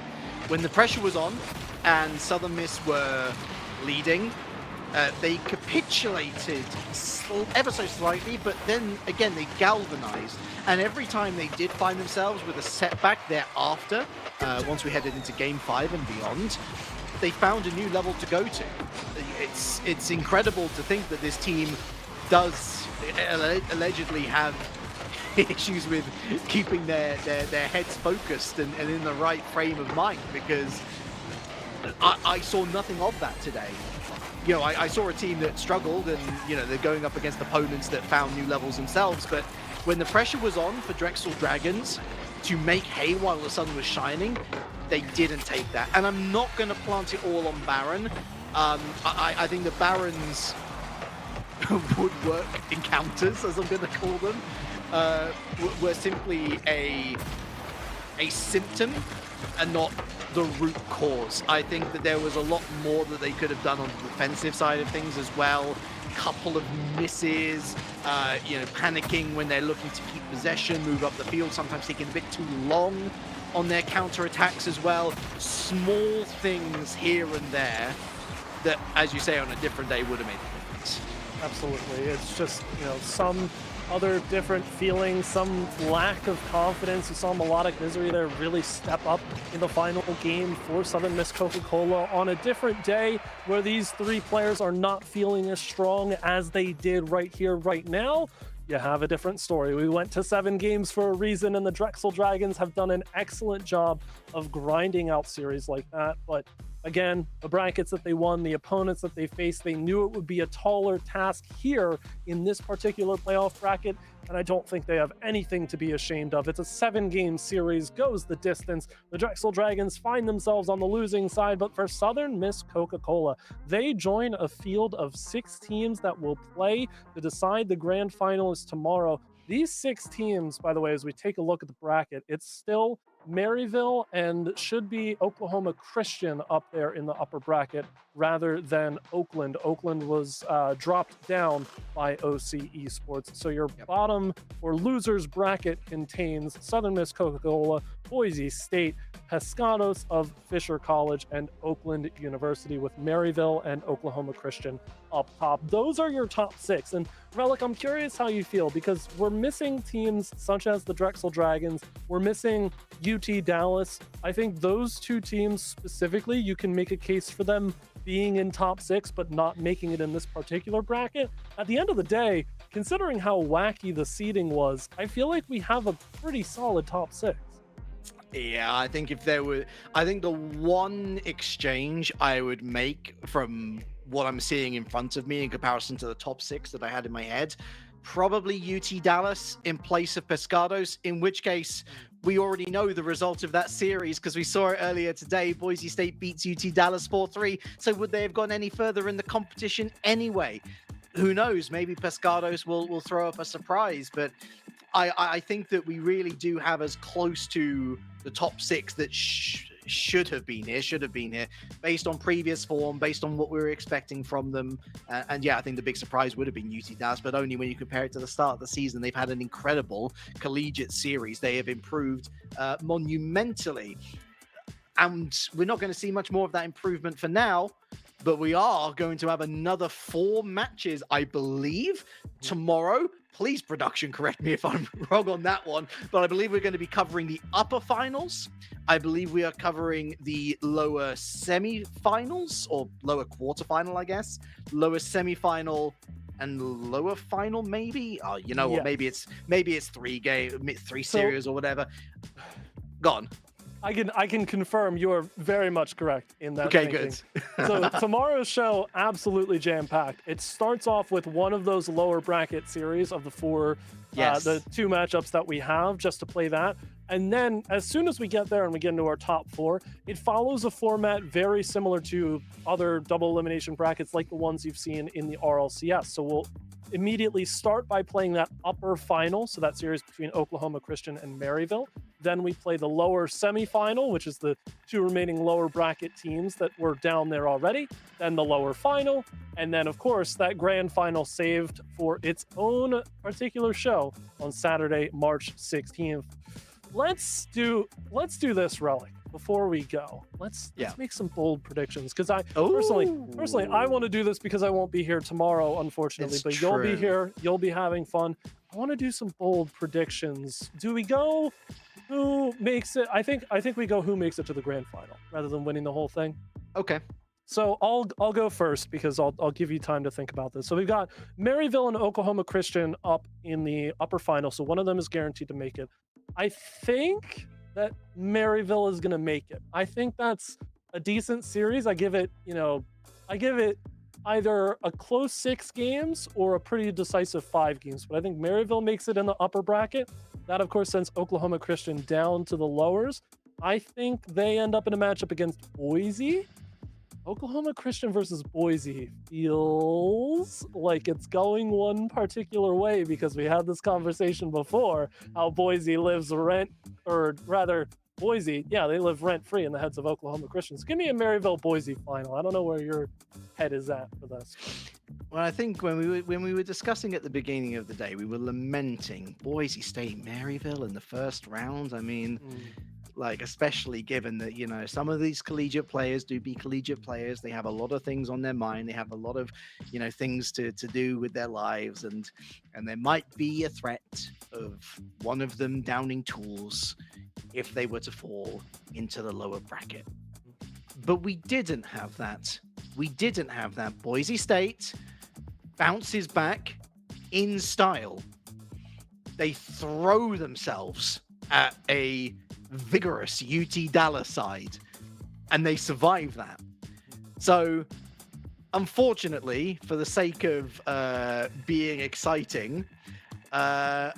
When the pressure was on and Southern Miss were leading, they capitulated ever so slightly, but then again they galvanized, and every time they did find themselves with a setback thereafter, once we headed into game 5 and beyond, they found a new level to go to. It's incredible to think that this team does allegedly have issues with keeping their heads focused and in the right frame of mind, because I saw nothing of that today. You know, I saw a team that struggled, and, you know, they're going up against opponents that found new levels themselves, but when the pressure was on for Drexel Dragons to make hay while the sun was shining, they didn't take that. And I'm not going to plant it all on Baron. I think the Barons woodwork encounters, as I'm going to call them, were simply a symptom and not the root cause. I think that there was a lot more that they could have done on the defensive side of things as well. Couple of misses, panicking when they're looking to keep possession, move up the field, sometimes taking a bit too long on their counter-attacks as well. Small things here and there that, as you say, on a different day would have made a difference. Absolutely. It's just, some other different feelings, some lack of confidence. You saw Melodic Misery there really step up in the final game for Southern Miss Coca-Cola on a different day where these three players are not feeling as strong as they did right here, right now. You have a different story. We went to 7 games for a reason, and the Drexel Dragons have done an excellent job of grinding out series like that. But again, the brackets that they won, the opponents that they faced, they knew it would be a taller task here in this particular playoff bracket, and I don't think they have anything to be ashamed of. It's a 7-game series, goes the distance. The Drexel Dragons find themselves on the losing side, but for Southern Miss Coca-Cola, they join a field of 6 teams that will play to decide the grand finals tomorrow. These 6 teams, by the way, as we take a look at the bracket, it's still Maryville and should be Oklahoma Christian up there in the upper bracket rather than Oakland. Oakland was dropped down by OC Esports. So your bottom or losers bracket contains Southern Miss Coca-Cola, Boise State, Pescados of Fisher College, and Oakland University, with Maryville and Oklahoma Christian up top. Those are your top 6. And Relic, I'm curious how you feel, because we're missing teams such as the Drexel Dragons. We're missing UT Dallas. I think those 2 teams specifically, you can make a case for them being in top 6, but not making it in this particular bracket. At the end of the day, considering how wacky the seeding was, I feel like we have a pretty solid top 6. Yeah, I think the one exchange I would make from what I'm seeing in front of me in comparison to the top 6 that I had in my head, probably UT Dallas in place of Pescados, in which case we already know the result of that series because we saw it earlier today. Boise State beats UT Dallas 4-3. So would they have gone any further in the competition anyway? Who knows? Maybe Pescados will throw up a surprise, but I think that we really do have as close to the top 6 that should have been here, based on previous form, based on what we were expecting from them. And yeah, I think the big surprise would have been UT Dallas, but only when you compare it to the start of the season. They've had an incredible collegiate series. They have improved monumentally. And we're not going to see much more of that improvement for now, but we are going to have another 4 matches, I believe, tomorrow. Please, production, correct me if I'm wrong on that one, but I believe we're going to be covering the upper finals. I believe we are covering the lower semi-finals, or lower quarterfinal, I guess. Lower semi-final and lower final, maybe? Oh, you know what? Maybe it's 3 series or whatever. Gone. I can confirm you are very much correct in that. Okay, thinking. good. So tomorrow's show, absolutely jam-packed. It starts off with one of those lower bracket series of the 4, the 2 matchups that we have, just to play that. And then as soon as we get there and we get into our top 4, it follows a format very similar to other double elimination brackets like the ones you've seen in the RLCS. So we'll immediately start by playing that upper final, so that series between Oklahoma Christian and Maryville. Then we play the lower semifinal, which is the 2 remaining lower bracket teams that were down there already. Then the lower final, and then of course that grand final saved for its own particular show on Saturday, March 16th. Let's do this, Relic. Before we go, let's make some bold predictions, because I personally I want to do this because I won't be here tomorrow, unfortunately. But you'll be here, you'll be having fun. I want to do some bold predictions. Do we go who makes it? I think we go who makes it to the grand final rather than winning the whole thing. Okay. So I'll go first because I'll give you time to think about this. So we've got Maryville and Oklahoma Christian up in the upper final. So one of them is guaranteed to make it. I think that Maryville is going to make it. I think that's a decent series. I give it either a close 6 games or a pretty decisive 5 games. But I think Maryville makes it in the upper bracket. That, of course, sends Oklahoma Christian down to the lowers. I think they end up in a matchup against Boise. Oklahoma Christian versus Boise feels like it's going one particular way because we had this conversation before how Boise lives Boise, yeah, they live rent-free in the heads of Oklahoma Christians. Give me a Maryville-Boise final. I don't know where your head is at for this. Well, I think when we were discussing at the beginning of the day, we were lamenting Boise State, Maryville in the first round. I mean, like, especially given that, you know, some of these collegiate players do be collegiate players. They have a lot of things on their mind. They have a lot of, you know, things to do with their lives. And there might be a threat of one of them downing tools if they were to fall into the lower bracket. But we didn't have that. We didn't have that. Boise State bounces back in style. They throw themselves at a vigorous UT Dallas side, and they survive that. So, unfortunately, for the sake of being exciting, I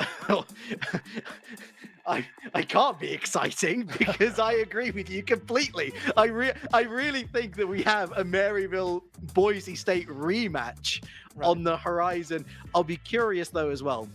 can't be exciting because I agree with you completely. I really think that we have a Maryville Boise State rematch on the horizon. I'll be curious though as well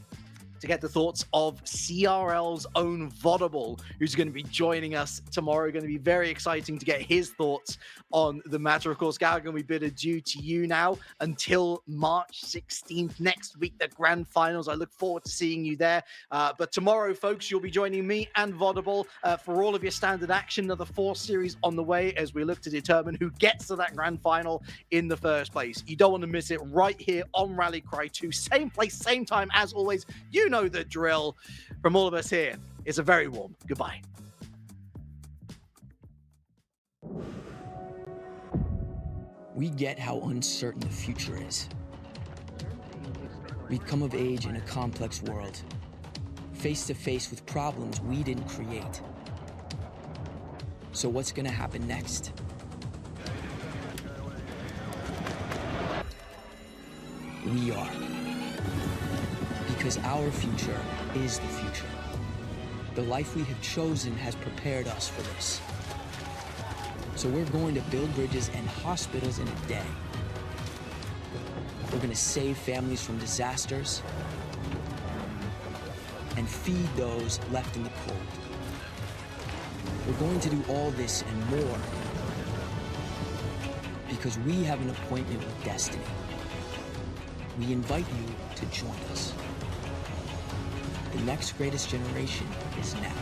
to get the thoughts of CRL's own Vodable, who's going to be joining us tomorrow. Going to be very exciting to get his thoughts on the matter. Of course, Galgan, we bid adieu to you now until March 16th. Next week, the grand finals. I look forward to seeing you there. But tomorrow, folks, you'll be joining me and Vodable for all of your standard action. Another 4 series on the way as we look to determine who gets to that grand final in the first place. You don't want to miss it right here on Rally Cry 2. Same place, same time as always. You know the drill. From all of us here, it's a very warm goodbye. We get how uncertain the future is. We've come of age in a complex world, face to face with problems we didn't create. So what's gonna happen next? We are. Because our future is the future. The life we have chosen has prepared us for this. So we're going to build bridges and hospitals in a day. We're going to save families from disasters and feed those left in the cold. We're going to do all this and more because we have an appointment with destiny. We invite you to join us. The next greatest generation is now.